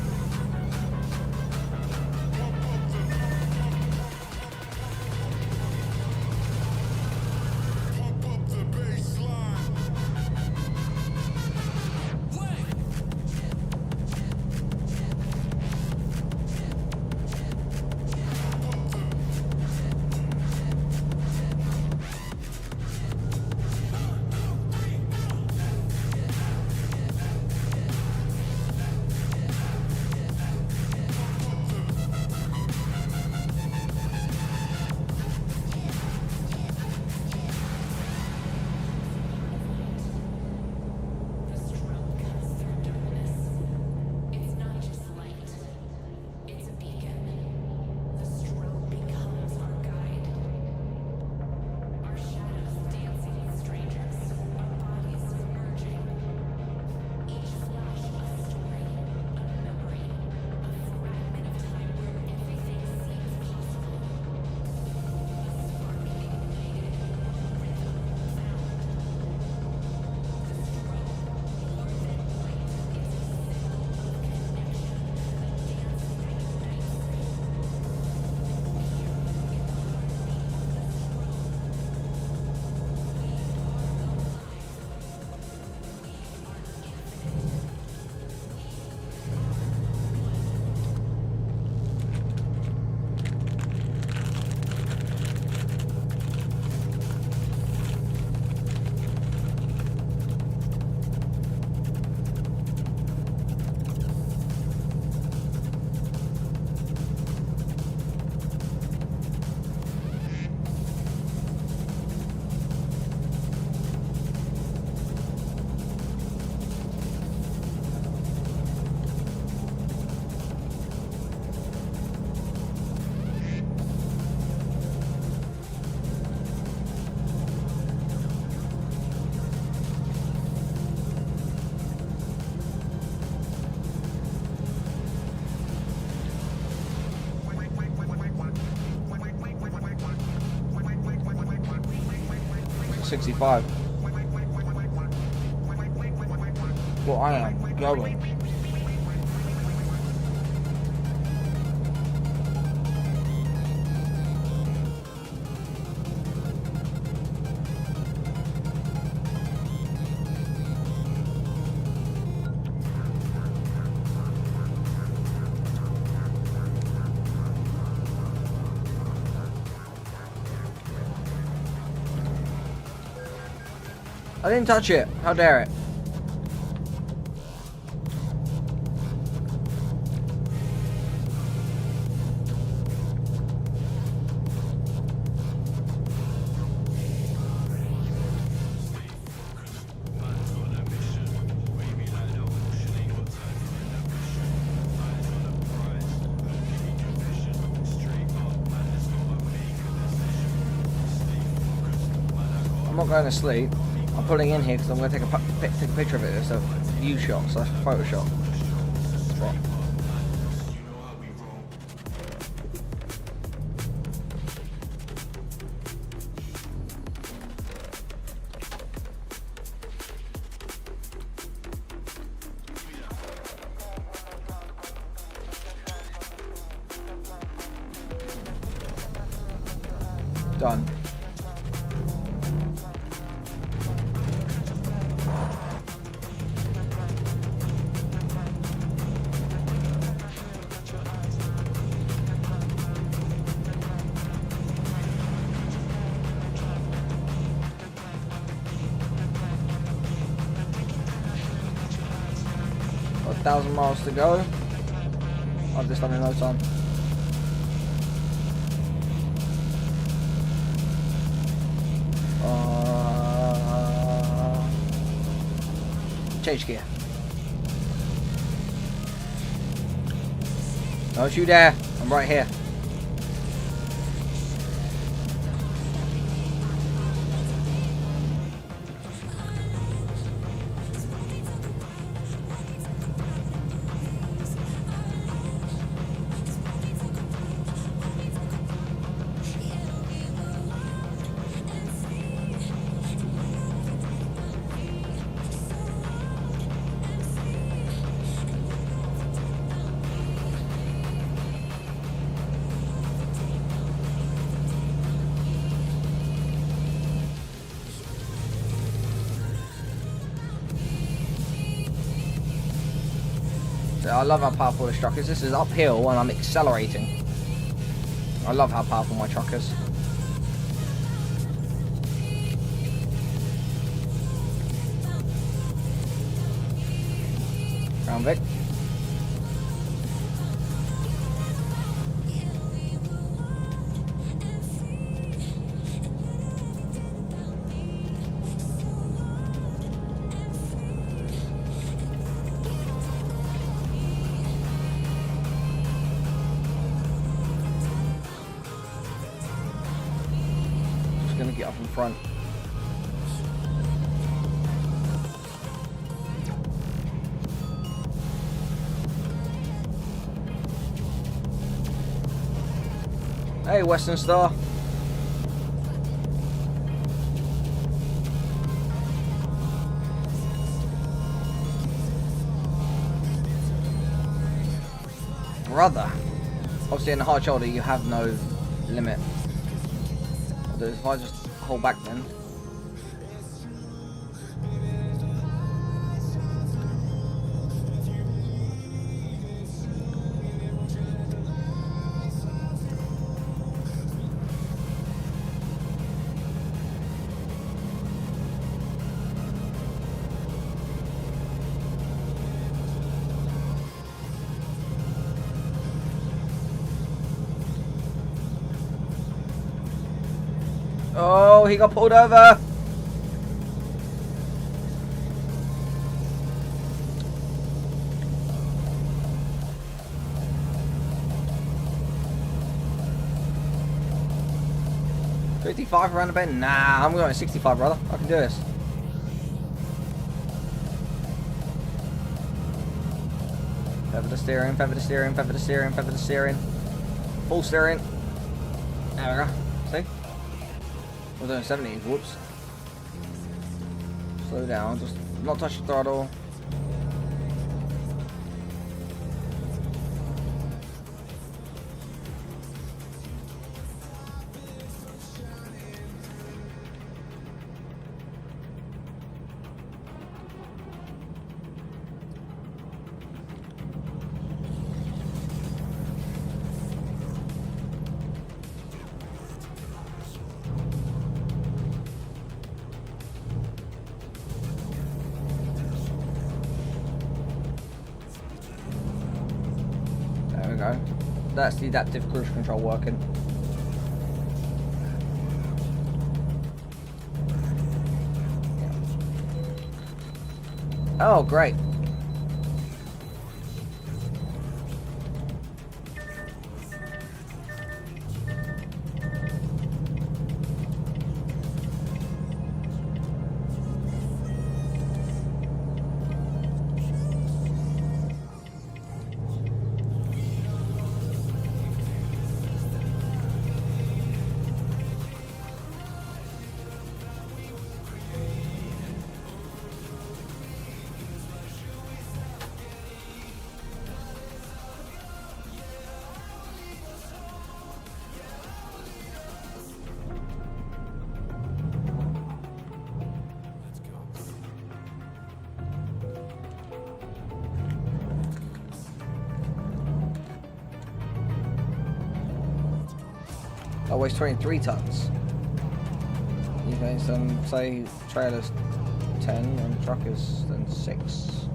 $65. Well, I am going. I didn't touch it. How dare it? I'm not going to sleep. I'm putting in here because I'm going to take a picture of it. It's a view shot / photo shot. Spot. Done. Got 1,000 miles to go. I've just done in no time. Change gear. Don't you dare. I'm right here. I love how powerful this truck is. This is uphill and I'm accelerating. I love how powerful my truck is. Round Vic. Gonna get up in front. Hey, Western Star. Brother. Obviously in the hard shoulder you have no limit. If I just hold back then. Oh, he got pulled over. $55 around the bend? Nah, I'm going at 65, brother. I can do this. Feather the steering, feather the steering, feather the steering, feather the steering. Full steering. There we go. See? We're doing 70. Whoops. Slow down. Just not touch the throttle. Go. That's the adaptive cruise control working. Oh, great. Oh, weighs 23 tons. Okay, so say trailer's 10 and truck is then 6.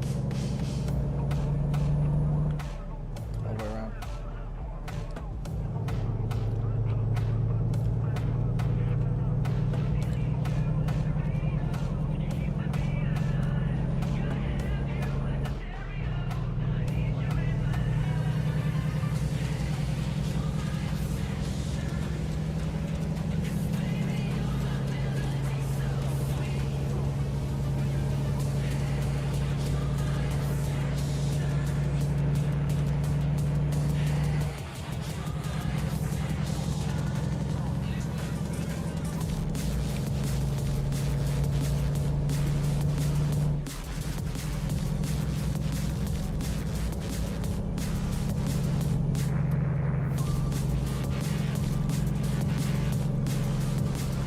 All the way around.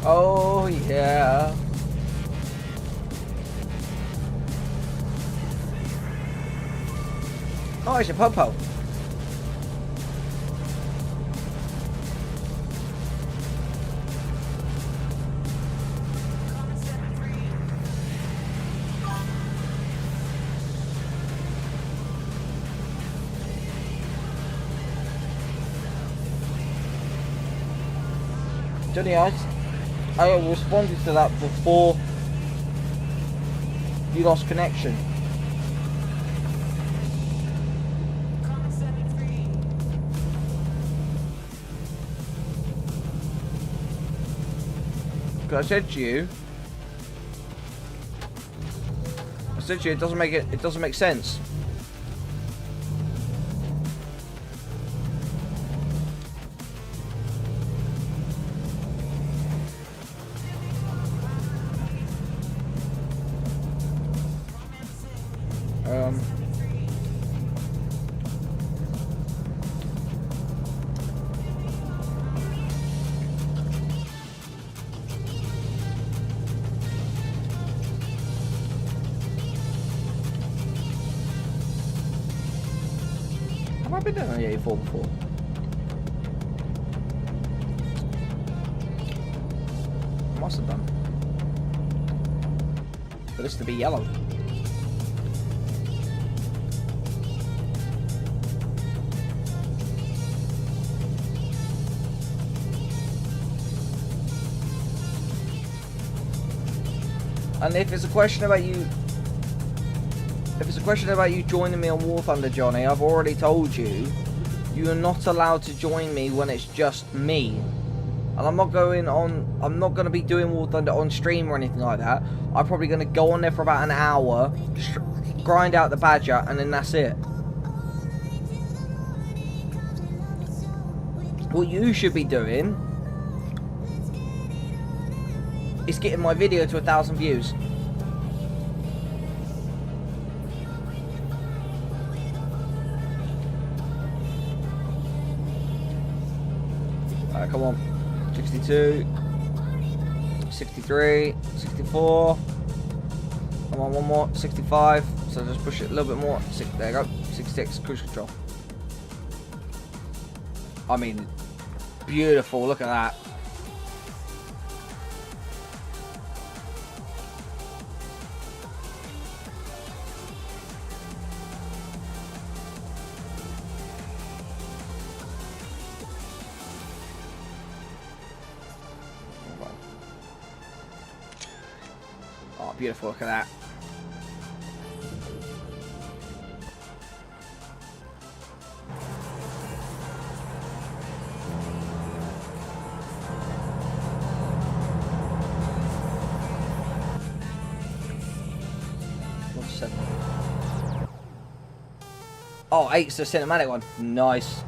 Oh yeah. Oh, it's a popo. Johnny, I responded to that before you lost connection. Because I said to you, it doesn't make sense. Have I been down on the A4 before? I must have done. For this to be yellow. And if it's a question about you, joining me on War Thunder, Johnny, I've already told you, you are not allowed to join me when it's just me. And I'm not going to be doing War Thunder on stream or anything like that. I'm probably going to go on there for about an hour, grind out the badger, and then that's it. What you should be doing is getting my video to 1,000 views. Alright, come on. 62, 63, 64. Come on, one more. 65. So just push it a little bit more. There you go. 66. Cruise control. I mean, beautiful. Look at that. Oh, beautiful. Look at that. Oh, 8's the cinematic one. Nice.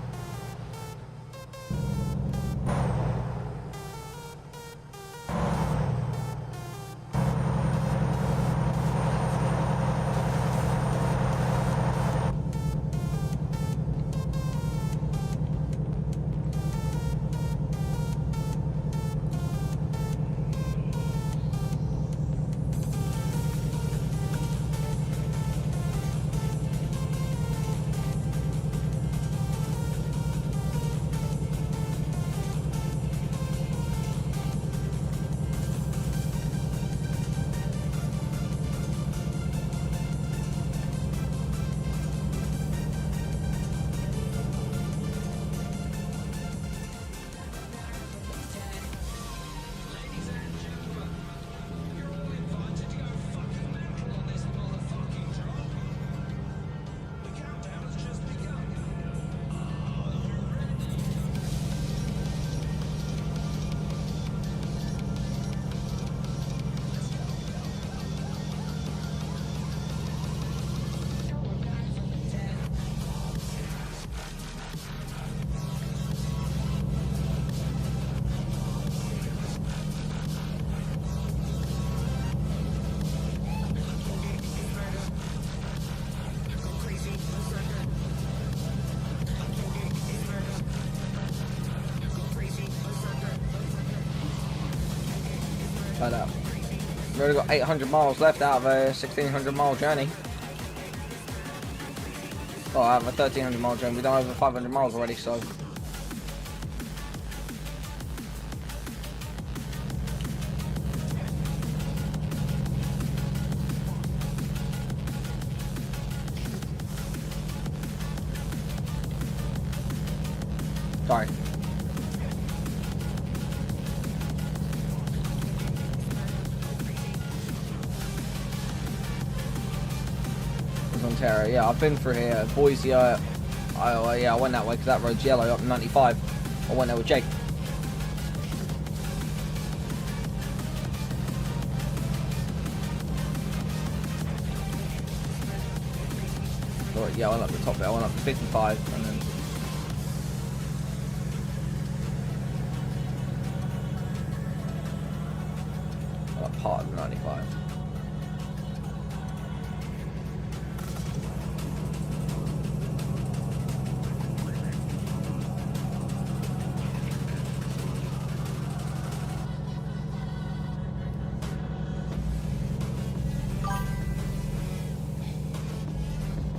only got 800 miles left out of a 1600 mile journey. Oh, I have a 1300 mile journey. We've done over 500 miles already, so. Sorry. Ontario, yeah, I've been through here. Boise, yeah, I went that way because that road's yellow up 95. I went there with Jake. Or, yeah, I went up the top bit. I went up to 55 and then. Part of the 95.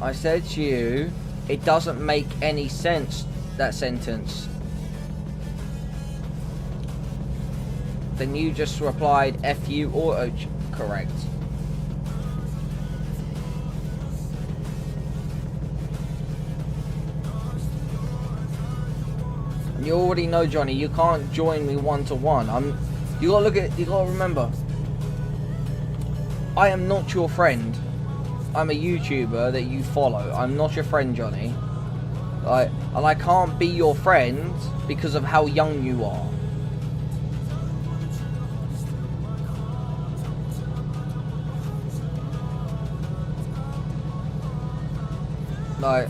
I said to you, it doesn't make any sense, that sentence. Then you just replied, F you, auto-correct. You already know, Johnny, you can't join me one-to-one. You gotta remember, I am not your friend. I'm a YouTuber that you follow. I'm not your friend, Johnny. And I can't be your friend because of how young you are. Like,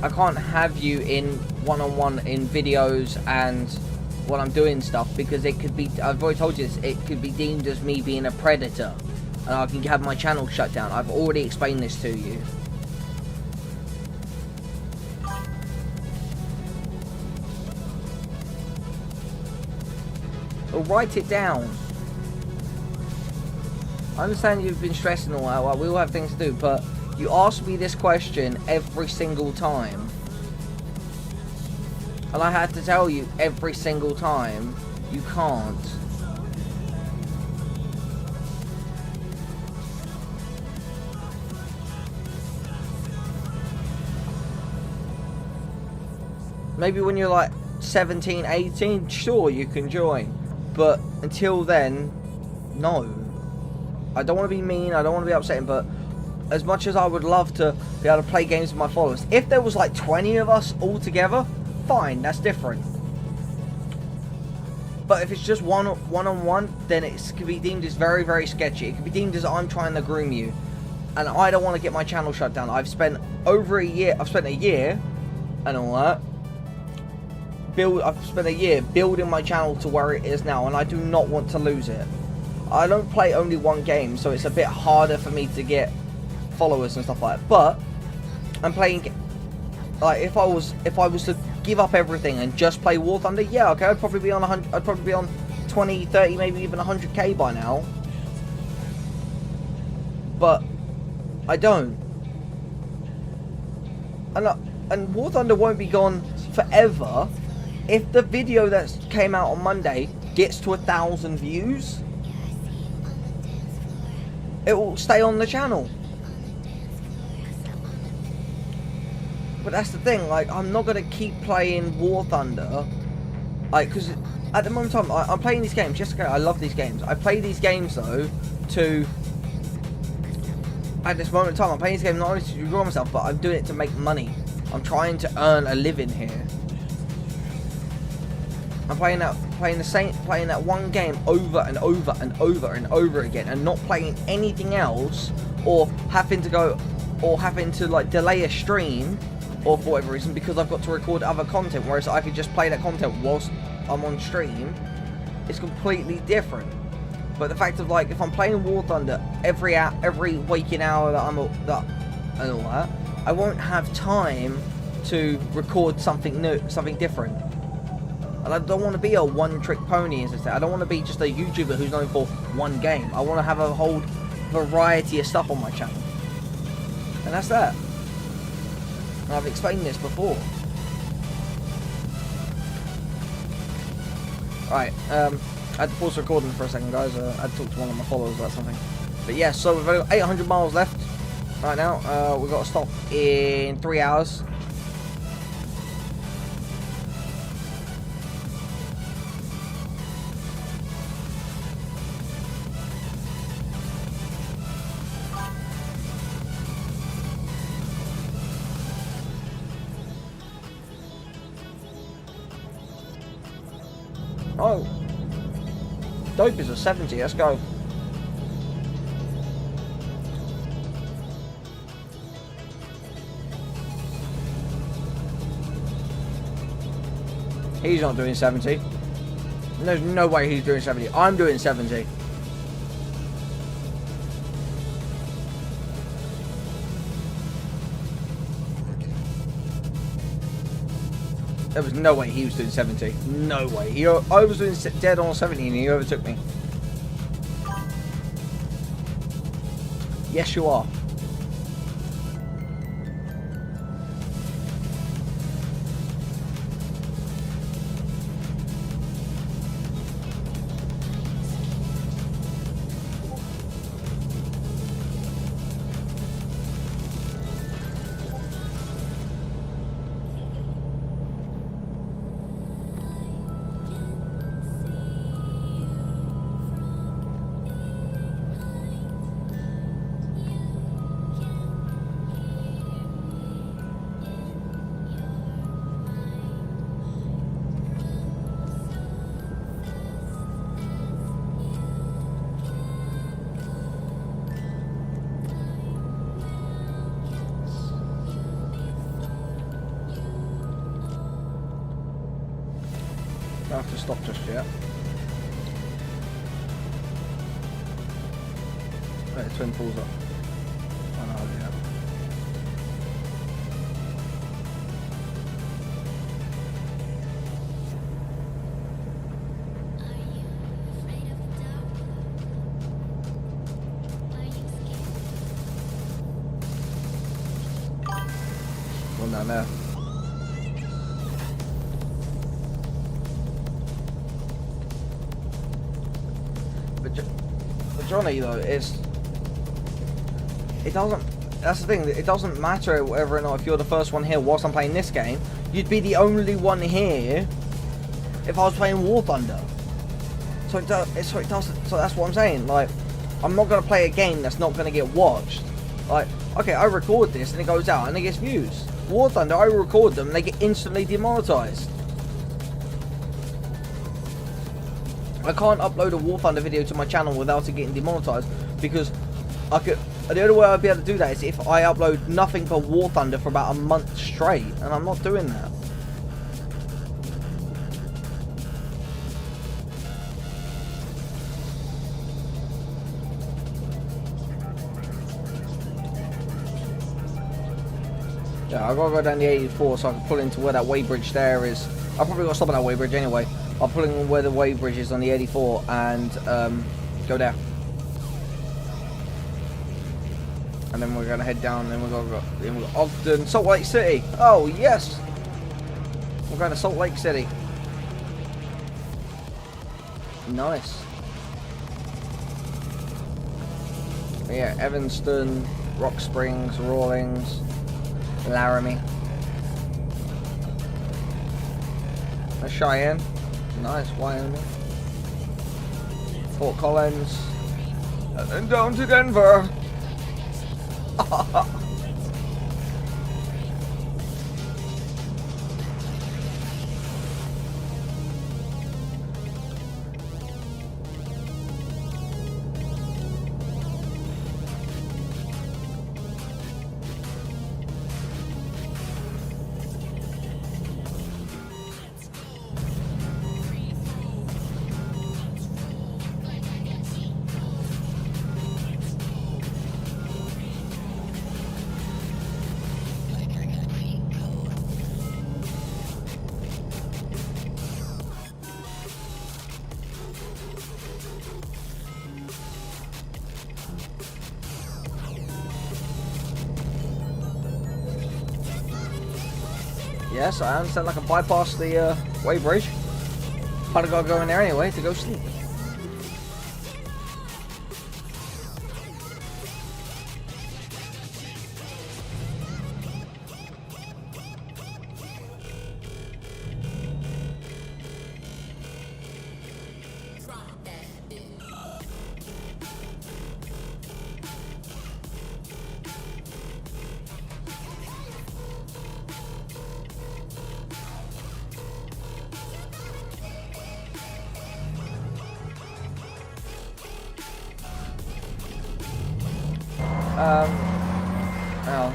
I can't have you in one-on-one in videos and when I'm doing stuff because it could be, I've already told you this, it could be deemed as me being a predator and I can have my channel shut down. I've already explained this to you. Well, write it down. I understand you've been stressing all that, well, we all have things to do, but you ask me this question every single time. And I had to tell you every single time, you can't. Maybe when you're like 17, 18, sure, you can join. But until then, no. I don't want to be mean, I don't want to be upsetting, but as much as I would love to be able to play games with my followers, if there was like 20 of us all together, fine, that's different. But if it's just one-on-one, then it could be deemed as very, very sketchy. It could be deemed as I'm trying to groom you. And I don't want to get my channel shut down. I've spent over a year, and all that. I've spent a year building my channel to where it is now, and I do not want to lose it. I don't play only one game, so it's a bit harder for me to get followers and stuff like that. But I'm playing, like, if I was to give up everything and just play War Thunder, yeah, okay, I'd probably be on 100, I'd probably be on 20, 30, maybe even 100k by now. But I don't. And War Thunder won't be gone forever. If the video that came out on Monday gets to 1,000 views, it will stay on the channel. But that's the thing, like, I'm not going to keep playing War Thunder, like, because at the moment in time, I'm playing these games, yes, okay, I love these games. I play these games, though, at this moment in time, I'm playing these games not only to enjoy myself, but I'm doing it to make money. I'm trying to earn a living here. I'm playing that one game over and over and over and over again, and not playing anything else, or having to like delay a stream, or for whatever reason, because I've got to record other content, whereas I could just play that content whilst I'm on stream. It's completely different. But the fact of, like, if I'm playing War Thunder every waking hour and all that, I won't have time to record something new, something different. And I don't want to be a one-trick pony, as I say. I don't want to be just a YouTuber who's known for one game. I want to have a whole variety of stuff on my channel. And that's that. And I've explained this before. Right, I had to pause recording for a second, guys. I had to talk to one of my followers about something. But yeah, so we've got 800 miles left right now. We've got to stop in 3 hours. Oh, dope is a 70, let's go. He's not doing 70. There's no way he's doing 70. I'm doing 70. There was no way he was doing 70. No way. I was doing dead on 70 and he overtook me. Yes, you are. I have to stop just yet. Right, twin pulls up. I know, yeah. One down there. Johnny, though, it doesn't, that's the thing, it doesn't matter whether or not if you're the first one here whilst I'm playing this game, you'd be the only one here if I was playing War Thunder. So that's what I'm saying, like, I'm not going to play a game that's not going to get watched. Like, okay, I record this and it goes out and it gets views. War Thunder, I record them and they get instantly demonetized. I can't upload a War Thunder video to my channel without it getting demonetized, because the only way I'd be able to do that is if I upload nothing but War Thunder for about a month straight, and I'm not doing that. Yeah, I've got to go down the 84 so I can pull into where that weighbridge there is. I've probably got to stop at that weighbridge anyway. I'll pull in where the weighbridge is on the 84 and go there. And then we're going to head down, and then we're going to go Ogden, Salt Lake City. Oh, yes! We're going to Salt Lake City. Nice. Yeah, Evanston, Rock Springs, Rawlings, Laramie. That's Cheyenne. Nice, Wyoming. Fort Collins. And then down to Denver. Yes, I understand I can bypass the weighbridge. But I gotta go in there anyway to go sleep. Oh.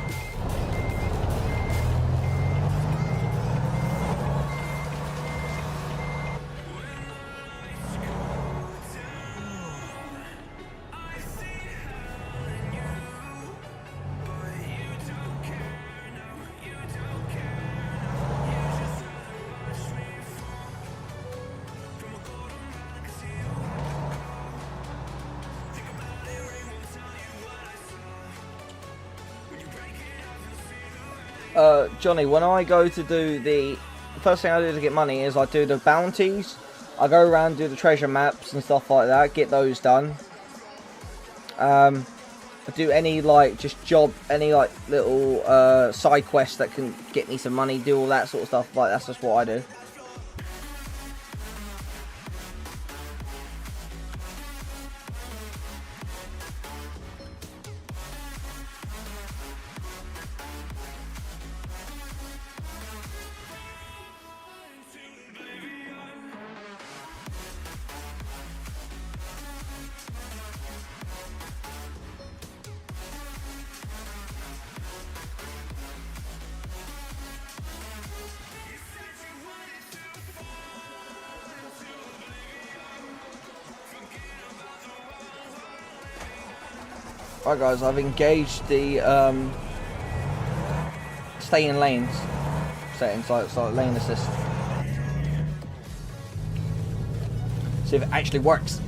Johnny, when I go to do the first thing I do to get money is I do the bounties. I go around, do the treasure maps and stuff like that, get those done. I do any like just job, any like little side quests that can get me some money, do all that sort of stuff. Like that's just what I do. Right guys, I've engaged the stay in lanes settings, so lane assist. See if it actually works.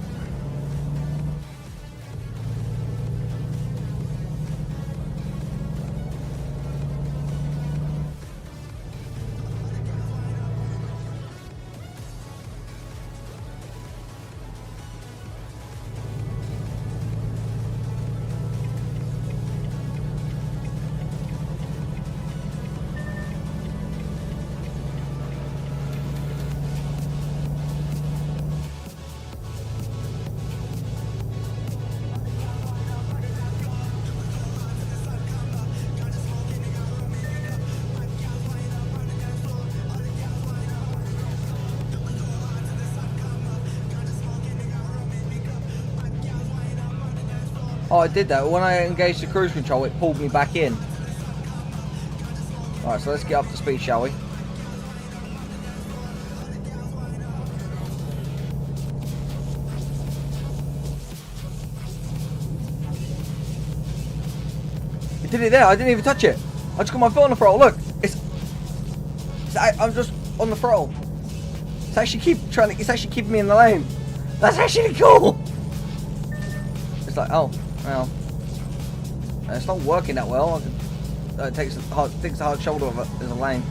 Oh, I did that. When I engaged the cruise control, it pulled me back in. Alright, so let's get up to speed, shall we? It did it there. I didn't even touch it. I just got my foot on the throttle. Look, I'm just on the throttle. It's actually it's actually keeping me in the lane. That's actually cool. It's like, oh, well, it's not working that well. It takes the hard shoulder of it as a lane.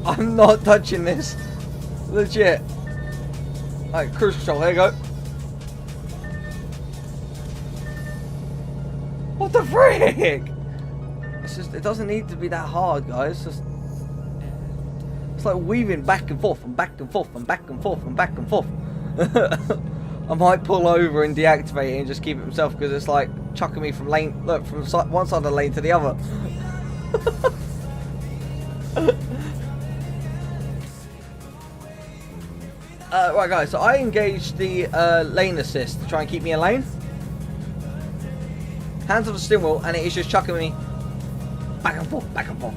I'm not touching this. Legit. Alright, cruise control, there you go. What the frick? It's just, it doesn't need to be that hard, guys. It's like weaving back and forth and back and forth and back and forth and back and forth. I might pull over and deactivate it and just keep it myself because it's like chucking me from lane, look, from one side of the lane to the other. Right guys, so I engaged the lane assist to try and keep me in lane. Hands on the steering wheel, and it is just chucking me back and forth, back and forth.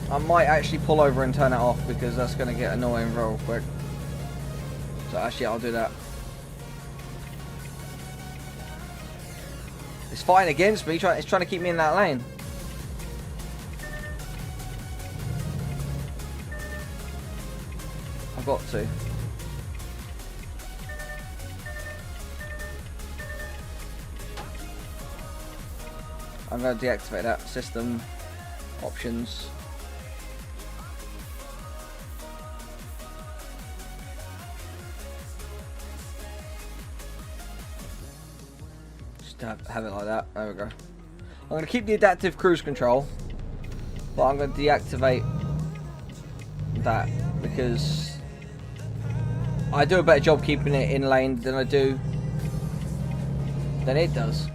I might actually pull over and turn it off because that's going to get annoying real quick. So actually I'll do that. It's fighting against me, it's trying to keep me in that lane. I've got to. I'm going to deactivate that. System options. Have it like that. There we go. I'm going to keep the adaptive cruise control, but I'm going to deactivate that because I do a better job keeping it in lane than it does.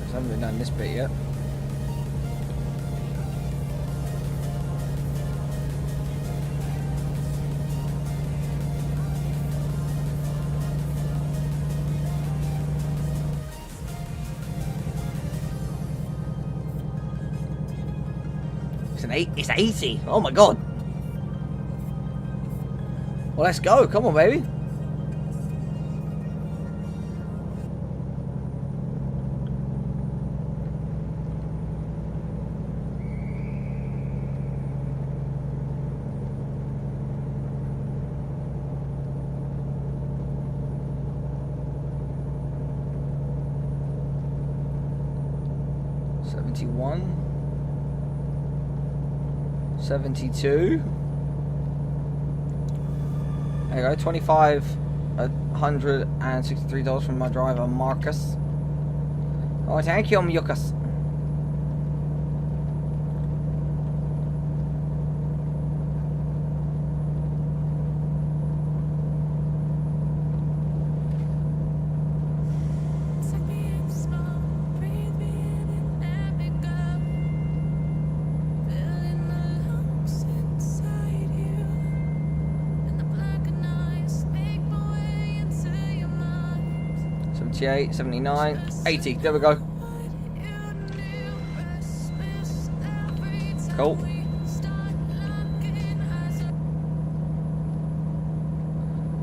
I haven't even done this bit yet. It's 80. Oh my god. Well, let's go. Come on, baby. $71. 72. There you go, $2,563 from my driver Marcus. Oh, thank you, Marcus. $78, $79, $80. There we go. Cool.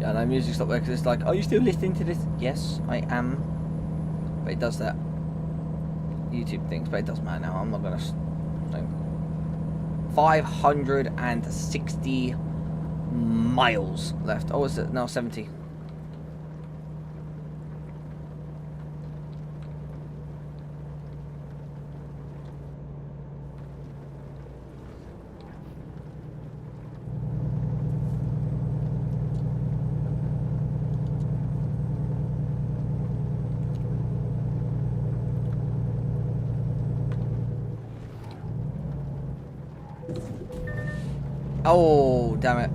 Yeah, no, music stopped there because it's like, are you still listening to this? Yes, I am. But it does that YouTube things, but it doesn't matter now. I'm not gonna. 560 miles left. Oh, is it now 70? Oh, damn it.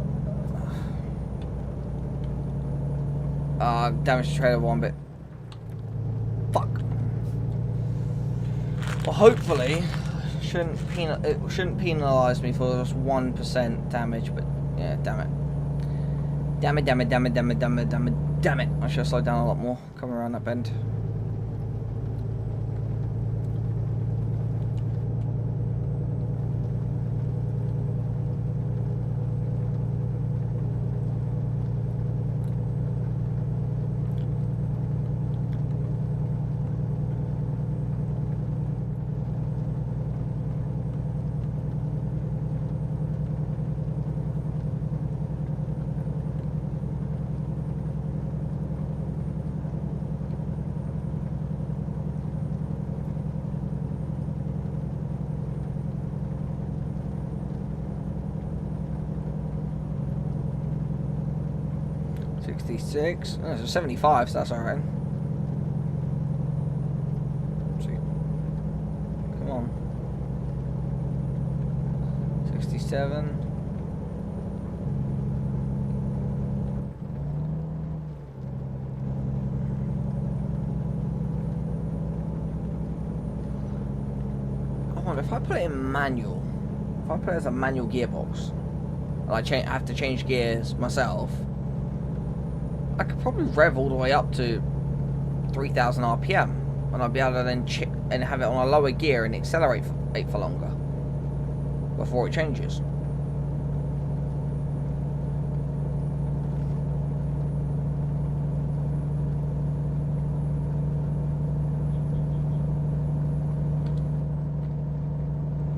Damaged the trailer one bit. Fuck. Well, hopefully, it shouldn't penalise me for just 1% damage, but yeah, damn it. Damn it. I should have slowed down a lot more, coming around that bend. 66. Oh, it's a 75, so that's alright. Come on. 67. If I put it in manual, if I put it as a manual gearbox, and I have to change gears myself, I could probably rev all the way up to 3,000 RPM, and I'd be able to then and have it on a lower gear and accelerate for longer before it changes.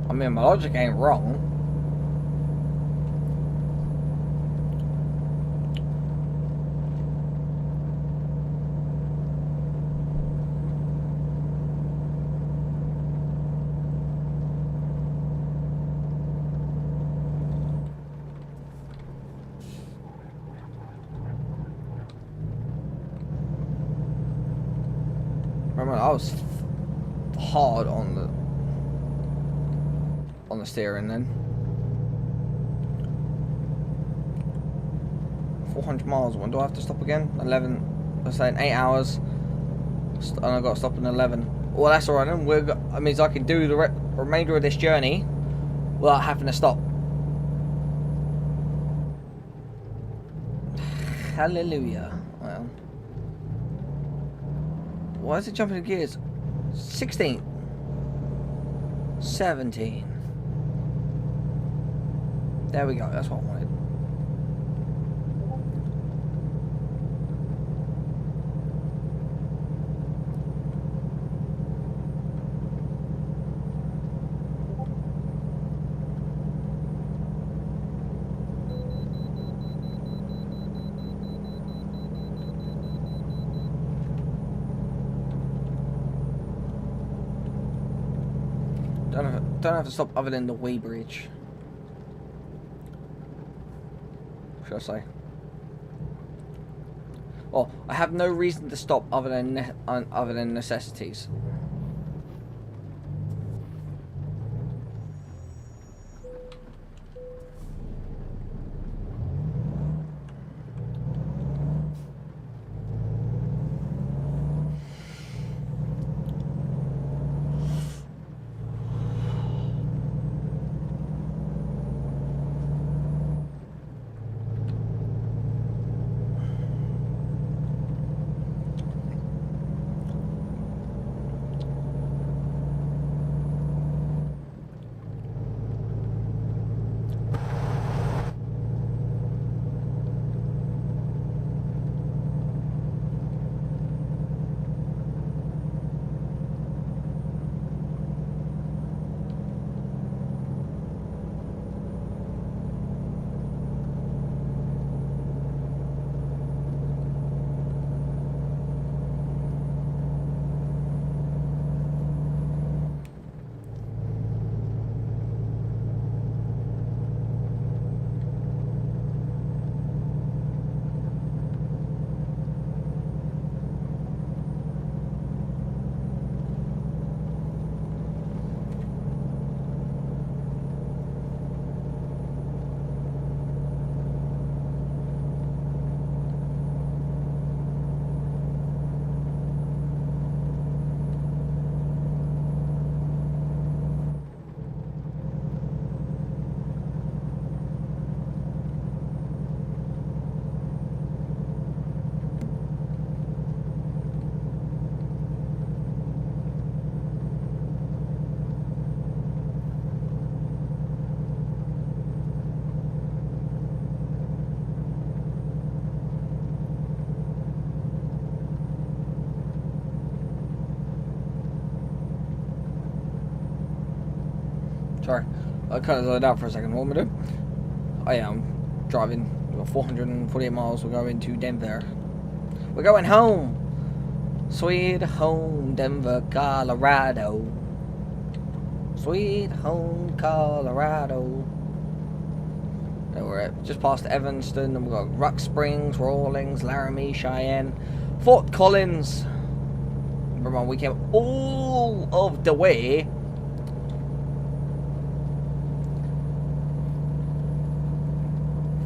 I mean, my logic ain't wrong. Remember, I was hard on the steering then. 400 miles. When do I have to stop again? 11. Let's say in 8 hours. And I got to stop in 11. Well, that's alright then. That means I can do the remainder of this journey without having to stop. Hallelujah. Well, why is it jumping in gears? 16. 17. There we go, that's what I wanted. Don't have to stop other than the Wee Bridge. Should I say? Well, I have no reason to stop other than necessities. Sorry, I kind of slowed down for a second. What am I doing? Oh yeah, I'm driving 448 miles. We're going to Denver. We're going home. Sweet home, Denver, Colorado. Sweet home, Colorado. Then we're just past Evanston, and we've got Ruck Springs, Rawlings, Laramie, Cheyenne, Fort Collins. Remember, we came all of the way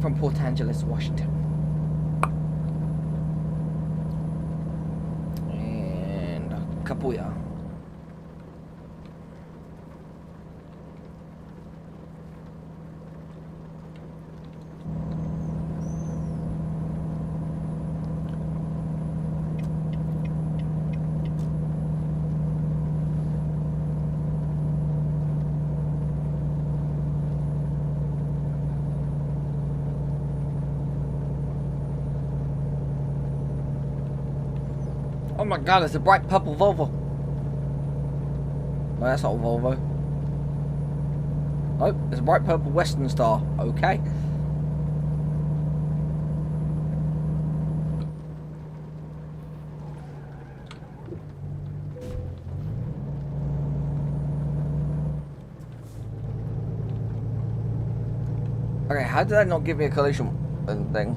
from Port Angeles, Washington. And Kapuya. Oh my god, it's a bright purple Volvo. No, that's not a Volvo. Oh, it's a bright purple Western Star. Okay. Okay, how did that not give me a collision thing?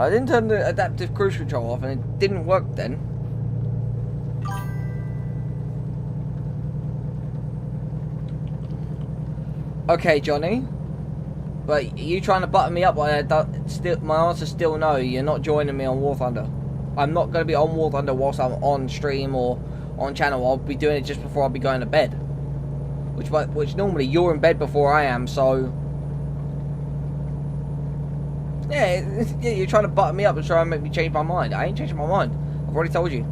I didn't turn the adaptive cruise control off and it didn't work then. Okay, Johnny. But you trying to button me up while my answer's still no. You're not joining me on War Thunder. I'm not going to be on War Thunder whilst I'm on stream or on channel. I'll be doing it just before I'll be going to bed. Which normally you're in bed before I am, so... Yeah, you're trying to button me up and try and make me change my mind. I ain't changing my mind. I've already told you.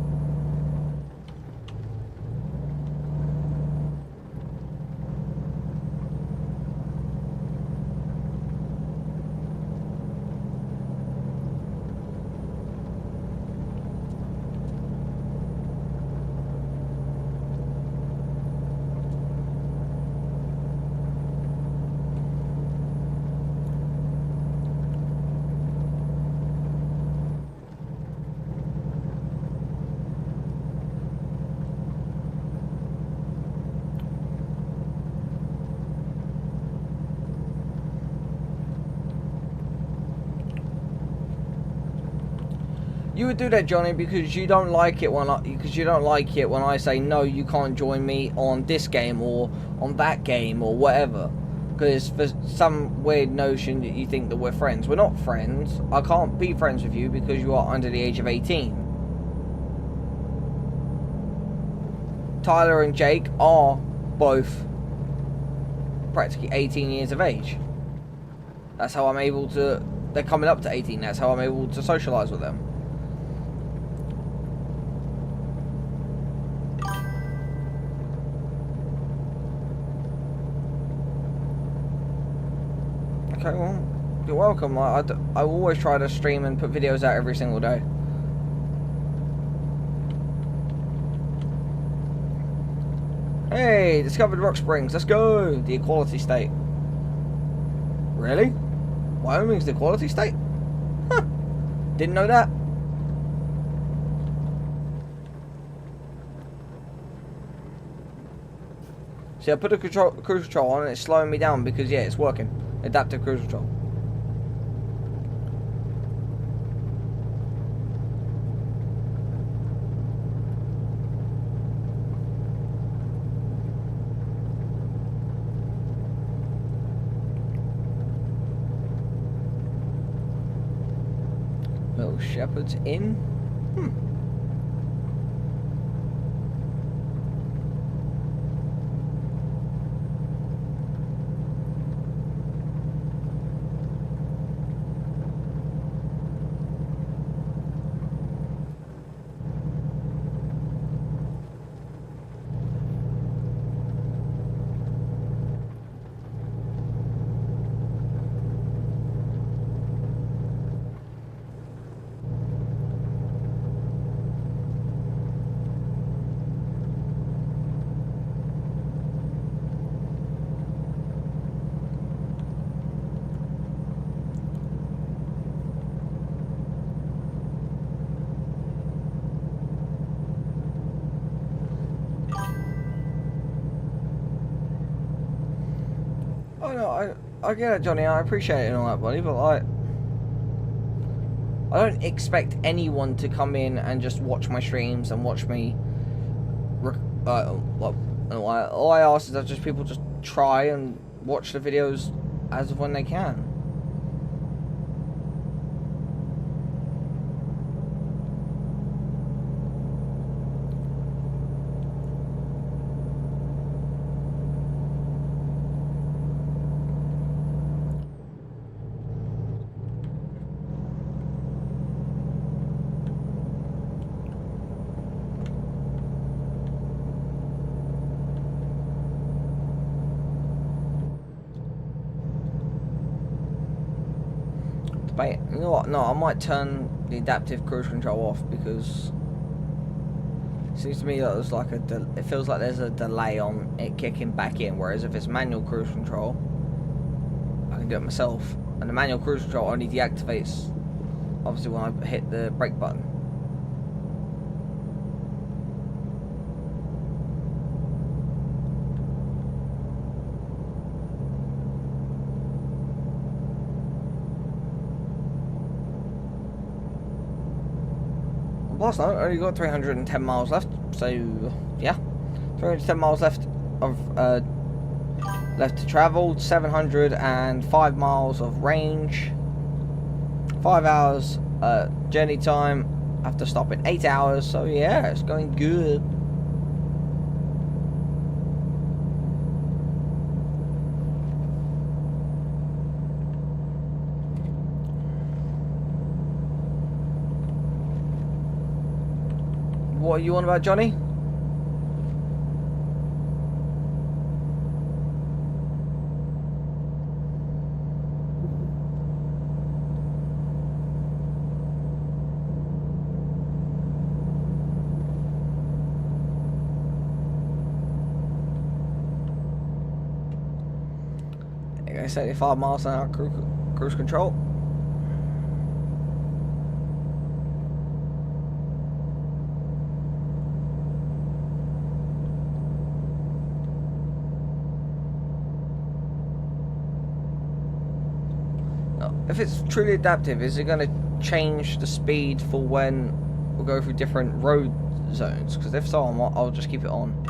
You would do that, Johnny, because you don't like it when I say no, you can't join me on this game or on that game or whatever. Because for some weird notion that you think that we're friends. We're not friends. I can't be friends with you because you are under the age of 18. Tyler and Jake are both practically 18 years of age. That's how I'm able to... They're coming up to 18. That's how I'm able to socialise with them. Okay, well, you're welcome. I always try to stream and put videos out every single day. Hey, discovered Rock Springs. Let's go. The equality state. Really? Wyoming's the equality state? Huh. Didn't know that. See, I put a cruise control on and it's slowing me down because, yeah, it's working. Adaptive cruise control. Little Shepherd's Inn. I get it, Johnny. I appreciate it and all that, buddy. But like, I don't expect anyone to come in and just watch my streams and watch me. All I ask is that just people just try and watch the videos as of when they can. Wait, you know what? No, I might turn the adaptive cruise control off because it seems to me that there's like it feels like there's a delay on it kicking back in. Whereas if it's manual cruise control, I can do it myself, and the manual cruise control only deactivates obviously when I hit the brake button. Last night, I only got 310 miles left, so yeah, 310 miles left of left to travel, 705 miles of range, 5 hours journey time. I have to stop in 8 hours, so yeah, it's going good. What are you on about, Johnny? There you go, 75 miles an hour cruise control. If it's truly adaptive, is it going to change the speed for when we'll go through different road zones? Because if so, I'll just keep it on.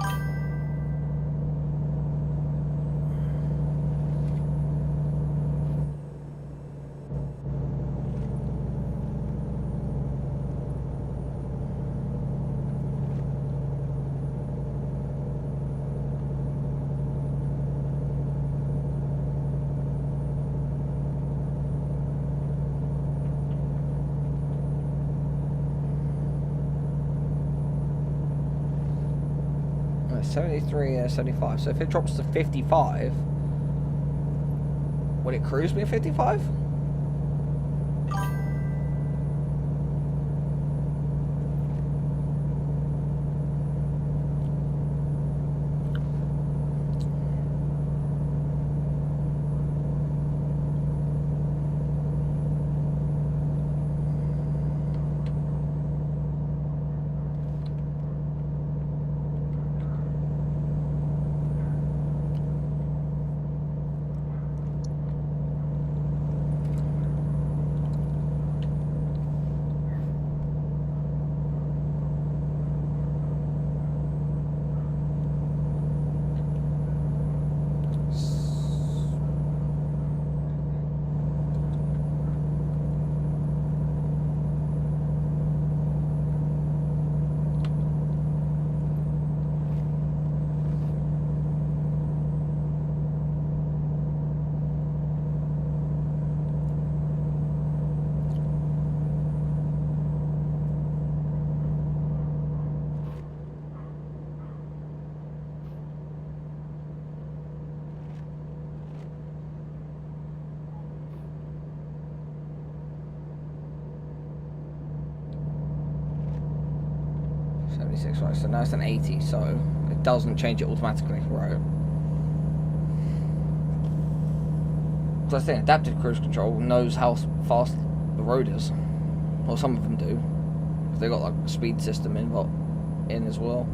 No, 73, 75. So if it drops to 55, would it cruise me at 55? Right, so now it's an 80, so it doesn't change it automatically, right? Because I think adaptive cruise control knows how fast the road is. Well, some of them do. They've got like a speed system in as well.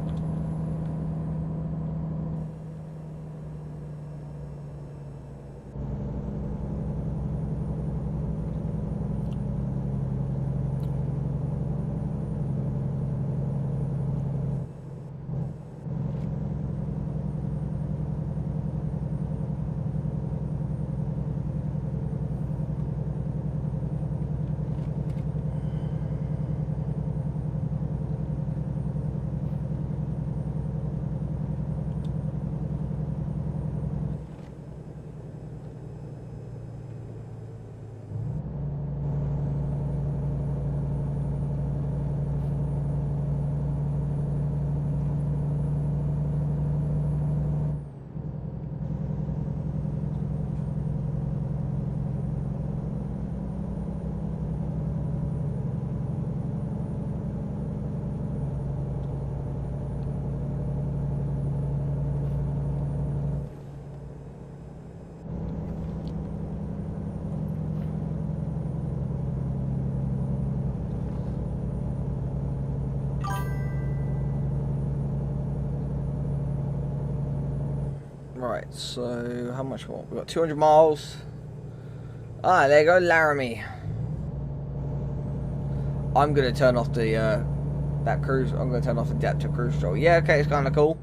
Right, so how much more? We've got 200 miles. Ah, there you go, Laramie. I'm gonna turn off the that cruise. I'm gonna turn off the adaptive cruise control. Yeah, okay, it's kind of cool.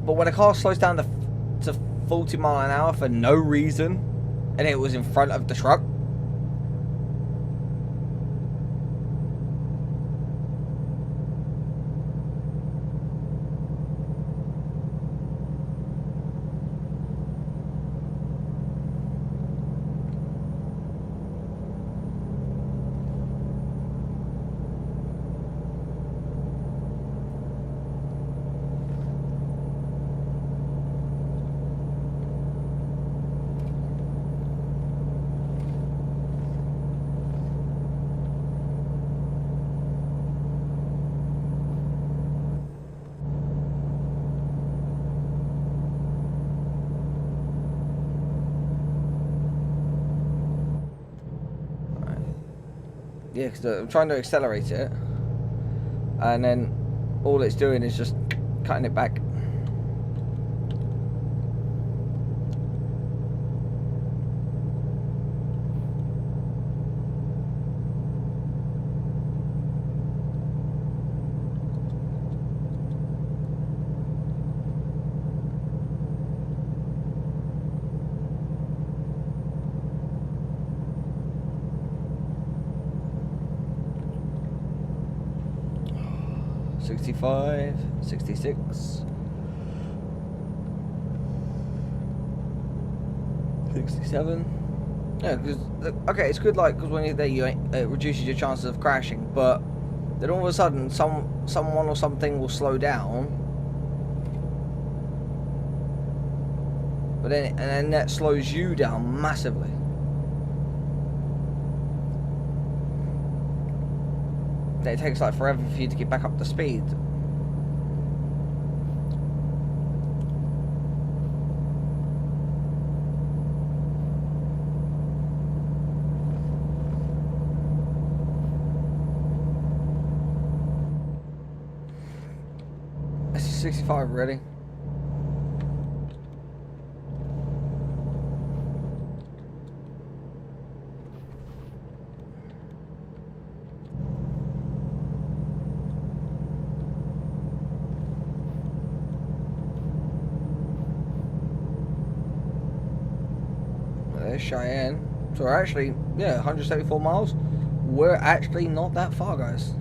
But when a car slows down to 40 mile an hour for no reason, and it was in front of the truck. Yeah, because I'm trying to accelerate it, and then all it's doing is just cutting it back. $65, $66, $67. Yeah, because okay, it's good, like, because when you're there, it reduces your chances of crashing. But then all of a sudden, someone or something will slow down, but then that slows you down massively. It takes like forever for you to get back up to speed. It's 65 already. Cheyenne. So we're actually, yeah, 174 miles. We're actually not that far, guys.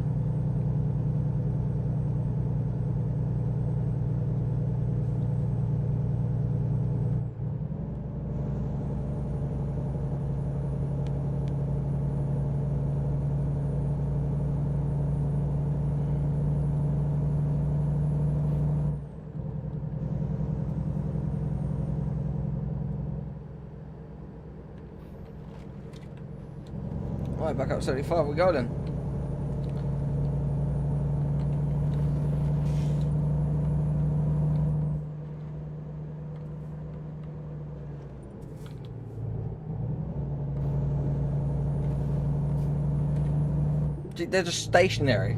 Right, back up 75, we go then. They're just stationary.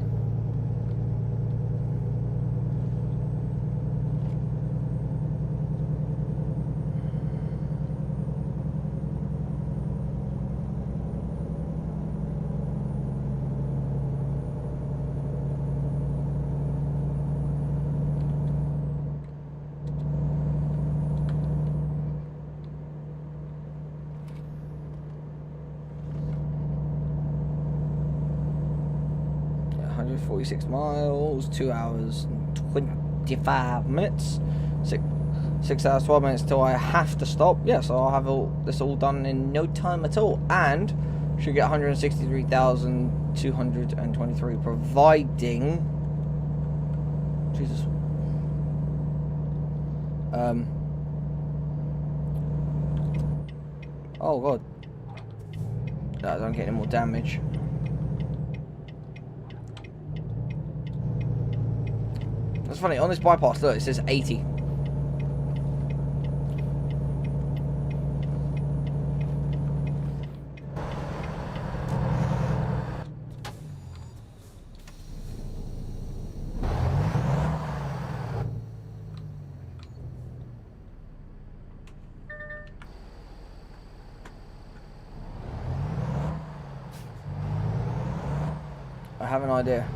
Yeah, 146 miles, 2 hours and 25 minutes. 6 hours, 12 minutes till I have to stop. Yeah, so I'll have this all done in no time at all. And should get 163,223, providing... Jesus. Oh, God. No, I don't get any more damage. That's funny, on this bypass, look, it says 80. have an idea.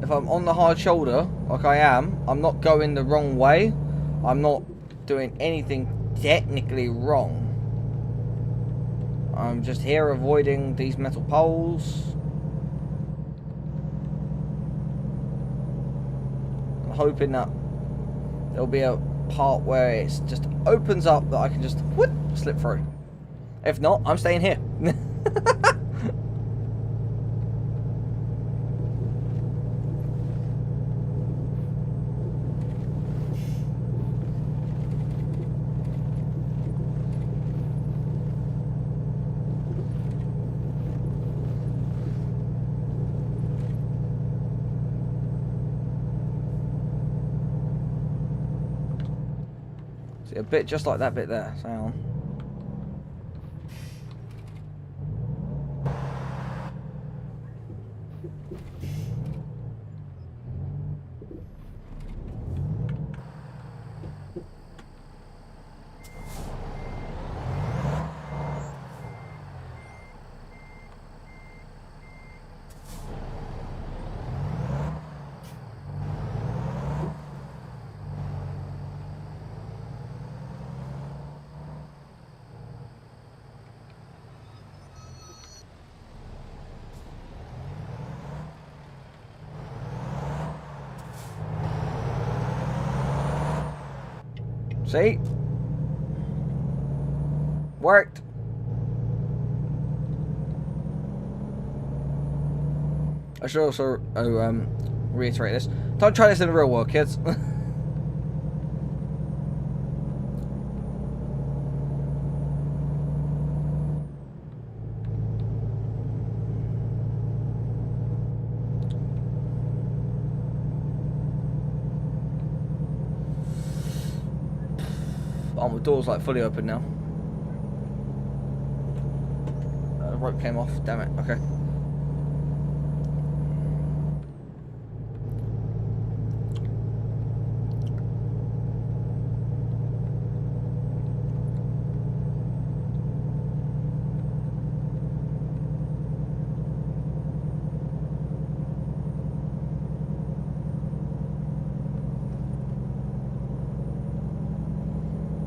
If I'm on the hard shoulder, like I am, I'm not going the wrong way. I'm not doing anything technically wrong. I'm just here avoiding these metal poles. I'm hoping that there'll be a part where it just opens up that I can just whoop, slip through. If not, I'm staying here. See, a bit just like that bit there. So hang on. See? Worked. I should also reiterate this. Don't try this in the real world, kids. Oh, the door's like fully open now. The rope came off, damn it, okay.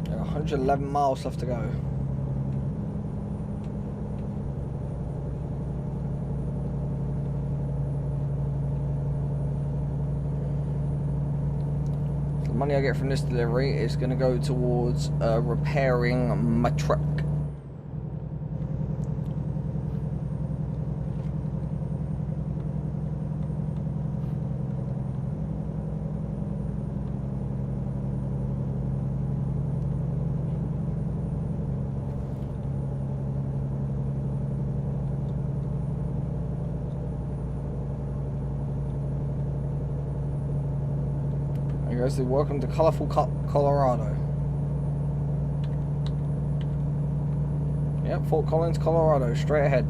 There are 111 miles left to go. The money I get from this delivery is going to go towards repairing my truck. Welcome to Colorful Colorado. Yep, Fort Collins, Colorado, straight ahead.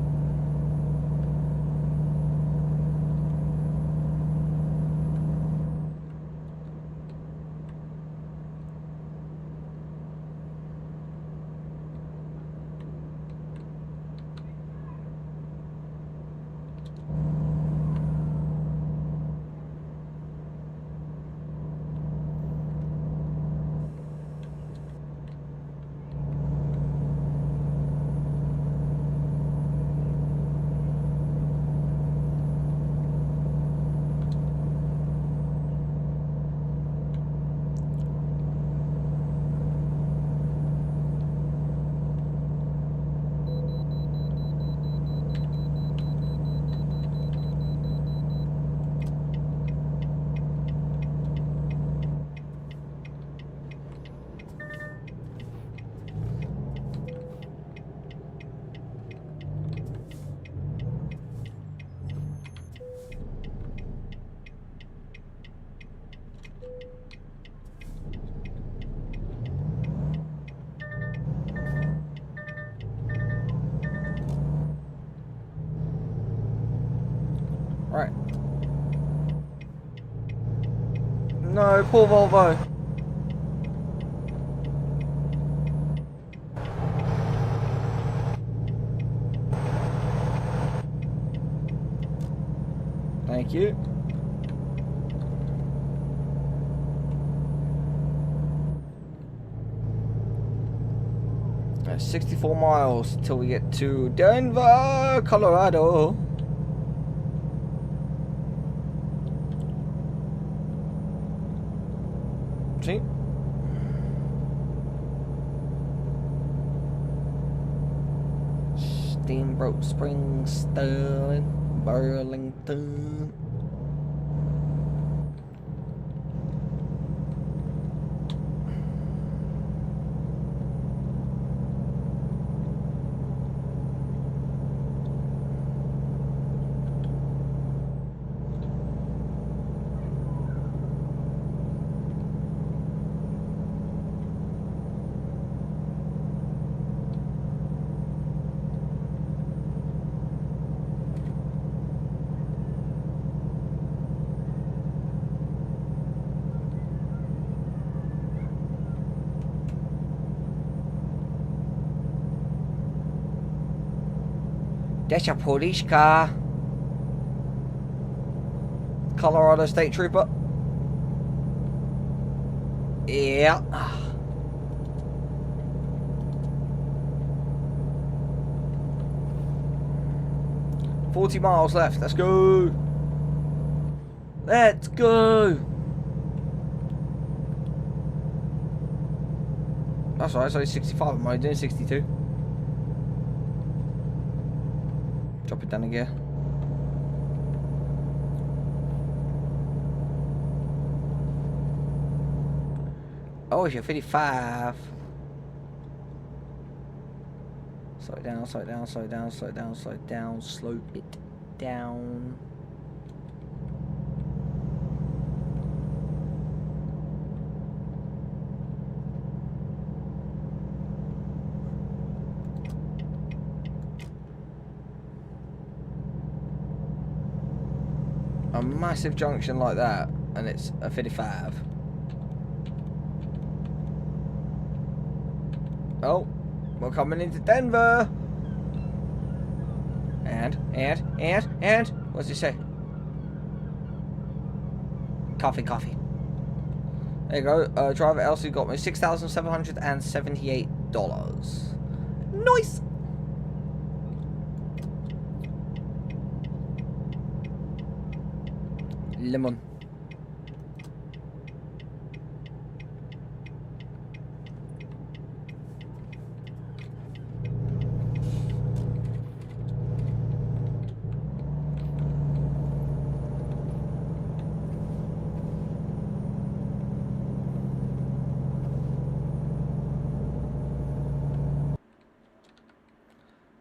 No, poor Volvo. Thank you. 64 miles till we get to Denver, Colorado. See? Steamboat Springs, Sterling, Burlington. That's a police car. Colorado State Trooper. Yeah. $40 miles left. Let's go. Let's go. That's right. It's only 65. I'm only doing 62. Drop it down again. Oh, you're 55. Slow it down, slow it down, slow it down, slow it down, slow it down, slow it down. A massive junction like that, and it's a 55. Oh, we're coming into Denver. And, what's it say? Coffee. There you go. Driver Elsie got me $6,778. Nice. Lemon.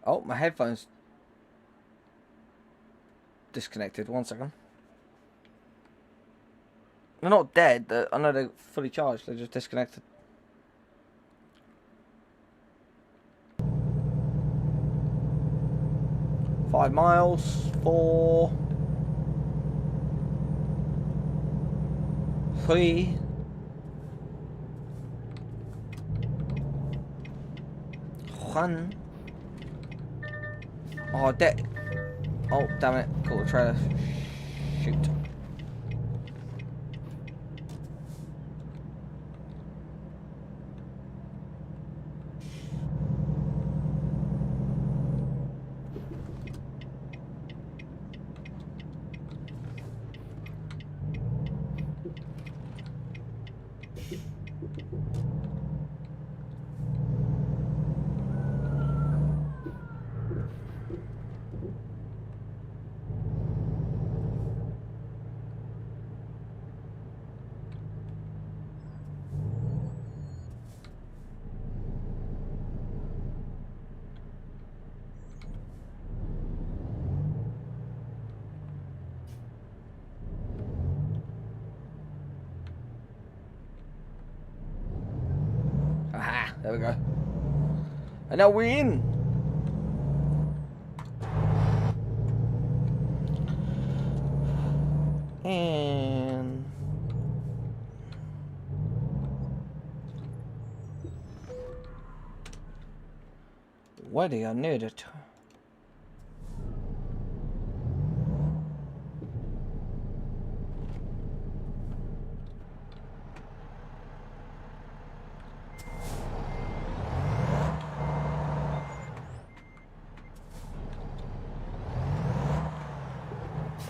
Oh, my headphones disconnected. 1 second. They're not dead. I know they're fully charged. They're just disconnected. $5 miles. 4, 3. One. Oh, dead. Oh, damn it. Caught the trailer. Shoot. Aha, there we go. And now we're in. And Where do you need it?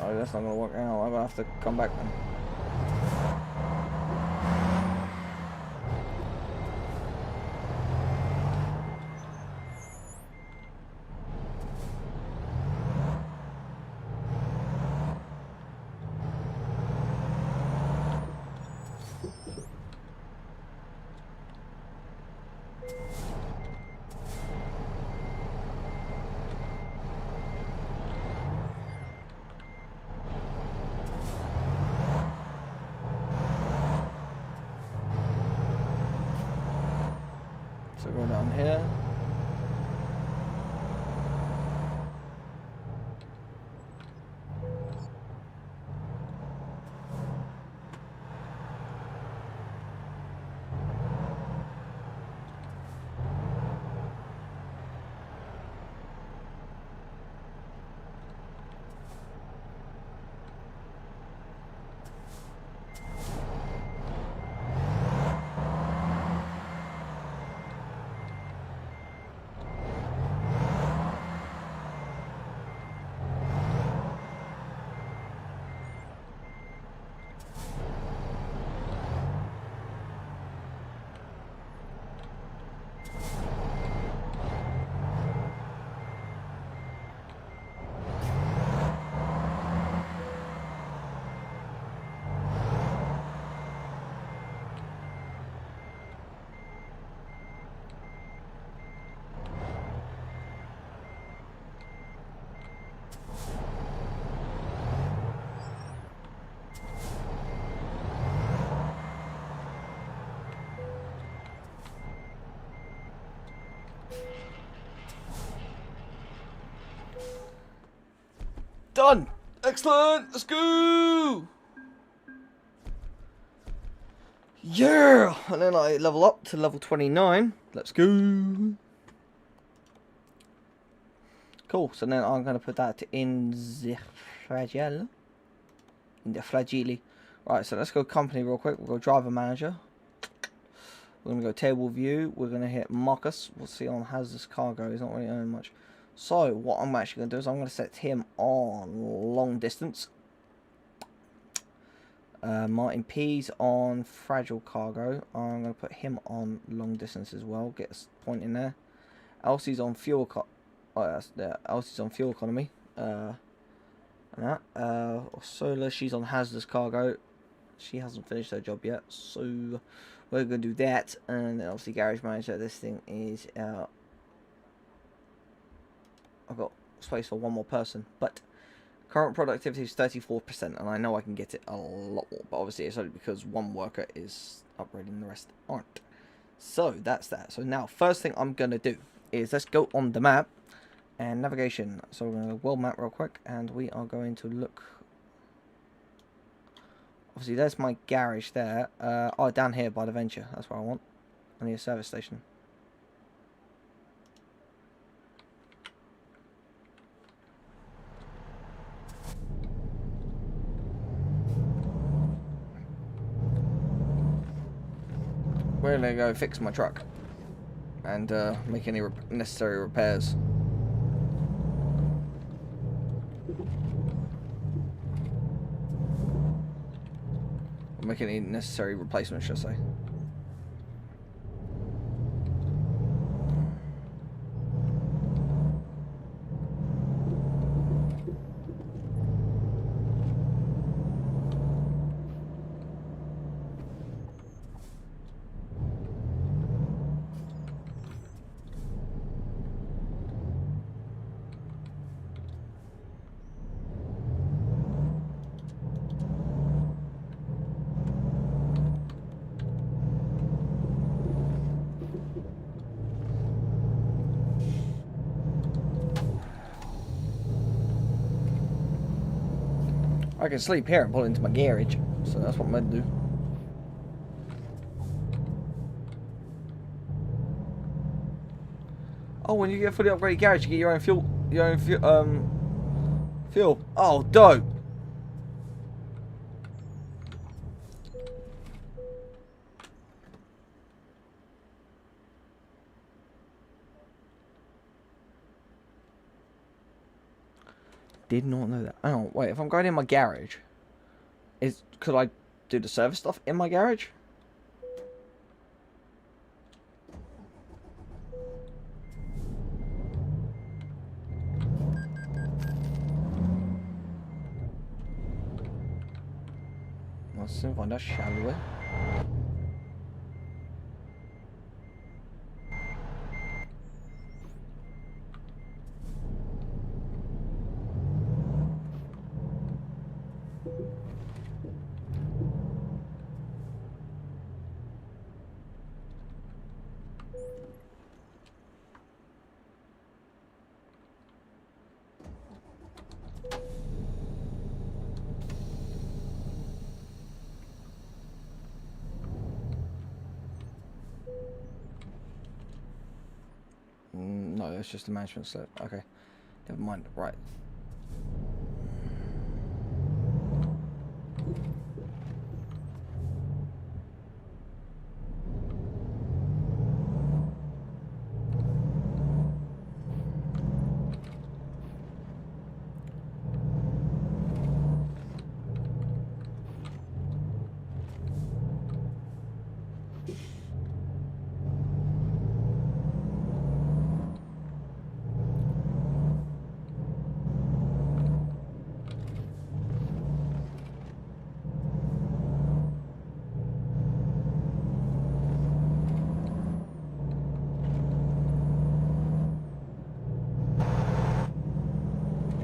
Oh, that's not gonna work out. I'm gonna have to come back then. So go down here. Done! Excellent! Let's go! Yeah! And then I level up to level 29. Let's go! Cool, so then I'm going to put that in the fragile. In the fragile. Right, so let's go company real quick. We'll go driver manager. We're going to go table view. We're going to hit Marcus. We'll see on hazardous cargo. He's not really earning much. So, what I'm actually going to do is I'm going to set him on long distance. Martin P's on fragile cargo. I'm going to put him on long distance as well. Get a point in there. Elsie's on fuel Elsie's on fuel economy. And that. Solar, she's on hazardous cargo. She hasn't finished her job yet. So, we're going to do that. And then obviously garage manager. This thing is I've got space for one more person, but current productivity is 34%, and I know I can get it a lot more, but obviously it's only because one worker is upgrading, the rest aren't. So that's that. So now, first thing I'm going to do is let's go on the map and navigation. So we're going to world map real quick, and we are going to look. Obviously, there's my garage there. Oh, down here by the Venture. That's where I want. I need a service station. We're going to go fix my truck and make any necessary repairs. Or make any necessary replacements, should I say. I can sleep here and pull into my garage, so that's what I'm going to do. Oh, when you get a fully upgraded garage, you get your own fuel. Fuel. Oh, dope. Did not know that. Oh, wait. If I'm going in my garage, could I do the service stuff in my garage? Let's soon find out, shall we? No, that's just the management slip. Okay, never mind. Right.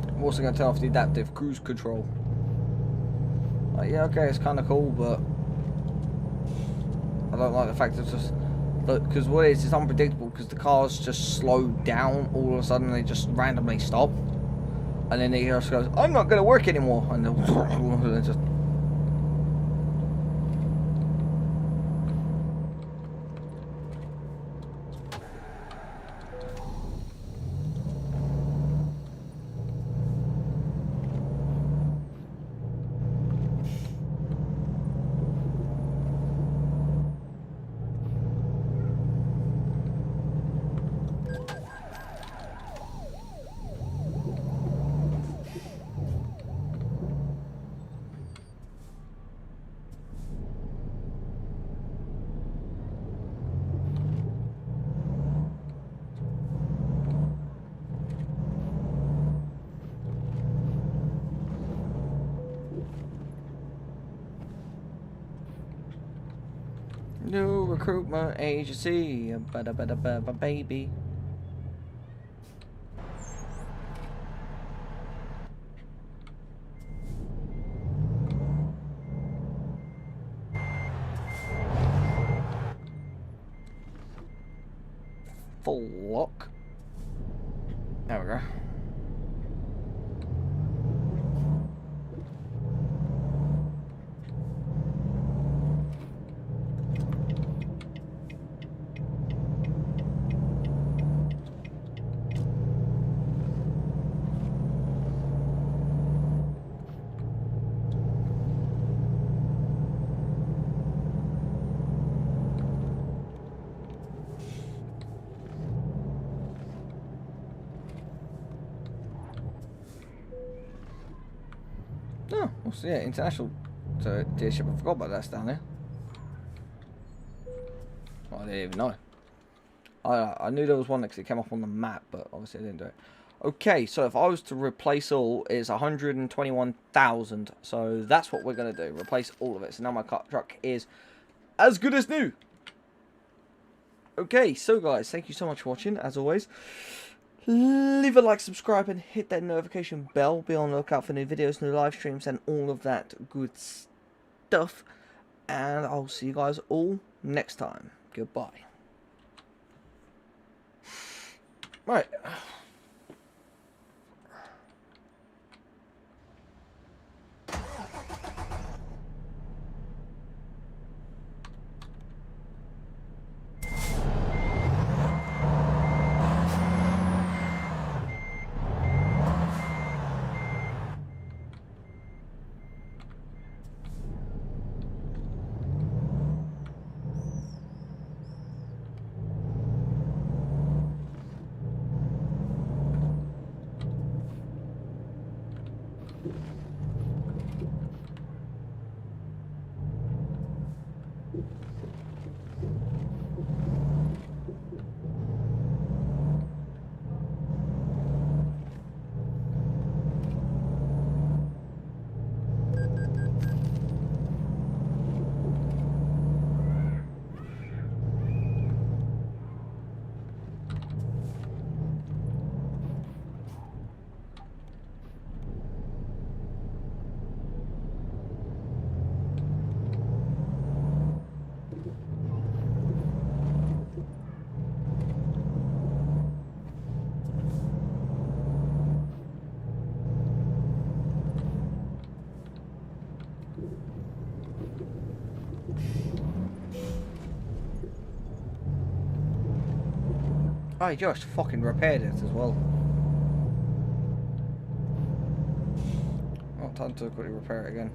I'm also going to turn off the adaptive cruise control. Yeah, okay, it's kind of cool, but I don't like the fact it's just... Because what it is, it's unpredictable, because the cars just slow down all of a sudden, they just randomly stop. And then it just goes, I'm not going to work anymore. And then just... New recruitment agency, baby. Full lock. There we go. Oh, well, so yeah, international dealership. I forgot about that's down there. Well, I didn't even know. I knew there was one because it came up on the map, but obviously I didn't do it. Okay, so if I was to replace all, it's 121,000. So that's what we're going to do. Replace all of it. So now my truck is as good as new. Okay, so guys, thank you so much for watching, as always. Leave a like, subscribe, and hit that notification bell. Be on the lookout for new videos, new live streams, and all of that good stuff. And I'll see you guys all next time. Goodbye. Right. I just fucking repaired it as well. Oh, time to quickly repair it again.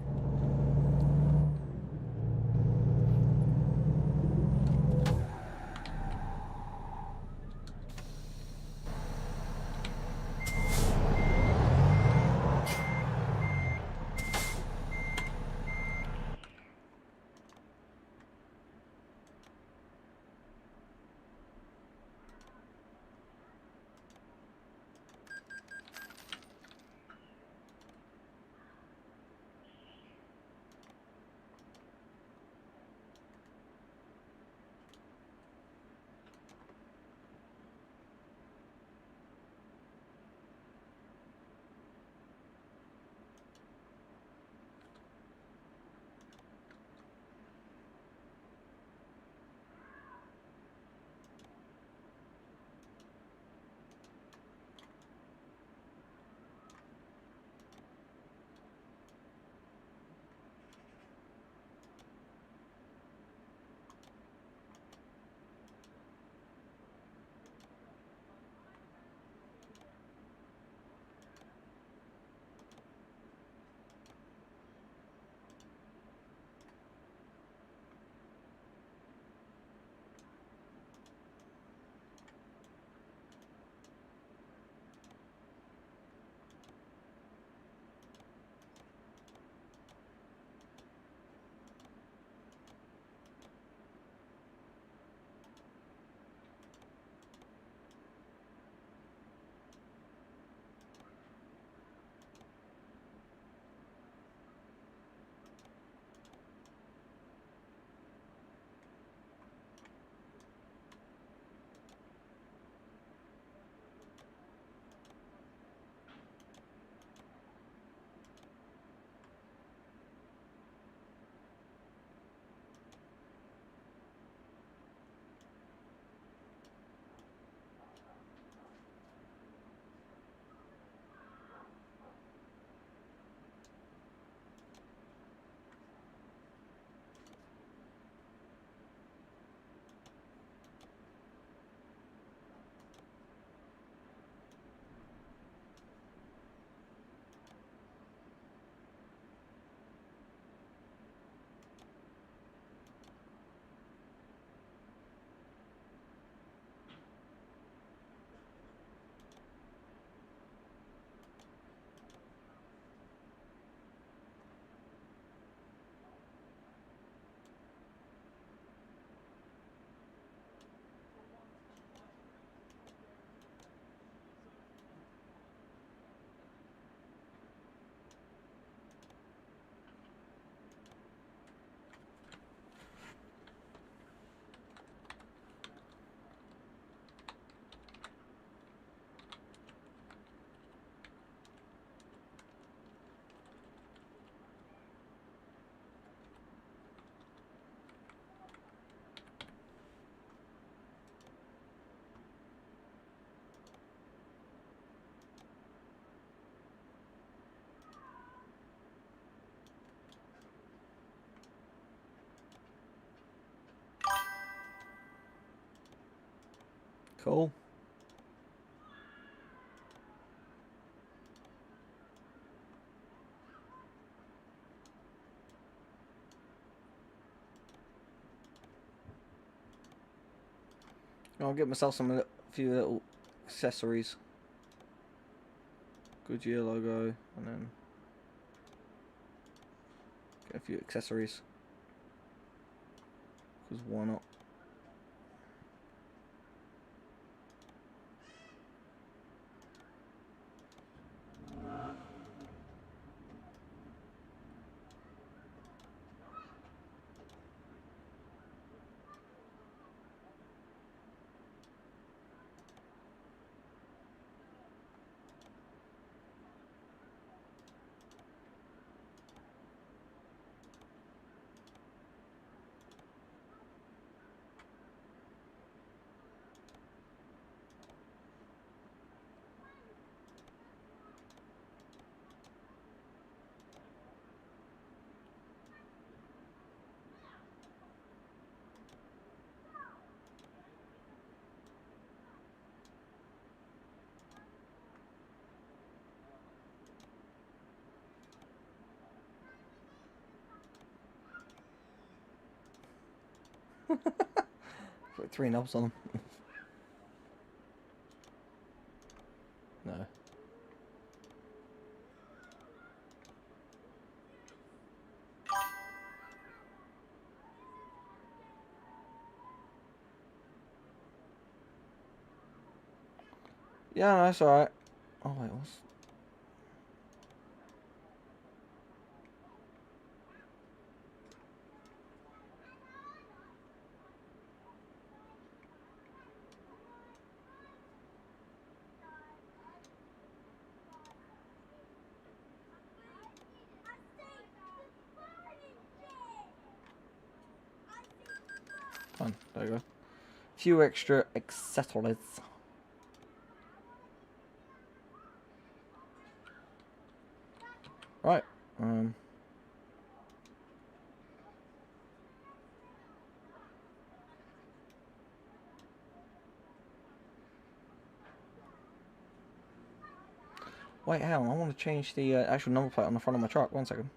Cool. I'll get myself some few little accessories. Goodyear logo, and then get a few accessories. Because why not? Put 3 knobs on them. No. Yeah, no, that's alright. Oh, wait, what's... Fine, there you go. Few extra accessories. Right. Wait, hang on. I want to change the actual number plate on the front of my truck. 1 second.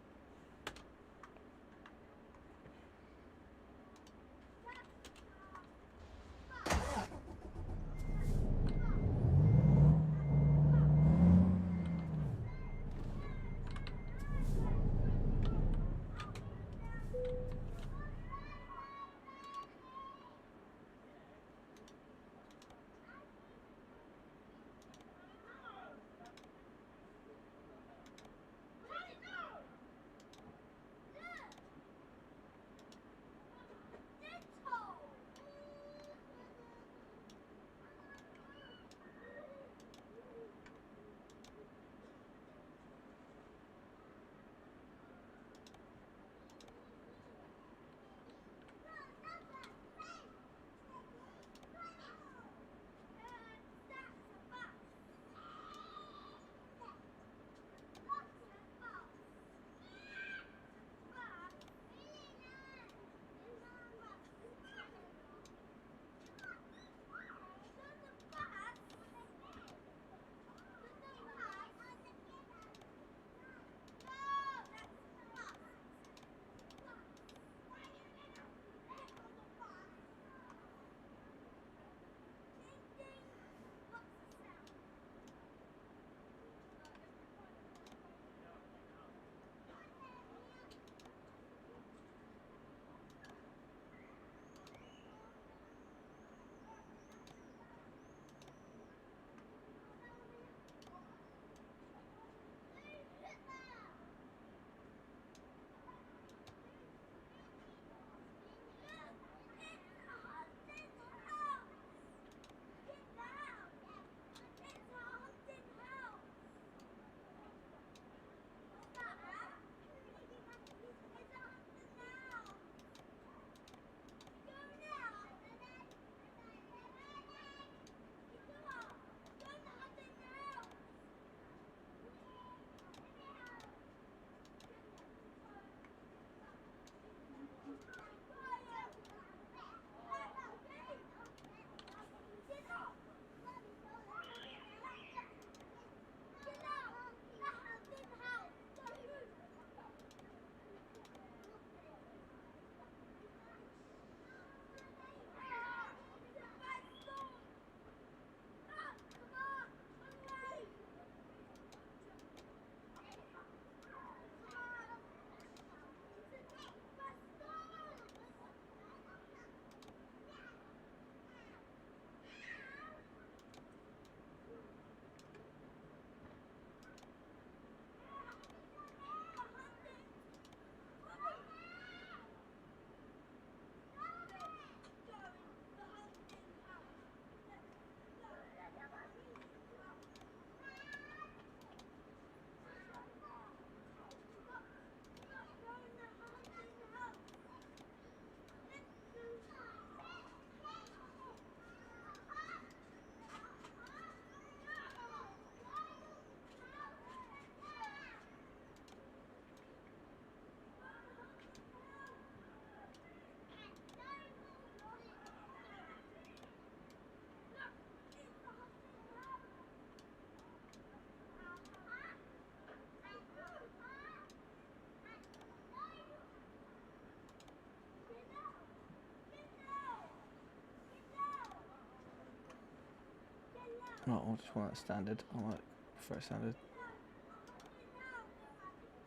Right, I'll just want it standard. I might prefer standard.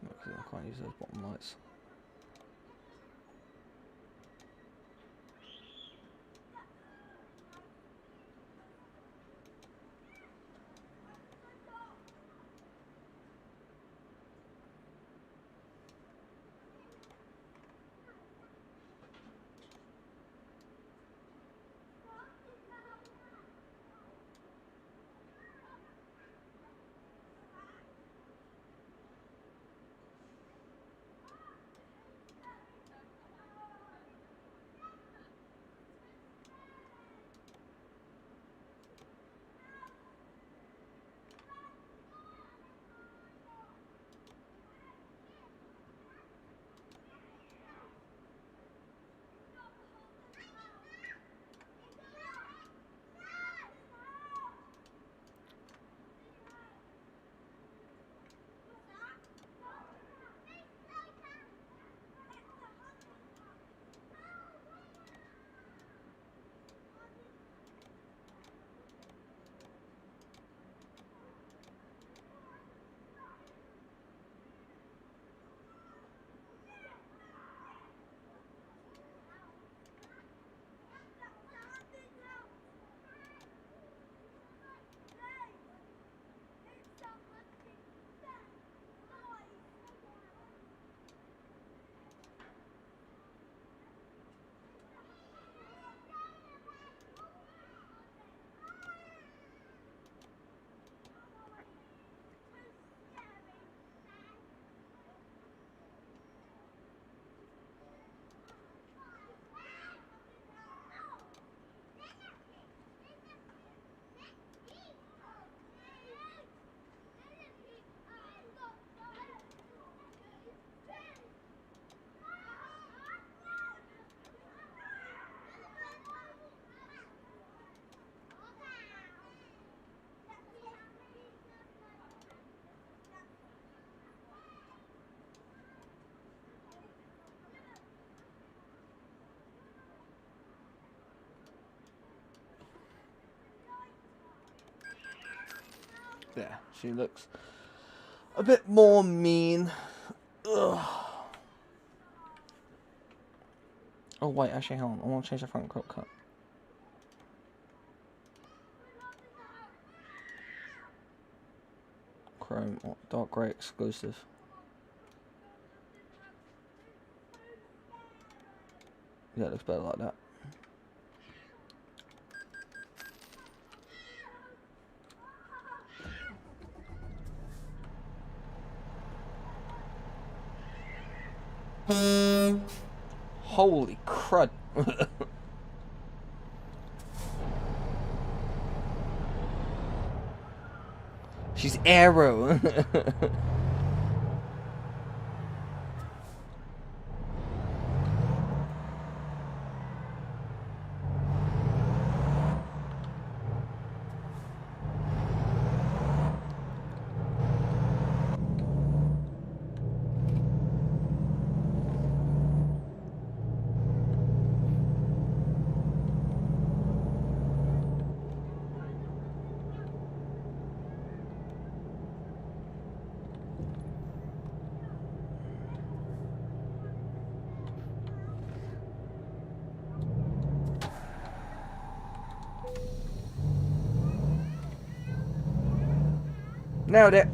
No, because I can't use those bottom lights. Yeah, she looks a bit more mean. Ugh. Oh wait, actually, hang on. I want to change the front crop cut. Chrome, dark grey exclusive. Yeah, it looks better like that. Holy crud. She's Arrow. Nailed it.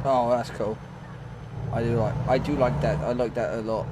Oh, that's cool. I do like that. I like that a lot.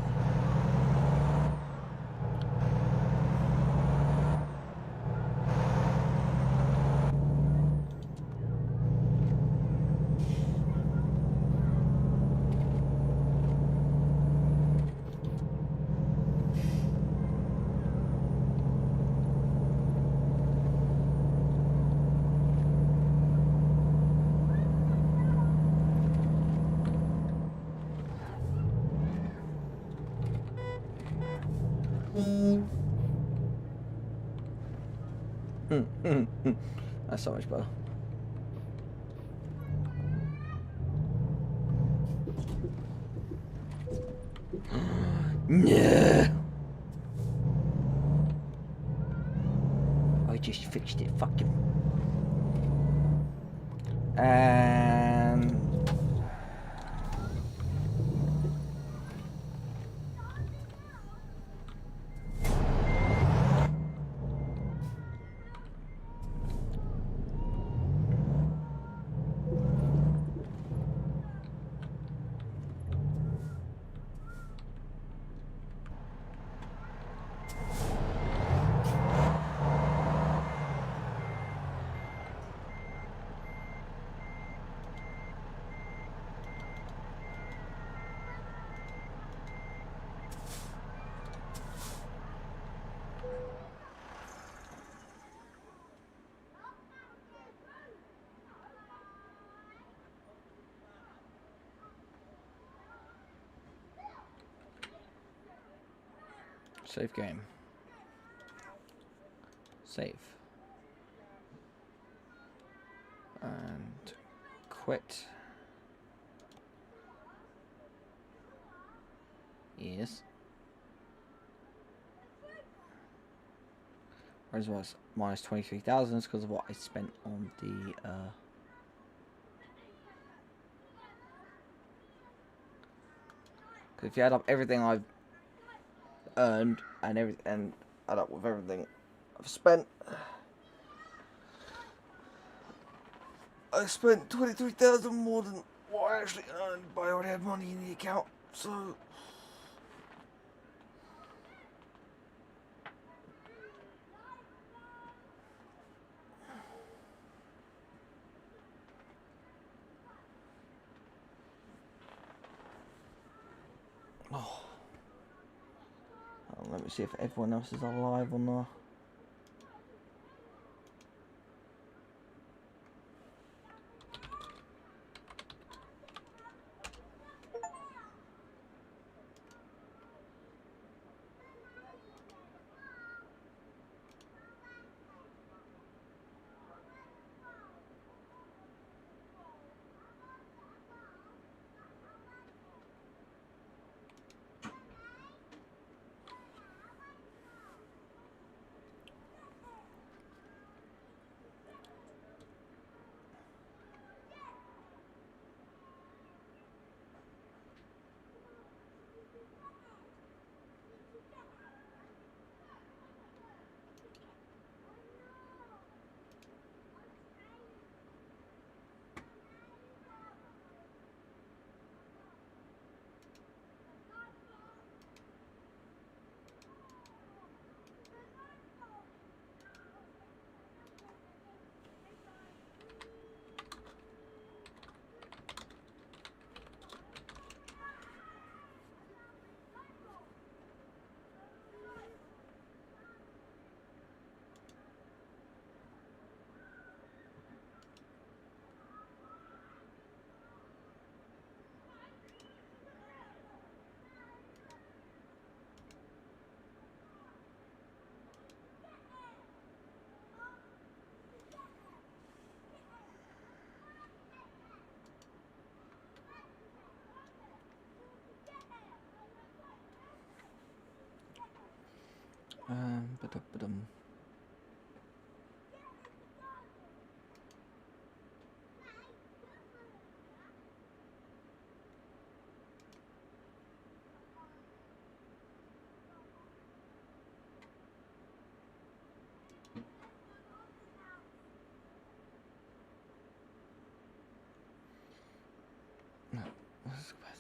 That's so much better. No! I just fixed it, fuck you. And... Save game. Save. And quit. Yes. Whereas was minus 23,000 because of what I spent on the Cause if you add up everything I've earned and add up with everything I've spent, I spent 23,000 more than what I actually earned, but I already had money in the account, so let me see if everyone else is alive or not. Ba-dum. No, what's the question?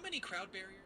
many crowd barriers?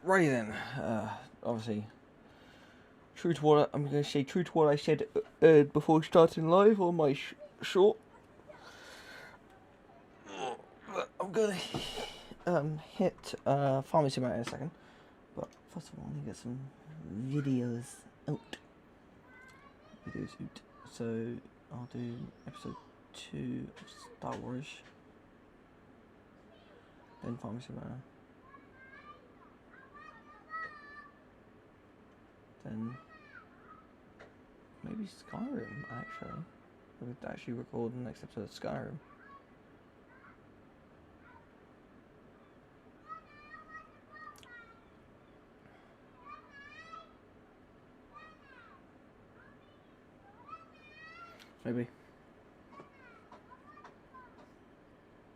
Right then, obviously, true to what I'm going to say, true to what I said before starting live on my short. I'm going to hit Farming Simulator in a second, but first of all, I'm going to get some videos out. So I'll do episode 2 of Star Wars, then Farming Simulator. Then maybe Skyrim, actually. I would actually record the next episode of Skyrim. Maybe.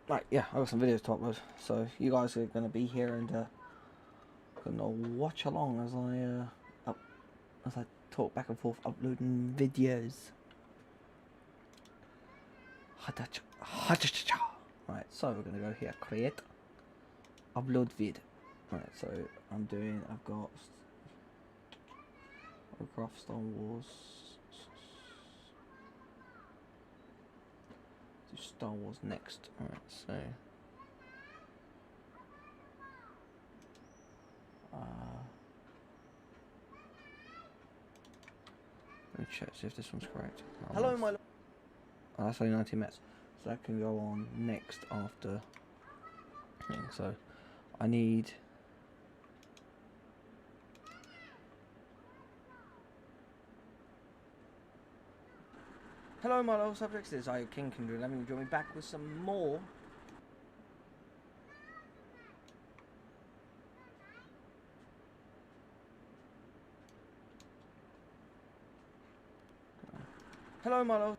Right, yeah, I got some videos to upload, so you guys are going to be here and going to watch along as I talk back and forth uploading videos. Right, so we're going to go here, create, upload vid. Right, so I've got Warcraft, Star Wars, do Star Wars next. Alright, so let me check, see if this one's correct. Oh, hello, my. Oh, that's only 90 minutes, so that can go on next after. So I need. Hello, my little subjects. This is Kingofdoom11. Join me back with some more. Hello, my little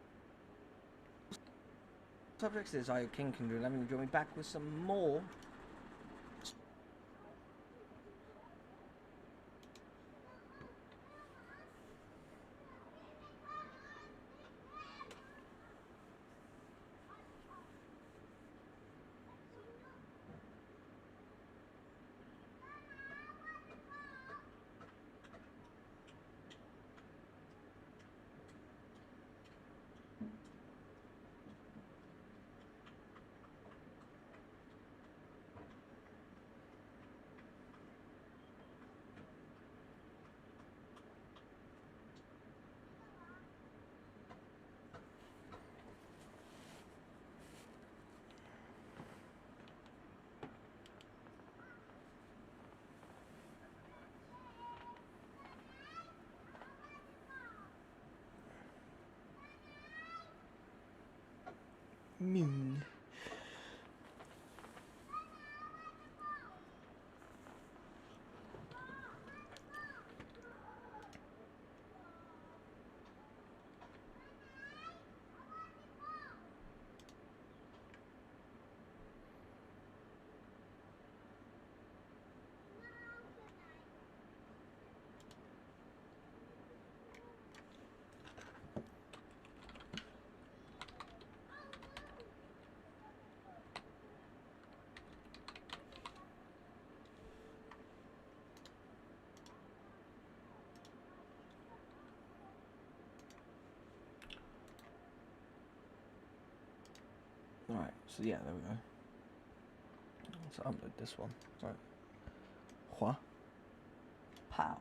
subjects. This is Kingofdoom11. Join me back with some more. Moon. Alright, so yeah, there we go. Let's upload this one. Right. Hua. Pow.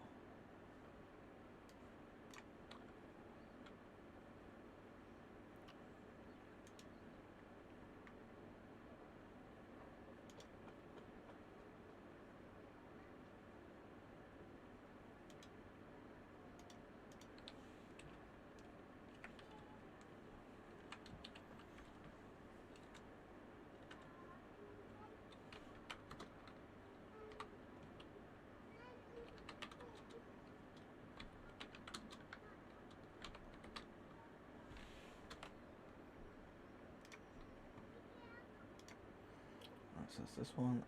So this one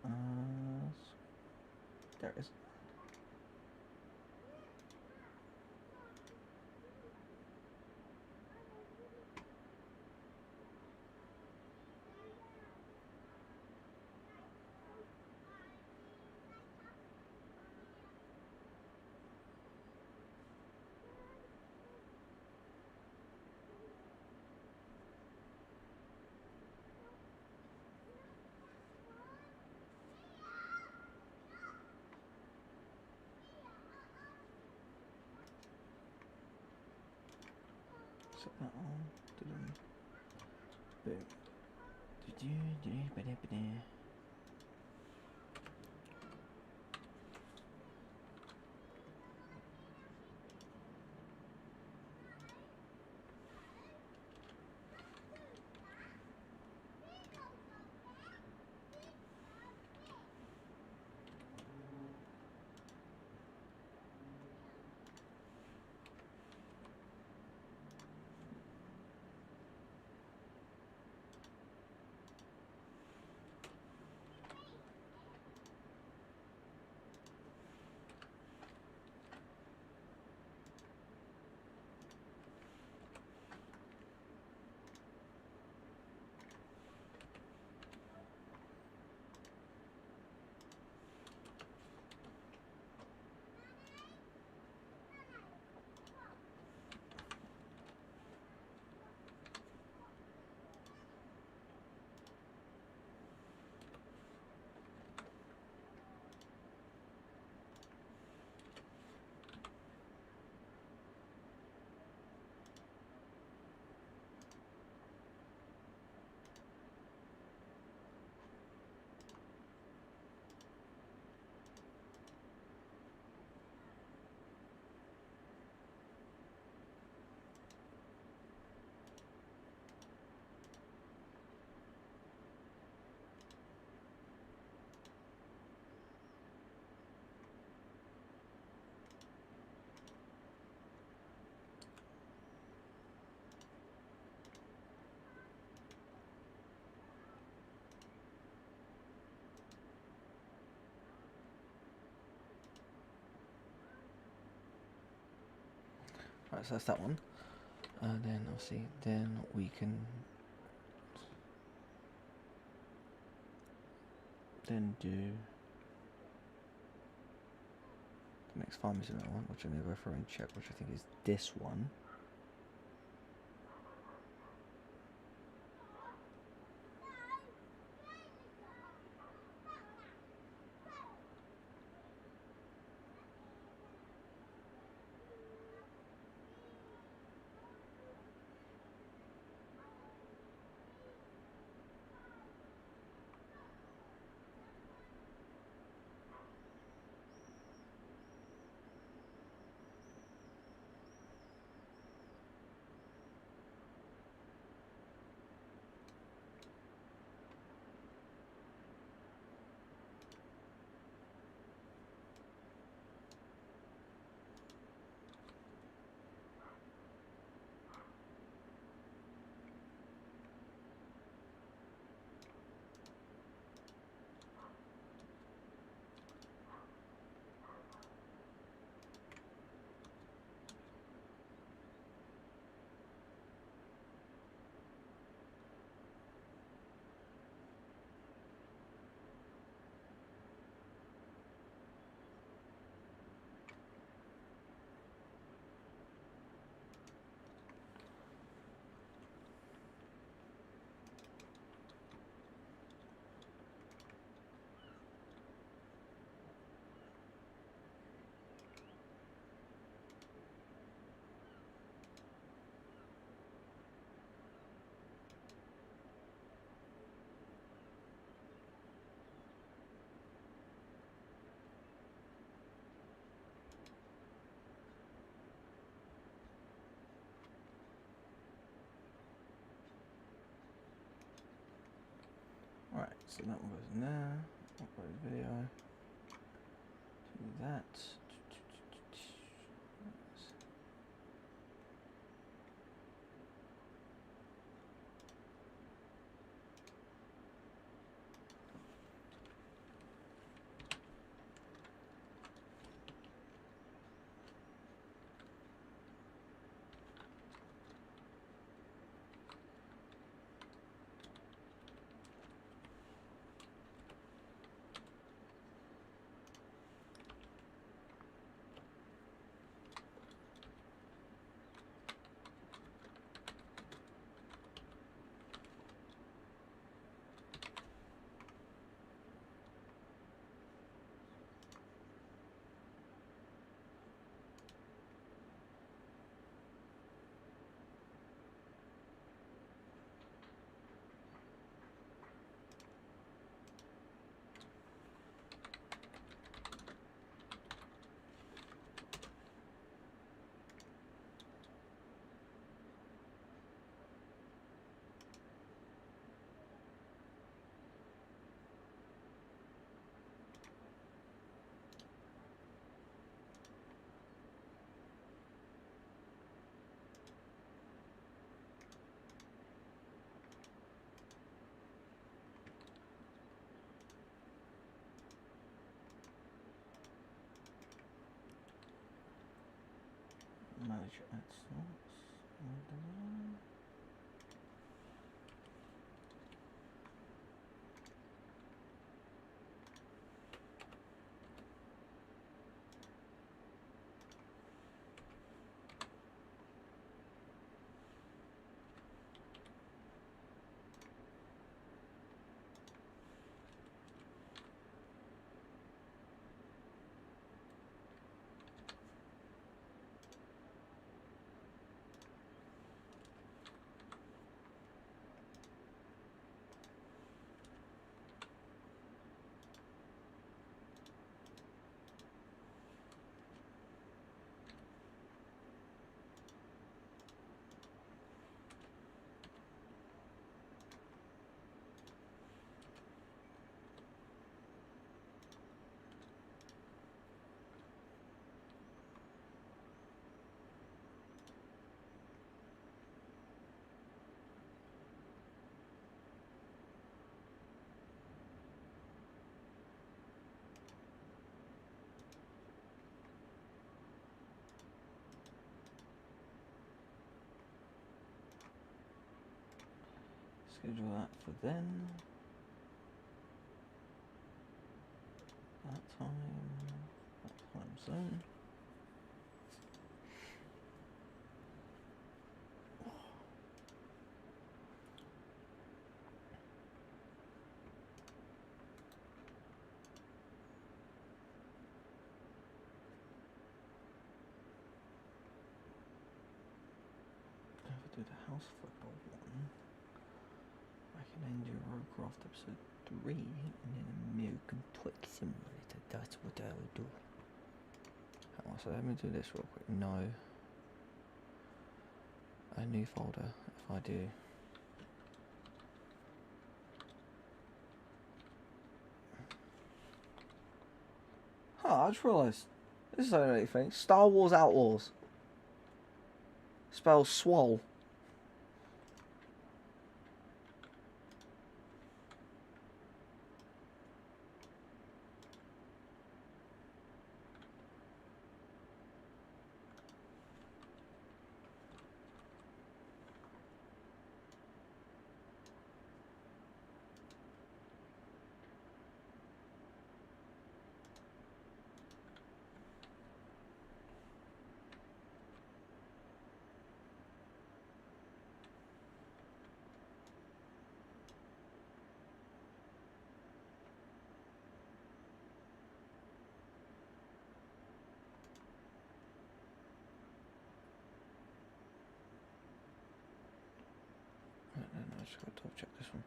there it is. Set that on. Boom. Right, so that's that one. Then obviously, then we can then do the next farm is that one, which I'm gonna go through and check, which I think is this one. Right, so that one goes in there. Upload video. Do that. Merge at source. Schedule that for then. That time zone. Never do the house football one. I can end your Roadcraft episode 3 and then American Truck Simulator. That's what I'll do. So let me do this real quick. No. A new folder if I do. I just realised this is the only thing. Star Wars Outlaws. Spells swole. I just got to double check this one.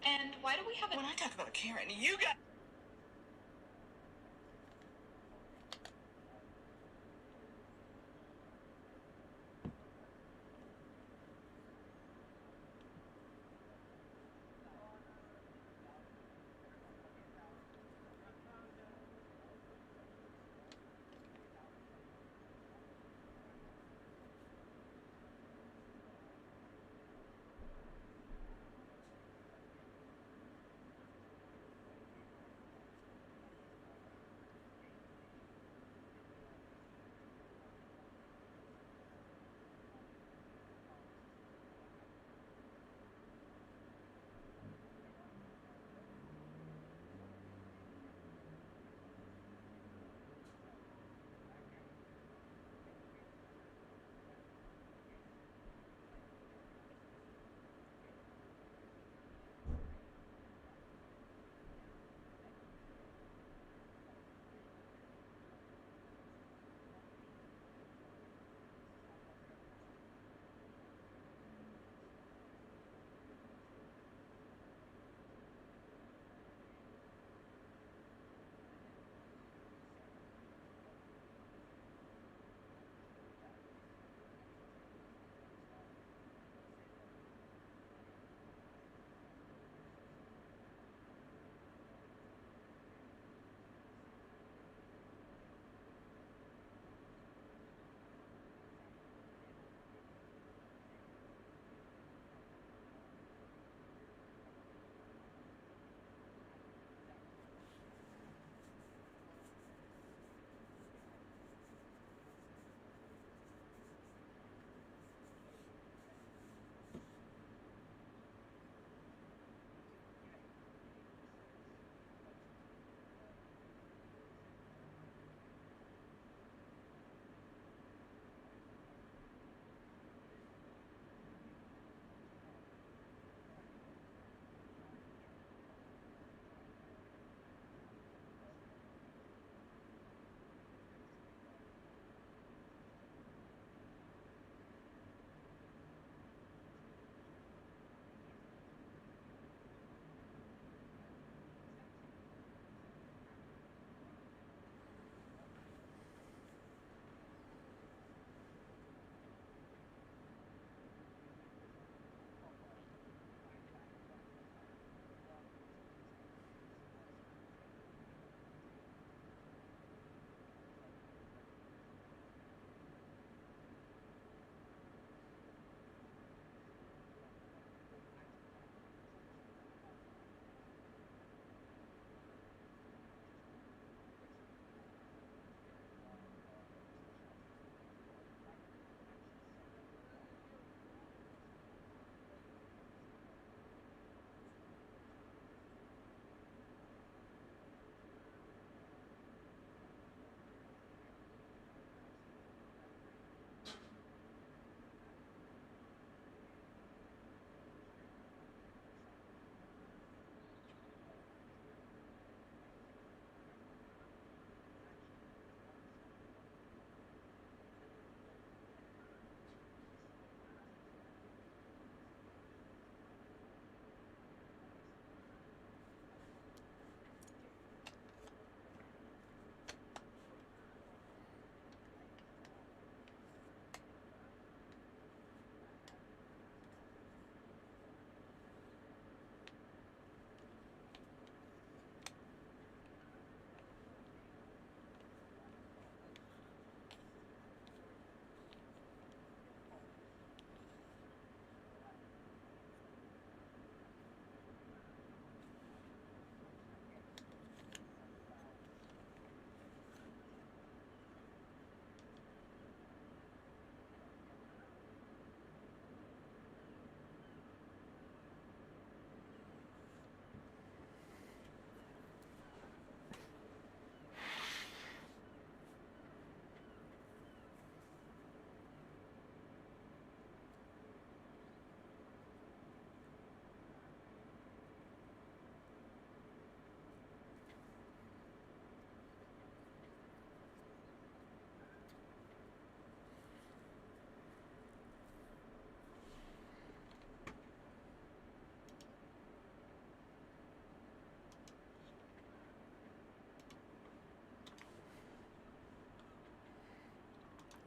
And why do we have a... When I talk about Karen, you got...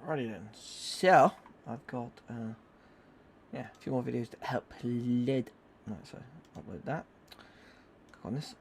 Alrighty then. So I've got yeah, a few more videos to upload. Right, so upload that. Click on this.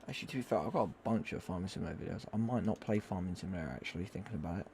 Actually, to be fair, I've got a bunch of Farming Simulator videos. I might not play Farming Simulator, actually, thinking about it.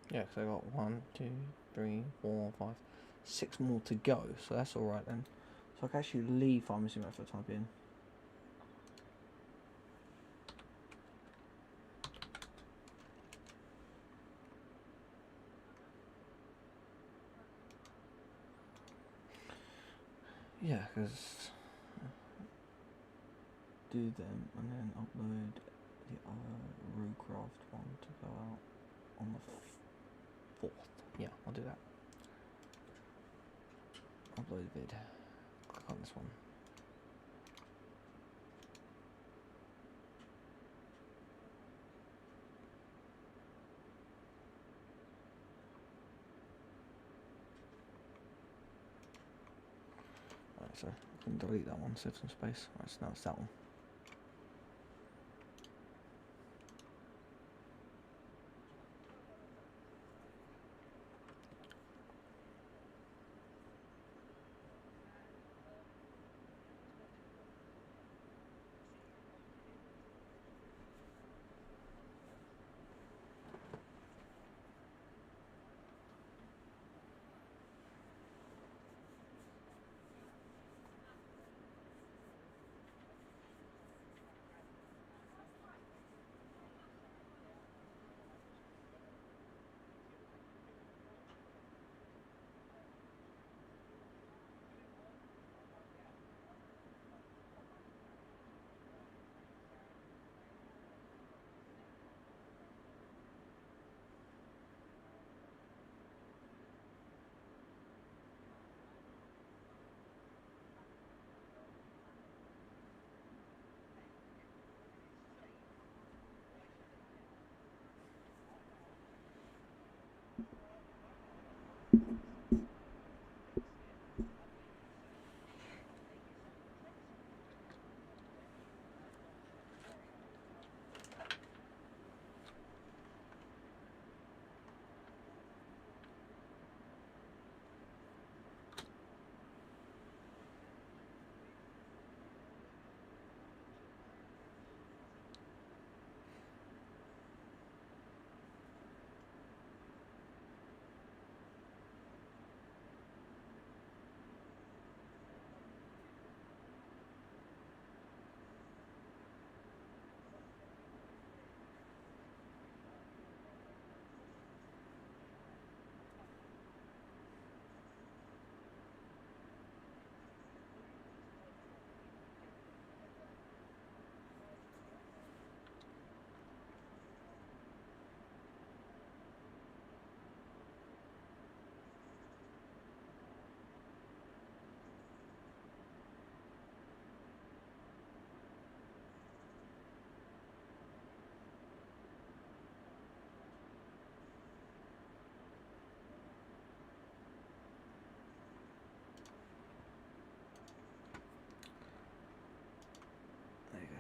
Yeah, because I got 1, 2, 3, 4, 5, 6 more to go, so that's alright then. So I can actually leave Farming Simulator for the time being. Yeah, because do them and then upload the other Rowcraft one to go out on the 4th. Yeah, I'll do that. Upload vid. Click on this one. Right, so I can delete that one, save some space. Right, so now it's that one.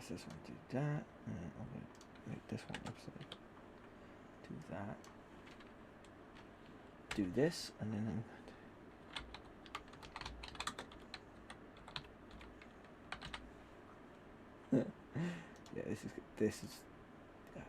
This one, do that, and then I'll make this one obsolete. Do that. Do this, and then yeah, this is yeah.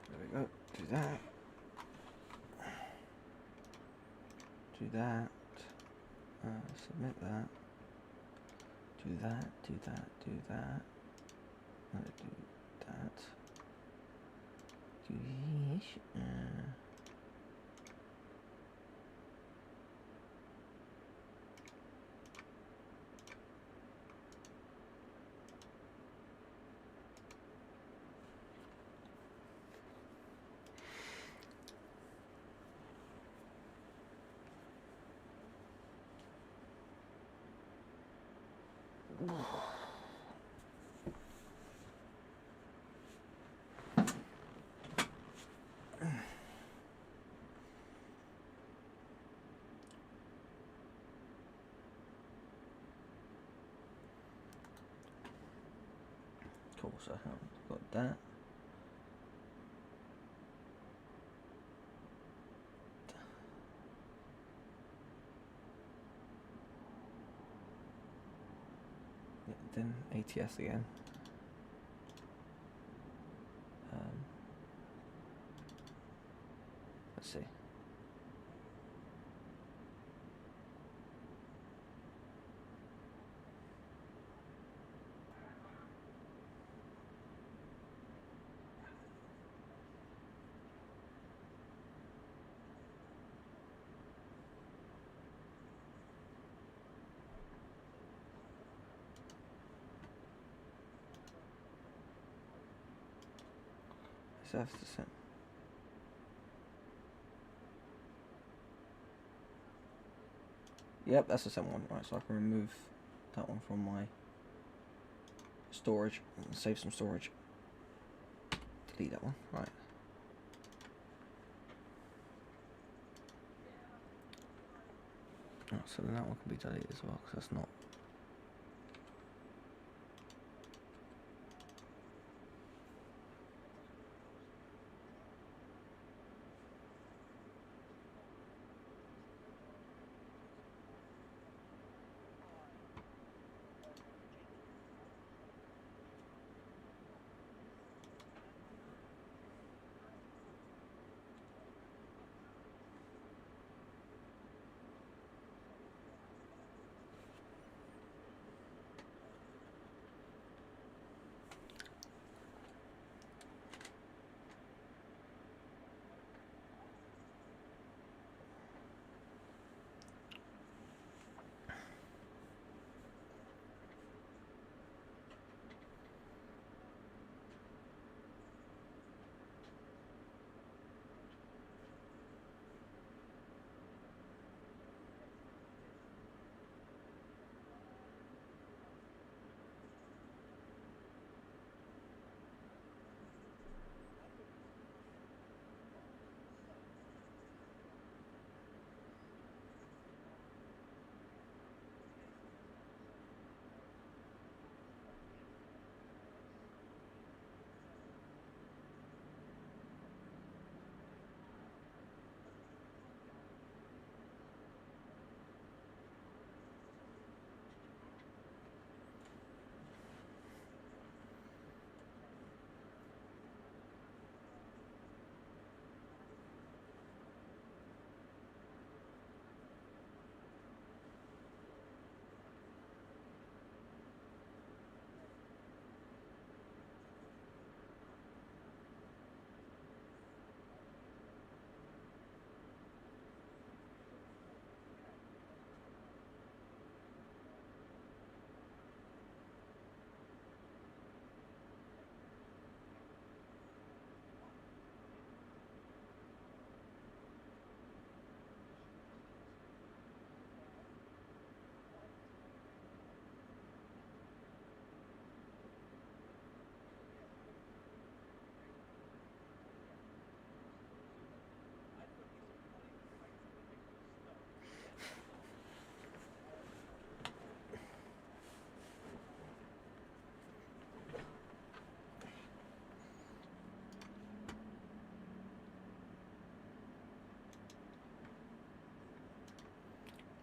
There we go. Do that. Do that. Submit that. Do that. Do that. Do that. Do that. Do this. Cool, so got that. Yeah, then ATS again. Let's see. So that's the same. Yep, that's the same one. Right, so I can remove that one from my storage and save some storage. Delete that one. Right. Oh, so then that one can be deleted as well, because that's not.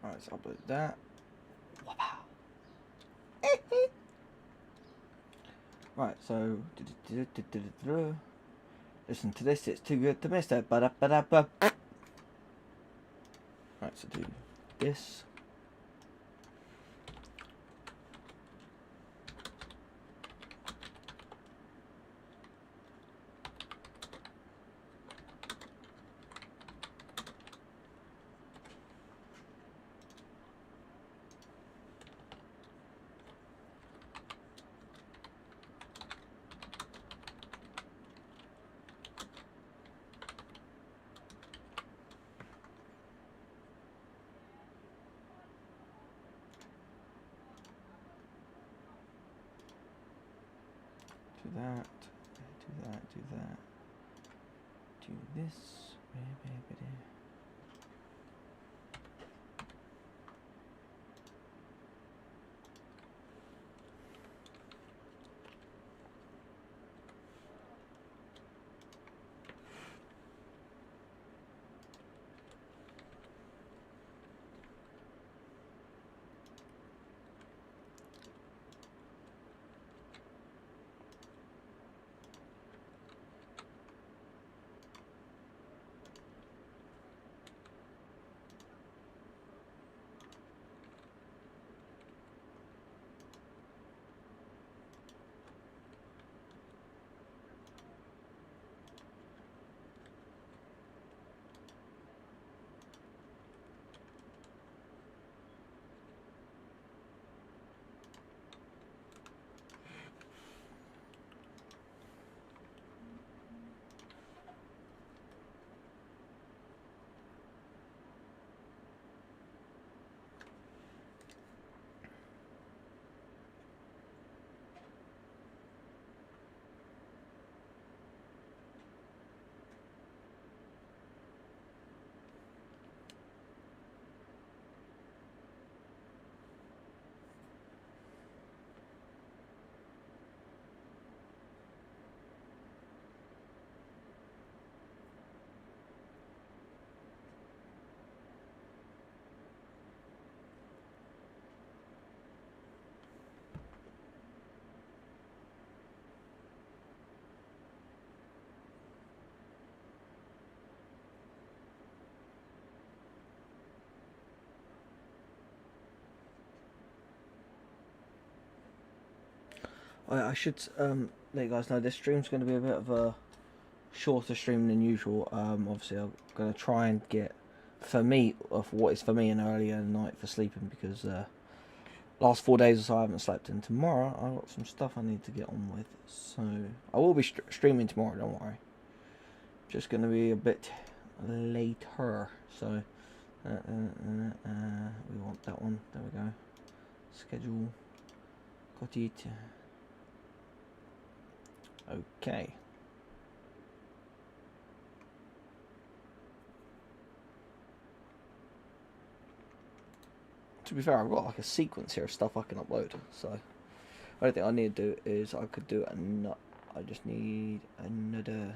Alright, so I'll put that. Right, so listen to this, it's too good to miss it. Right, so do this. that, do that, do that, do this. I should let you guys know this stream's going to be a bit of a shorter stream than usual. Obviously I'm going to try and get, for me, of what is for me, an earlier night for sleeping, because last 4 days or so I haven't slept, and tomorrow I've got some stuff I need to get on with, so I will be streaming tomorrow, don't worry. Just going to be a bit later, so we want that one, there we go, schedule, got it. Okay. To be fair, I've got like a sequence here of stuff I can upload, so the only thing I need to do is I could do another. I just need another.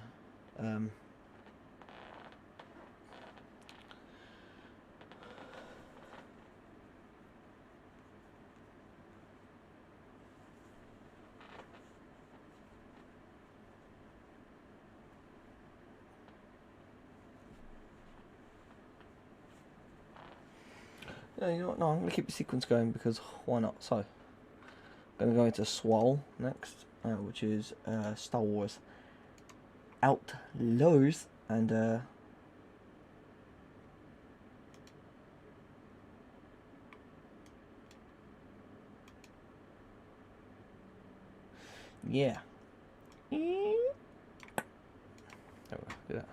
Yeah, you know what? No, I'm going to keep the sequence going because why not? So, I'm going to go into Swole next, which is Star Wars Outlaws, and yeah. There we go, do that.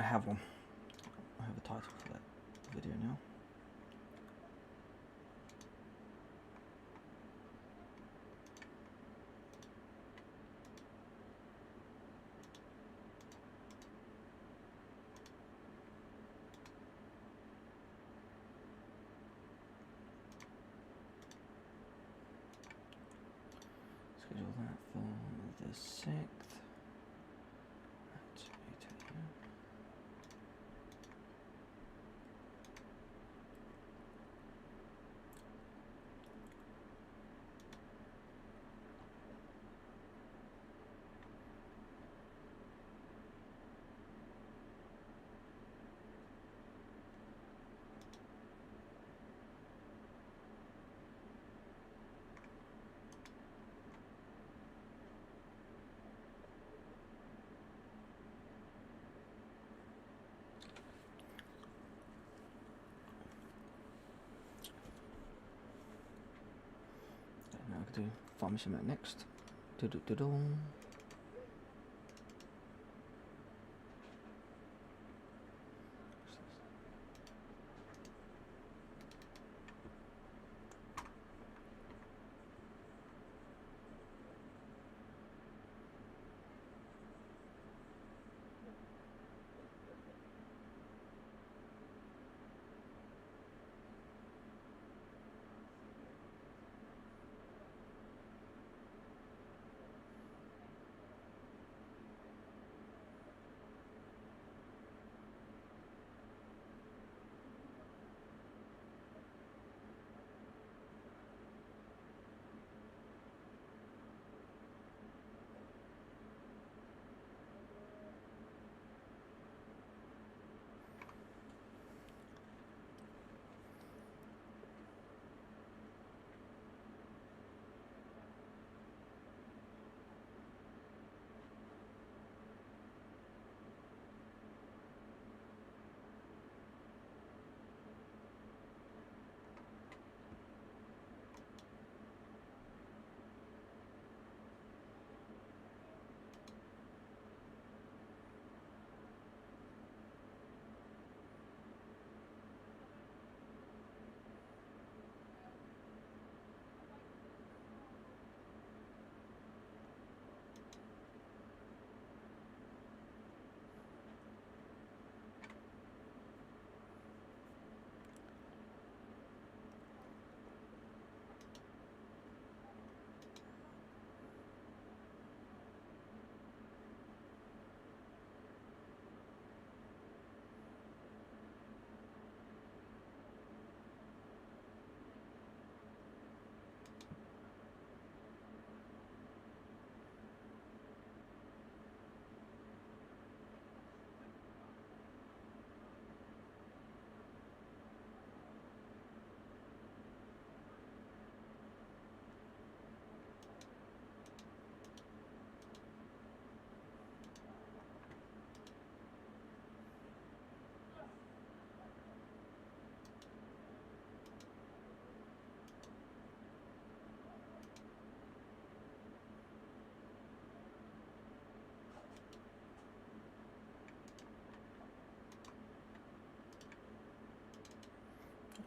have one. I have a title for that video now. Schedule that for the 6th. That's 8 a.m. Now I can do pharmacy mat next. Do-do-do-do.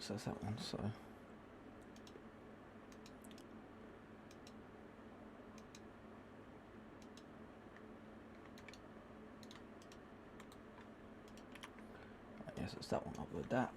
So that's that one, so yes, it's that one, upload that.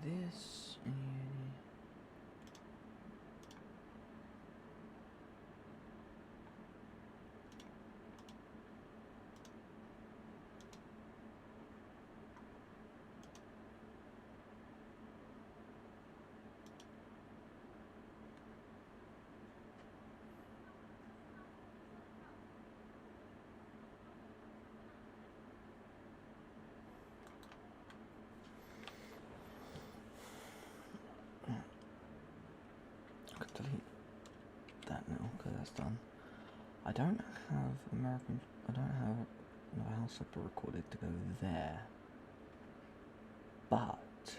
this. Delete that now because that's done. I don't have American. I don't have another house flipper recorded to go there, but it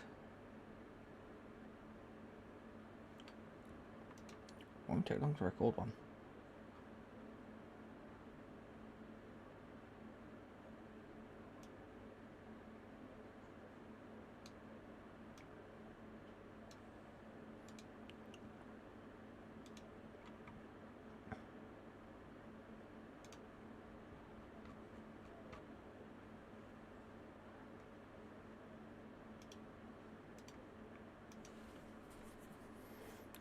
won't take long to record one.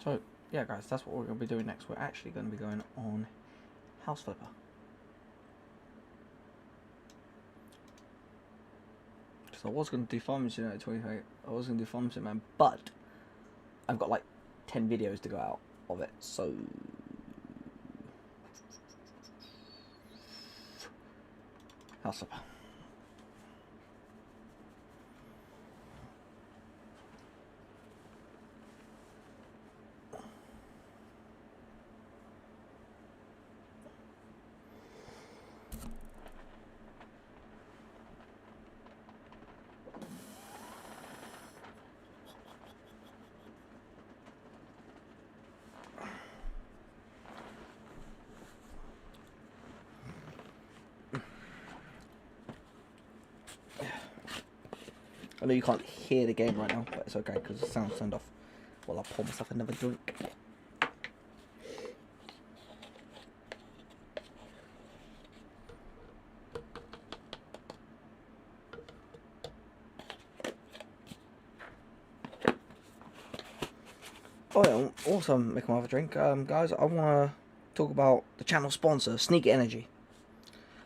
So, yeah guys, that's what we're going to be doing next. We're actually going to be going on House Flipper. So I was going to do Farming Simulator 28, I was going to do Farming Simulator, but I've got like 10 videos to go out of it, so... House Flipper. I know you can't hear the game right now, but it's okay because the sound's turned off while I pour myself another drink. Oh yeah, also making another drink. Guys, I want to talk about the channel sponsor, Sneak Energy.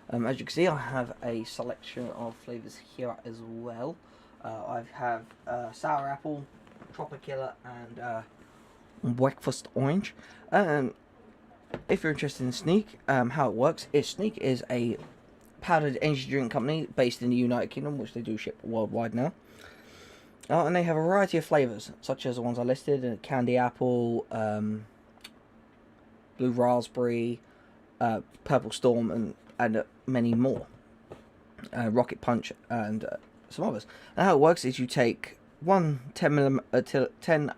As you can see, I have a selection of flavours here as well. I have sour apple, Tropicilla, and breakfast orange. If you're interested in Sneak, how it works is Sneak is a powdered energy drink company based in the United Kingdom, which they do ship worldwide now. And they have a variety of flavours, such as the ones I listed: candy apple, blue raspberry, purple storm, and many more. Rocket punch and some others. And how it works is you take one 10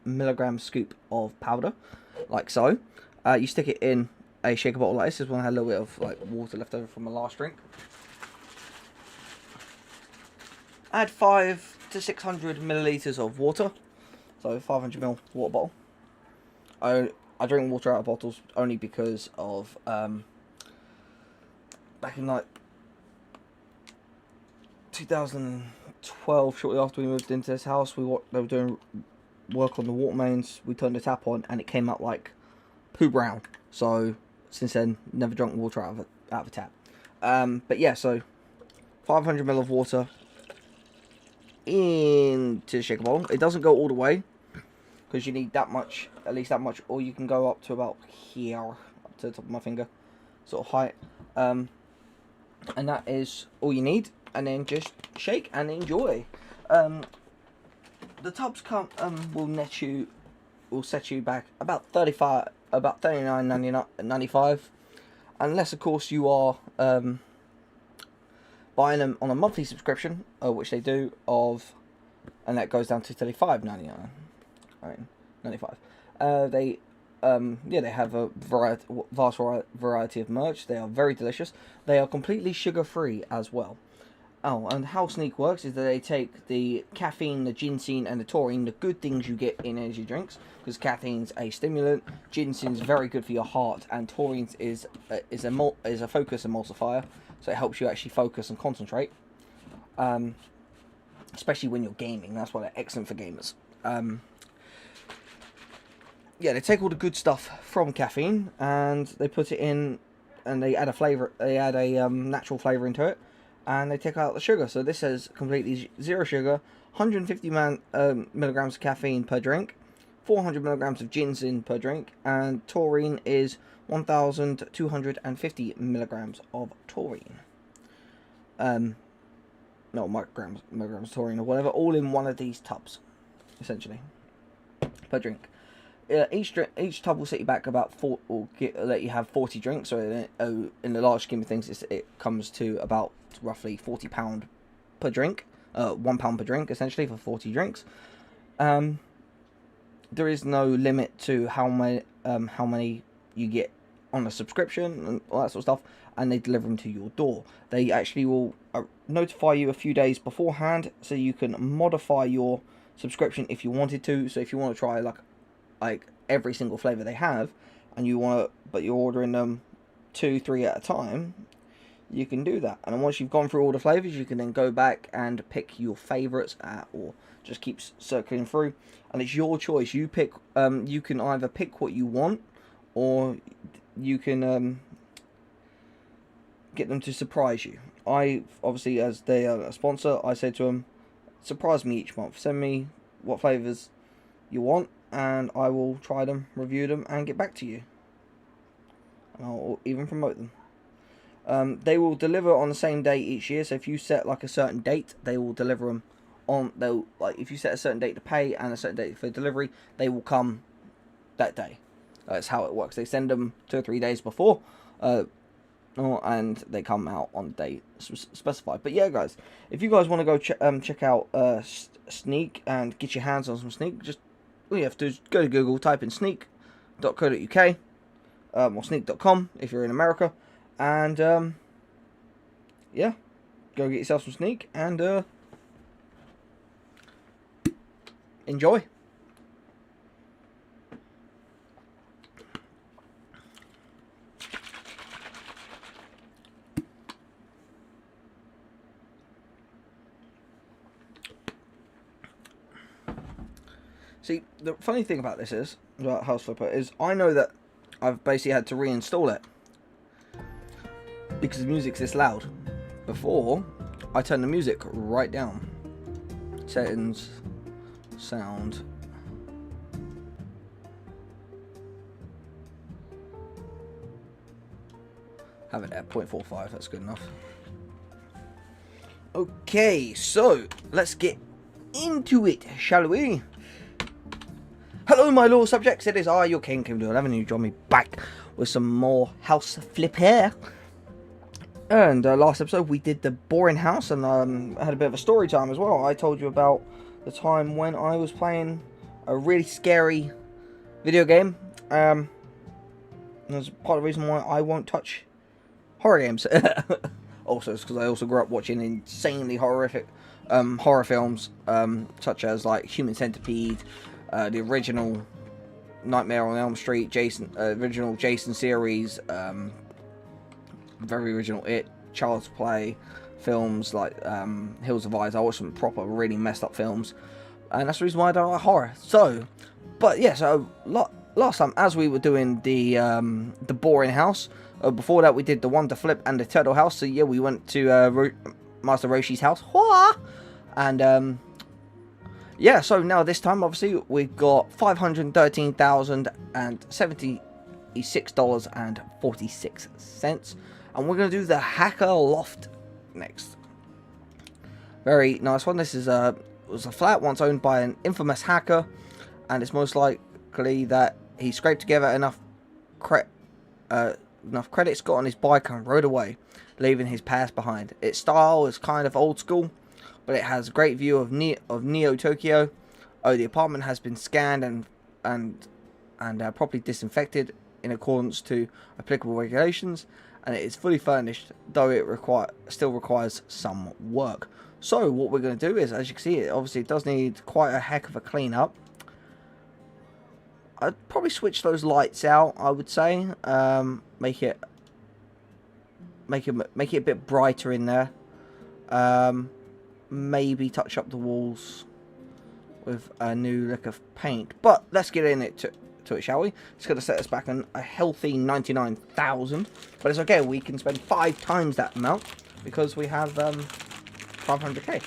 milligram scoop of powder, like so. You stick it in a shaker bottle like this. This one had a little bit of like water left over from my last drink. Add 500 to 600 milliliters of water, so 500 ml water bottle. I drink water out of bottles only because of back in like 2012, shortly after we moved into this house, they were doing work on the water mains. We turned the tap on and it came out like poo brown. So since then, never drunk water out of a tap. But yeah, so 500 ml of water into the shaker bowl. It doesn't go all the way because you need that much, at least that much, or you can go up to about here, up to the top of my finger, sort of height. And that is all you need. And then just shake and enjoy. The tubs will set you back about $39.95, unless of course you are buying them on a monthly subscription, which they do, and that goes down to $35.99. Right, $95. They have a vast variety of merch. They are very delicious. They are completely sugar-free as well. Oh, and how Sneak works is that they take the caffeine, the ginseng, and the taurine, the good things you get in energy drinks, because caffeine's a stimulant, ginseng's very good for your heart, and taurine is a focus emulsifier, so it helps you actually focus and concentrate, especially when you're gaming. That's why they're excellent for gamers. yeah, they take all the good stuff from caffeine and they put it in, and they add a flavor. They add a natural flavor into it, and they take out the sugar. So this says completely zero sugar, 150 milligrams of caffeine per drink, 400 milligrams of ginseng per drink, and taurine is 1,250 milligrams of taurine. No, milligrams of taurine or whatever, all in one of these tubs, essentially, per drink. Each tub will set you back about let you have 40 drinks. So in the large scheme of things, it comes to about roughly £40 per drink, £1 per drink essentially for 40 drinks. There is no limit to how many you get on a subscription and all that sort of stuff, and they deliver them to your door. They actually will notify you a few days beforehand, so you can modify your subscription if you wanted to. So if you want to try like every single flavor they have, and but you're ordering them 2-3 at a time, you can do that. And then once you've gone through all the flavors, you can then go back and pick your favorites or just keep circling through, and it's your choice. You pick. You can either pick what you want, or you can get them to surprise you. I obviously, as they are a sponsor, I say to them, surprise me each month. Send me what flavors you want, and I will try them, review them, and get back to you. And I'll even promote them. They will deliver on the same day each year. So if you set like a certain date, they will deliver them on. If you set a certain date to pay and a certain date for delivery, they will come that day. That's how it works. They send them 2 or 3 days before, and they come out on the day specified. But yeah, guys, if you guys want to go check out Sneak and get your hands on some Sneak, just all you have to do is go to Google, type in sneak.co.uk, or sneak.com if you're in America, and yeah, go get yourself some Sneak and enjoy. See, the funny thing about this is, about House Flipper, is I know that I've basically had to reinstall it because the music's this loud. Before, I turned the music right down. Settings, sound. Have it at 0.45, that's good enough. Okay, so let's get into it, shall we? Hello, my loyal subjects. It is I, your King, Kingofdoom11, you join me back with some more House Flipper. And last episode we did the boring house, and I had a bit of a story time as well. I told you about the time when I was playing a really scary video game. That's part of the reason why I won't touch horror games. Also, it's because I also grew up watching insanely horrific horror films, such as like Human Centipede, the original Nightmare on Elm Street, original Jason series, very original It, Child's Play films like Hills of Eyes. I watched some proper, really messed up films, and that's the reason why I don't like horror. So, but yeah, so last time, as we were doing the boring house, before that we did the Wonder Flip and the Turtle House. So yeah, we went to Master Roshi's house, and yeah, so now this time, obviously, we've got $513,076.46, and we're going to do the Hacker Loft next. Very nice one. This is was a flat once owned by an infamous hacker, and it's most likely that he scraped together enough credits, got on his bike and rode away, leaving his past behind. Its style is kind of old school, but it has a great view of Neo Tokyo. Oh, the apartment has been scanned and properly disinfected in accordance to applicable regulations, and it is fully furnished, though it still requires some work. So what we're going to do is, as you can see, it does need quite a heck of a clean up. I'd probably switch those lights out, I would say. Make it a bit brighter in there. Maybe touch up the walls with a new lick of paint. But let's get in it to it, shall we? It's going to set us back on a healthy 99,000. But it's okay, we can spend 5 times that amount because we have 500k.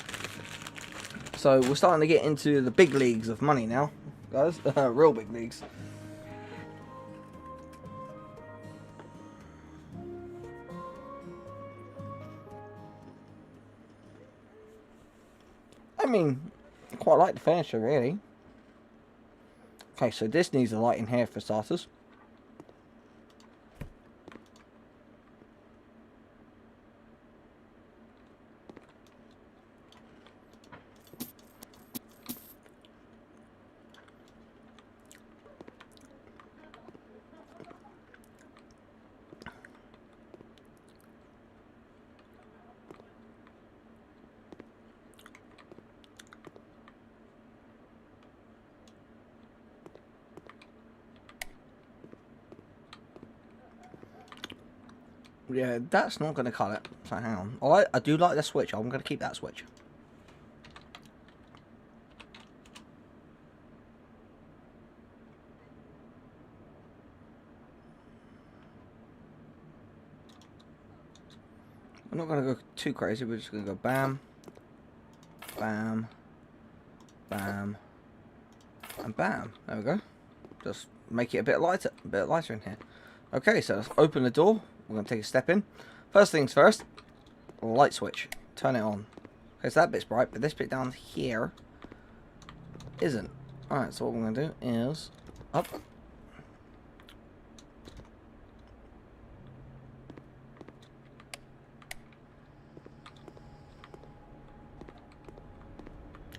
So we're starting to get into the big leagues of money now, guys. Real big leagues. I mean, I quite like the furniture, really. Okay, so this needs a light in here for starters. Yeah, that's not going to cut it. So hang on. I do like the switch. I'm going to keep that switch. I'm not going to go too crazy. We're just going to go bam, bam, bam, and bam. There we go. Just make it a bit lighter in here. Okay, so let's open the door. We're going to take a step in. First things first, light switch. Turn it on. Okay, so that bit's bright, but this bit down here isn't. Alright, so what we're going to do is up.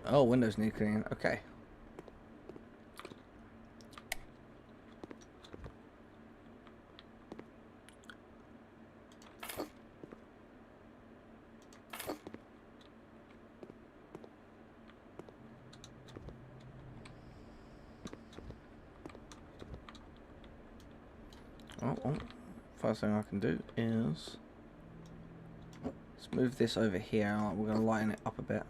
Oh, windows need cleaning. Okay. Oh, first thing I can do is let's move this over here. We're going to lighten it up a bit.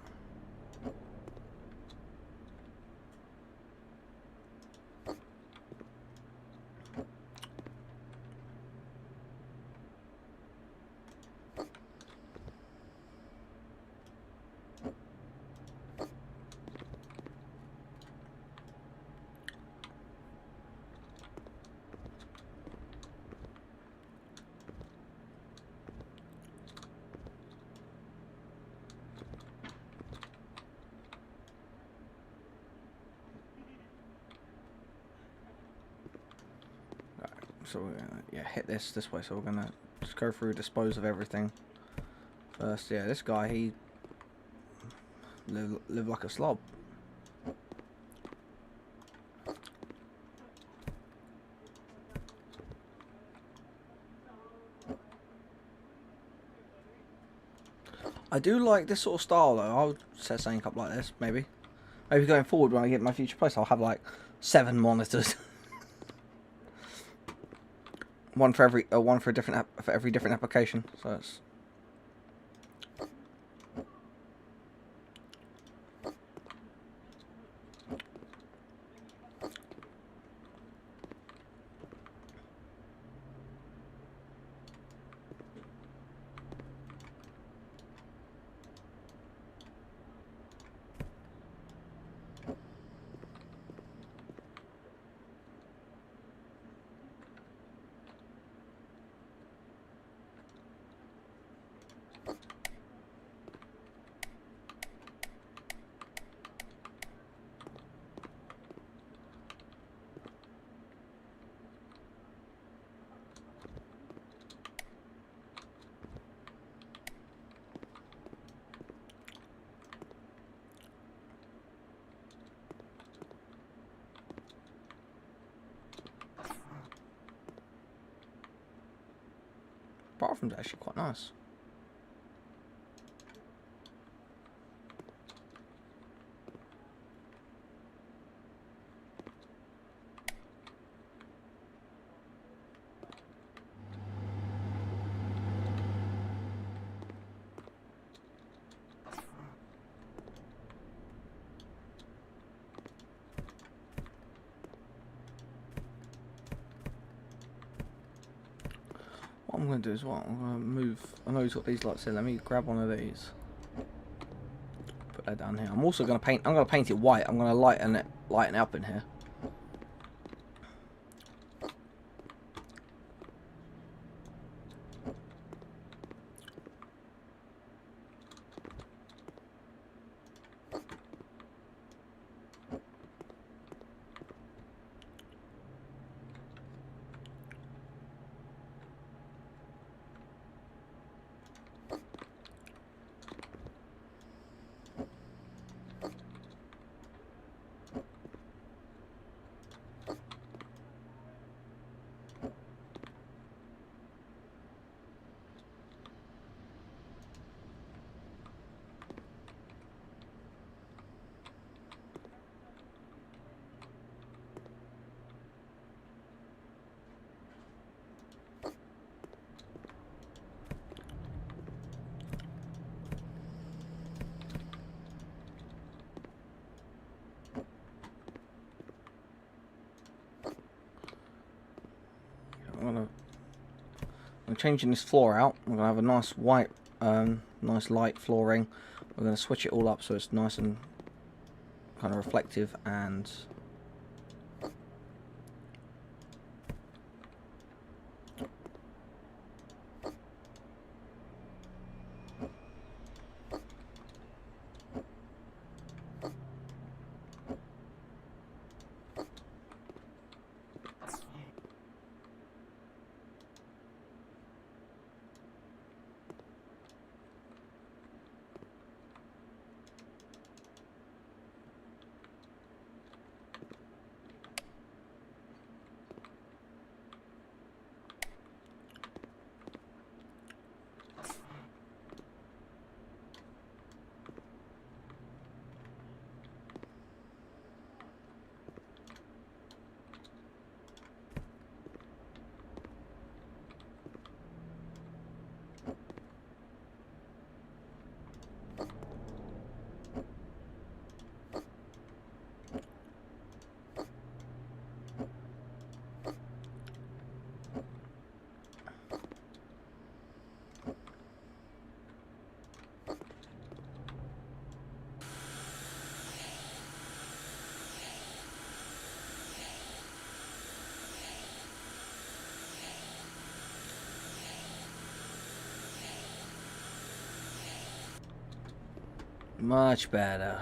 So we're gonna, hit this way. So we're gonna just go through, dispose of everything first. Yeah, this guy, he live like a slob. I do like this sort of style though. I would set something up like this, maybe going forward when I get my future place, I'll have like 7 monitors. One for every different application. So it's bathroom's actually quite nice. I'm going to do as well, I'm going to move. I know he's got these lights here. Let me grab one of these. Put that down here. I'm also going to paint. I'm going to paint it white. I'm going to lighten it up in here. I'm changing this floor out. I'm gonna have a nice white, nice light flooring. We're gonna switch it all up so it's nice and kind of reflective and much better.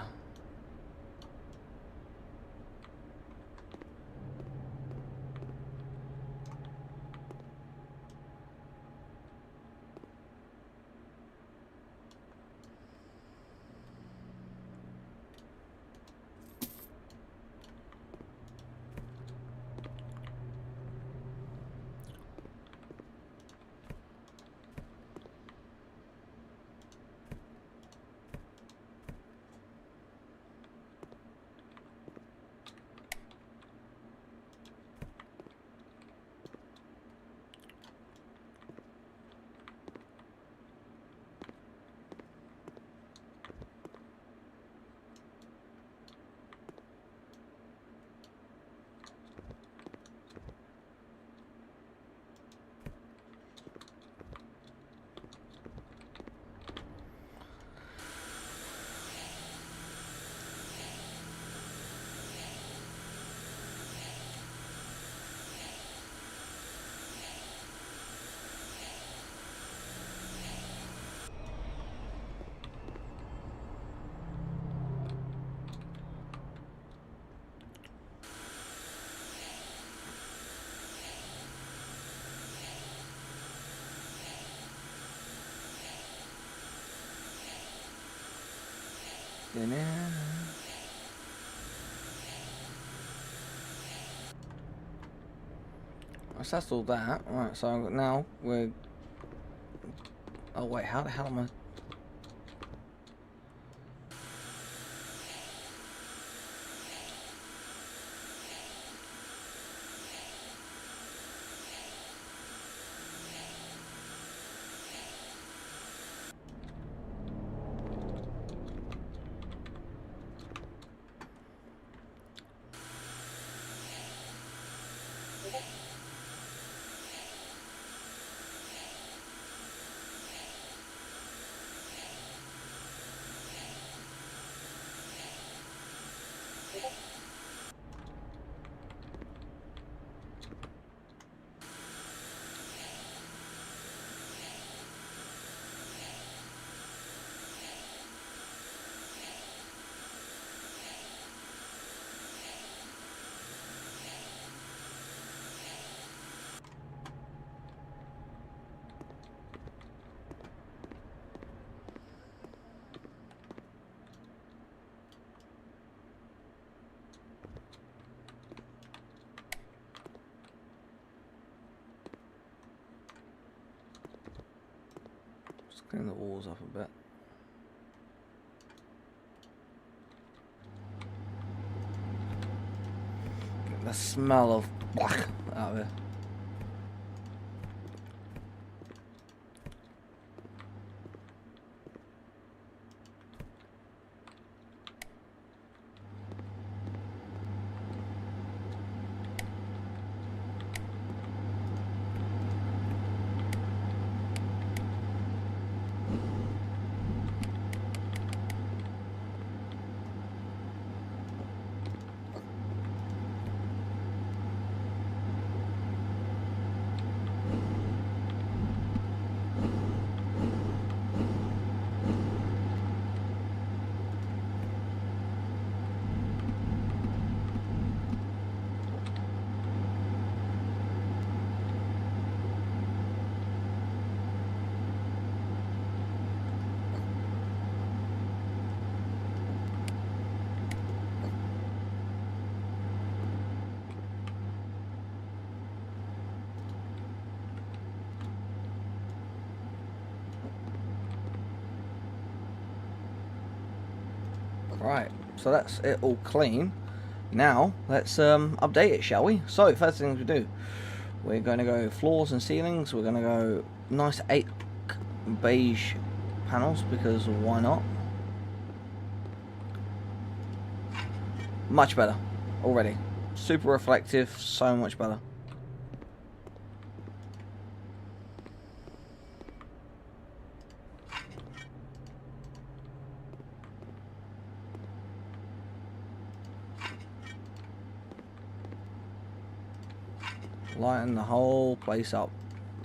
So that's all that. Right, so now we're... Oh wait, how the hell am I... Just clean the walls up a bit. Get the smell of black out of it. Right, so that's it all clean. Now let's update it, shall we? So first things we do, we're going to go floors and ceilings. We're going to go nice 8 beige panels, because why not? Much better already. Super reflective, so much better. Lighten the whole place up.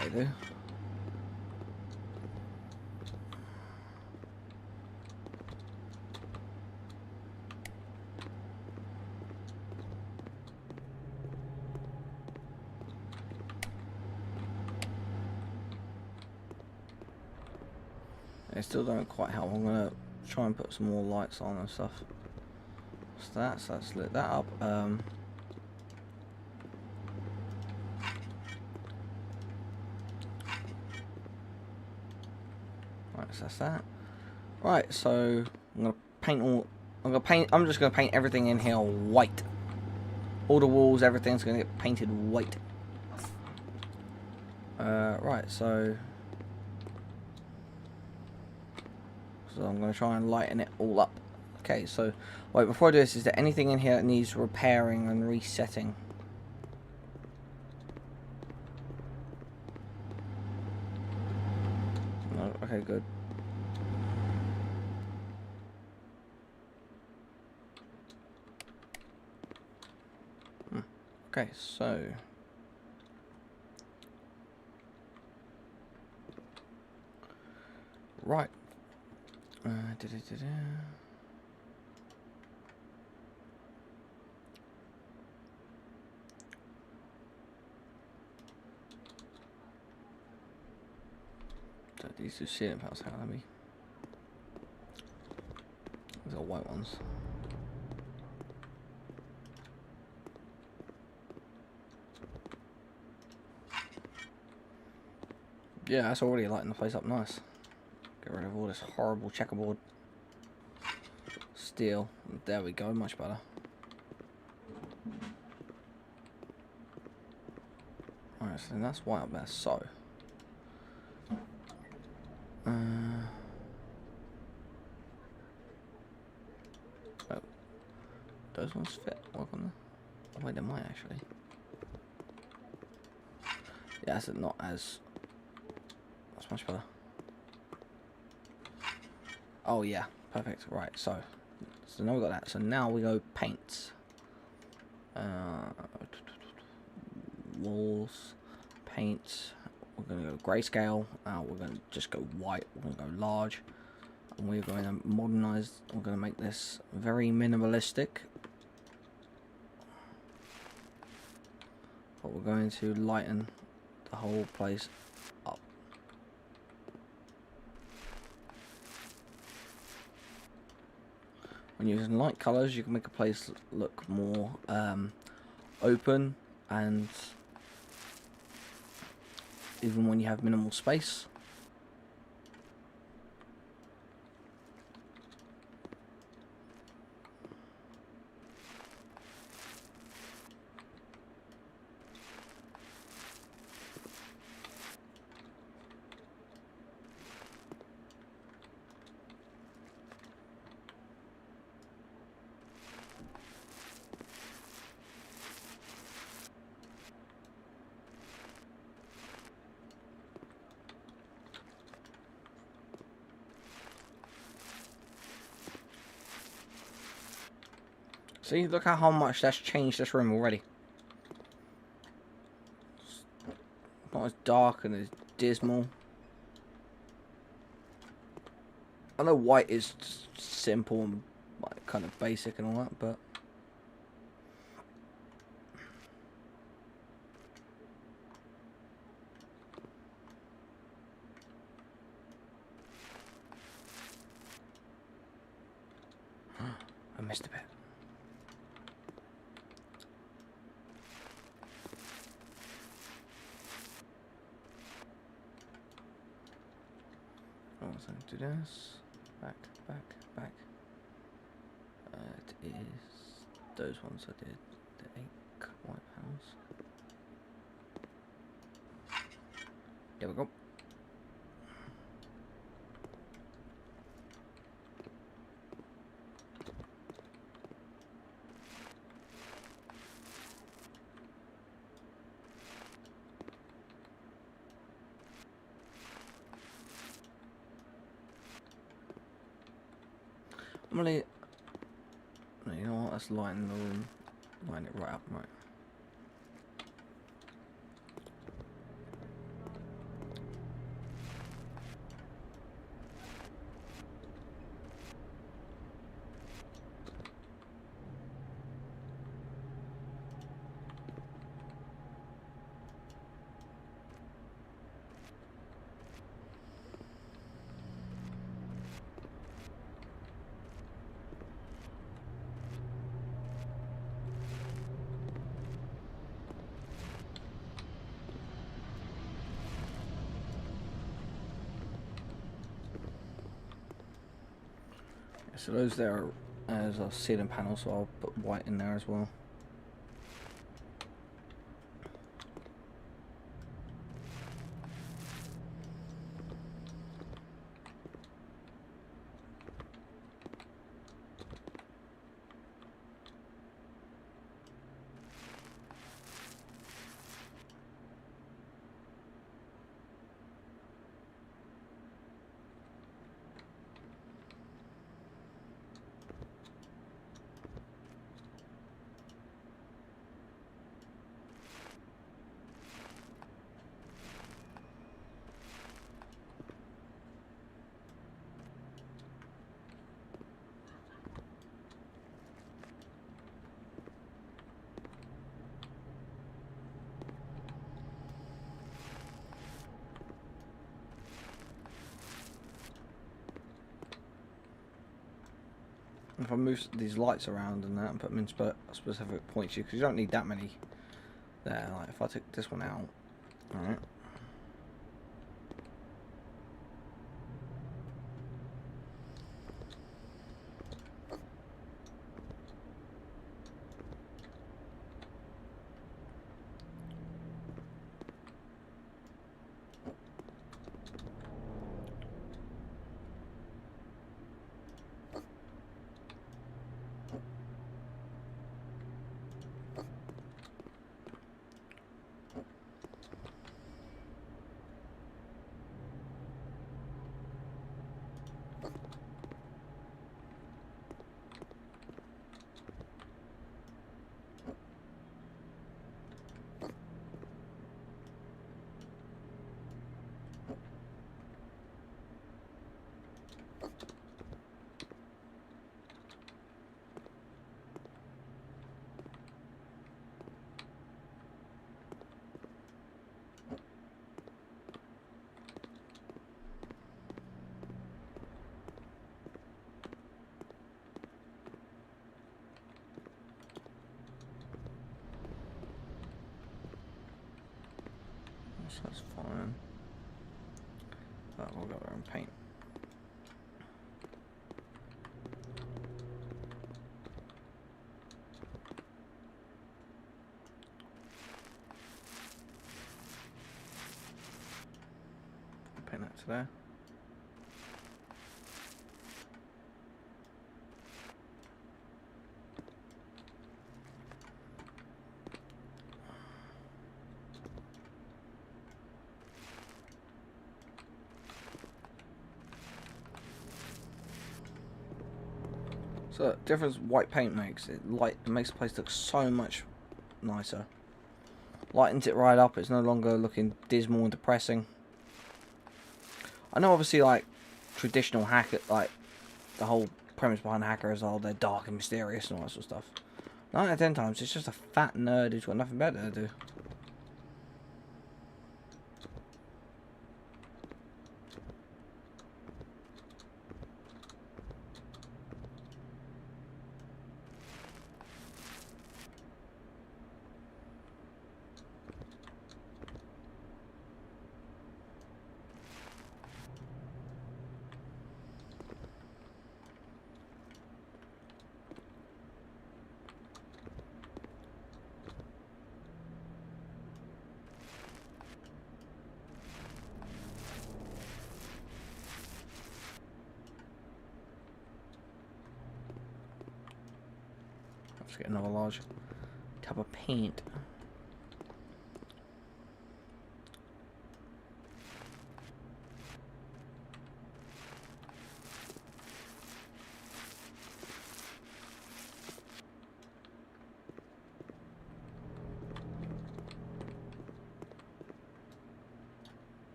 They do. They still don't quite help. I'm gonna try and put some more lights on and stuff. What's that? So that's lit that up. Right, so that's that. Right, so I'm gonna paint all. I'm just gonna paint everything in here white. All the walls, everything's gonna get painted white. Right, so I'm gonna try and lighten it all up. Okay, so wait, before I do this, is there anything in here that needs repairing and resetting? No, okay, good. Okay, so right. So these two ceiling panels, how are they? These are white ones. Yeah, that's already lighting the place up nice. Get rid of all this horrible checkerboard steel. There we go, much better. Alright, so that's white up there, so oh, those ones fit. Work on them. Oh, wait, they might actually. Yeah, that's not as. That's much better. Oh yeah, perfect. Right, so So now we got that. So now we go paints. Walls, paint. We're going to go grayscale. We're going to just go white. We're going to go large. And we're going to modernize. We're going to make this very minimalistic. But we're going to lighten the whole place up. When using light colors, you can make a place look more open, and even when you have minimal space. See, look at how much that's changed this room already. It's not as dark and as dismal. I know white is simple and like, kind of basic and all that, but I missed a bit. So do this, back, back. It is those ones I did, the 8 white panels. There we go. I'm gonna, you know what, let's lighten the room, line it right up, right. So those there are as our ceiling panel, so I'll put white in there as well. If I move these lights around and that and put them in specific points, because you don't need that many there. Like if I take this one out, alright. so that's fine. But we'll go there and paint. Paint that to there. So the difference white paint makes, it makes the place look so much nicer. Lightens it right up, it's no longer looking dismal and depressing. I know obviously like traditional hacker, like the whole premise behind hackers are they're dark and mysterious and all that sort of stuff. 9 out of 10 times it's just a fat nerd who's got nothing better to do. Let's get another large tub of paint.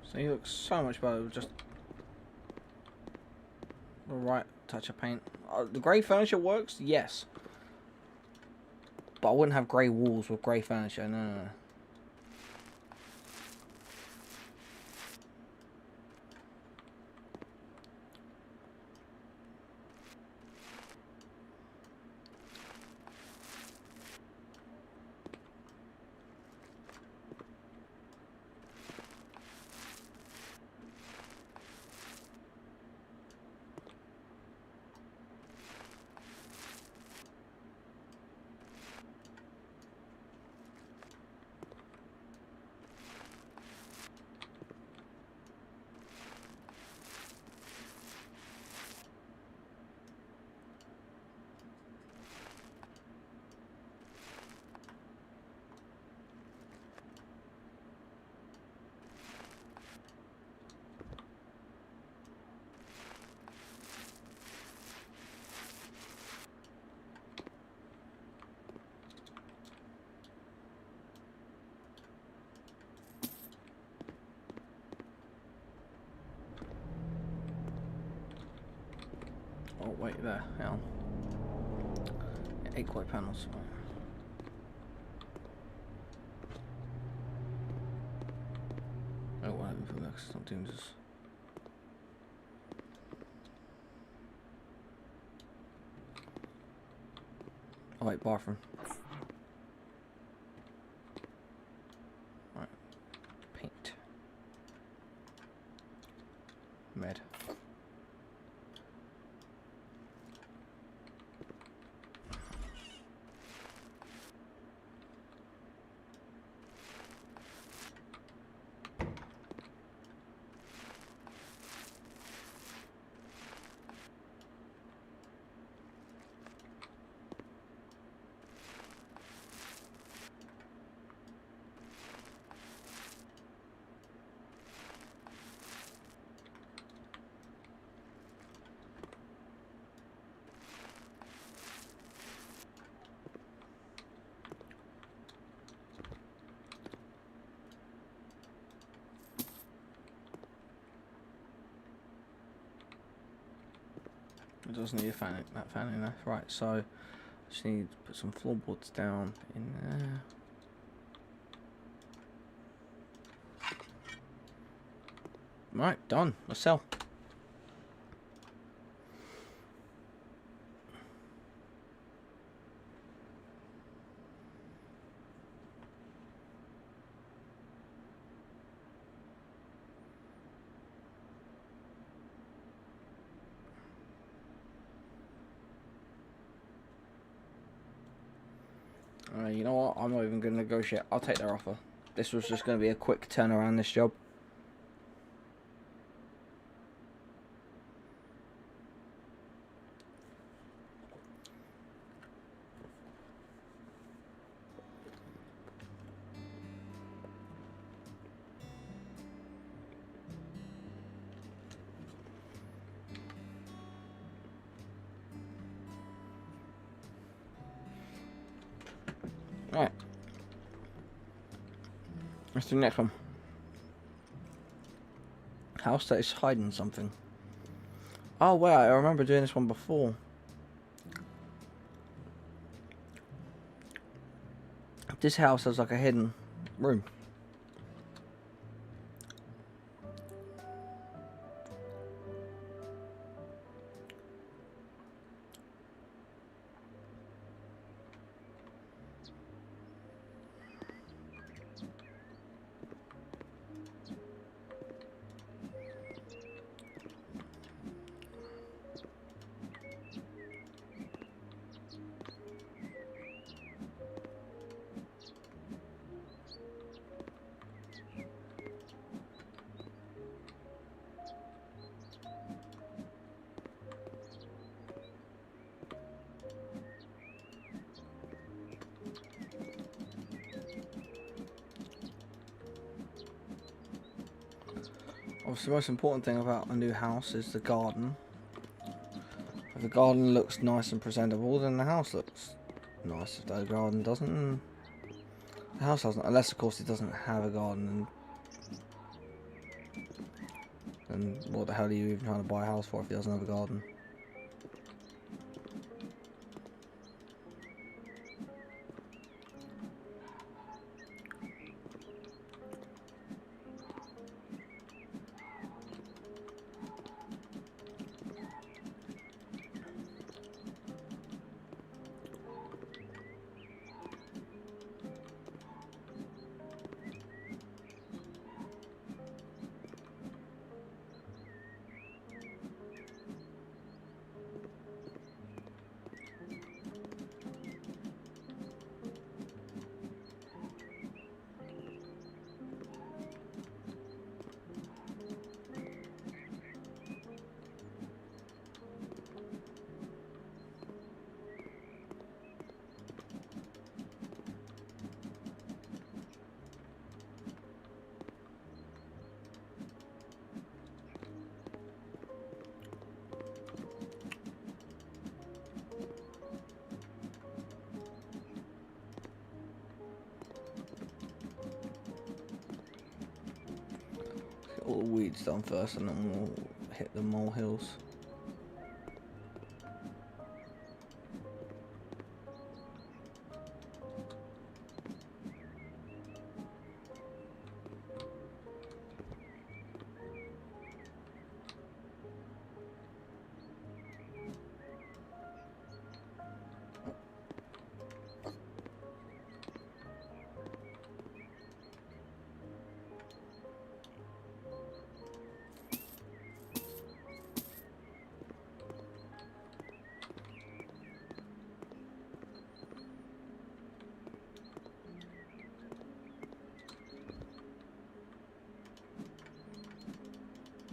So he looks so much better with just the right touch of paint. The grey furniture works, yes. But I wouldn't have grey walls with grey furniture, no, no, no. Oh wait, there, hang on. Yeah, 8 quite panels. Oh, what happened for next? I'm doing this. Oh wait, bathroom. Right, paint. Med. It does need a fan, that fan in there. Right, so just need to put some floorboards down in there. Right, done. Let's sell. You know what? I'm not even going to negotiate. I'll take their offer. This was just going to be a quick turnaround, this job. Right. Let's do the next one. House that is hiding something. Oh, wait, I remember doing this one before. This house has like a hidden room. Obviously, the most important thing about a new house is the garden. If the garden looks nice and presentable, then the house looks nice. If the garden doesn't, the house doesn't. Unless, of course, it doesn't have a garden. Then what the hell are you even trying to buy a house for if it doesn't have a garden? All the weeds done first, and then we'll hit the molehills.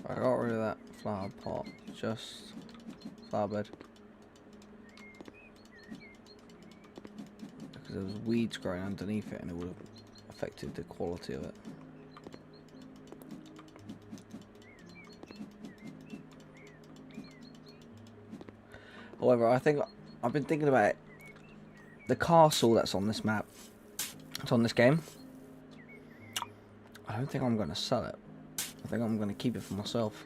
I got rid of that flower pot, just flower bed. Because there was weeds growing underneath it and it would have affected the quality of it. However, I think I've been thinking about it. The castle that's on this map, it's on this game. I don't think I'm going to sell it. I think I'm going to keep it for myself.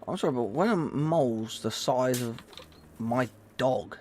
I'm sorry, but when are moles the size of my dog?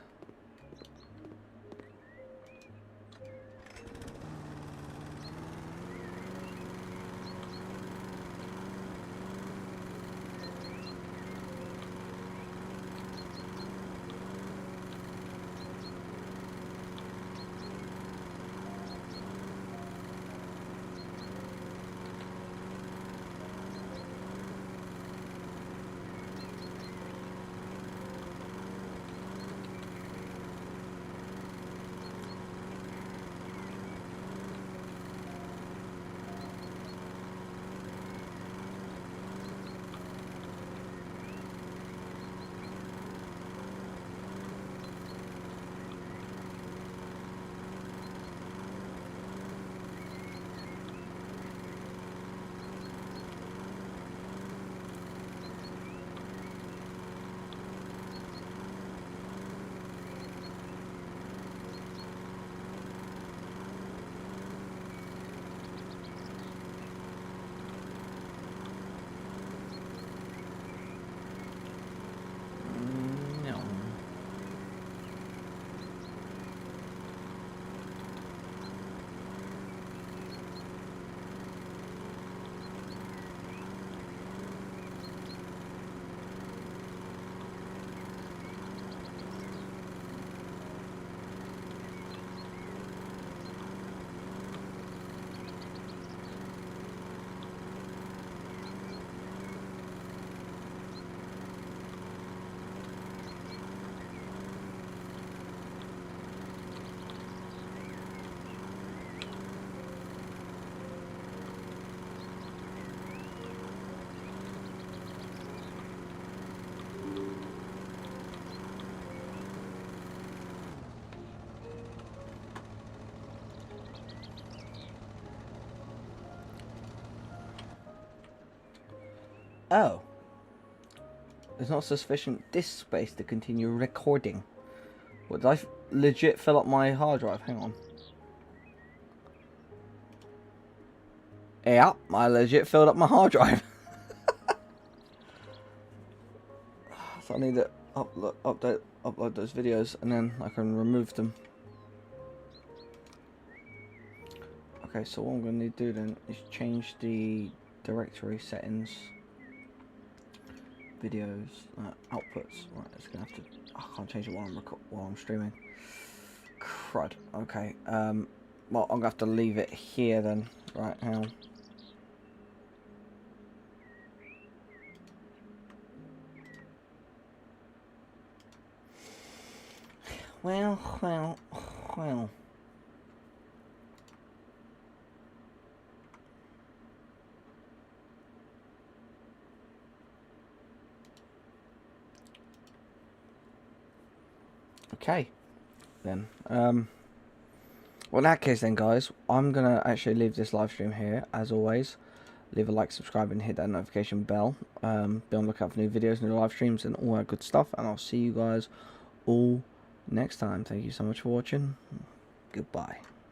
Oh. There's not sufficient disk space to continue recording. What, did I legit fill up my hard drive? Hang on. Yeah, I legit filled up my hard drive. So I need to upload those videos and then I can remove them. Okay, so what I'm going to need to do then is change the directory settings. Videos, outputs. Right, it's gonna have to. I can't change it while I'm streaming. Crud. Okay. Well, I'm gonna have to leave it here then. Right now. Well. Okay, then. Well, in that case then, guys, I'm going to actually leave this live stream here, as always. Leave a like, subscribe, and hit that notification bell. Be on the lookout for new videos, new live streams, and all that good stuff. And I'll see you guys all next time. Thank you so much for watching. Goodbye.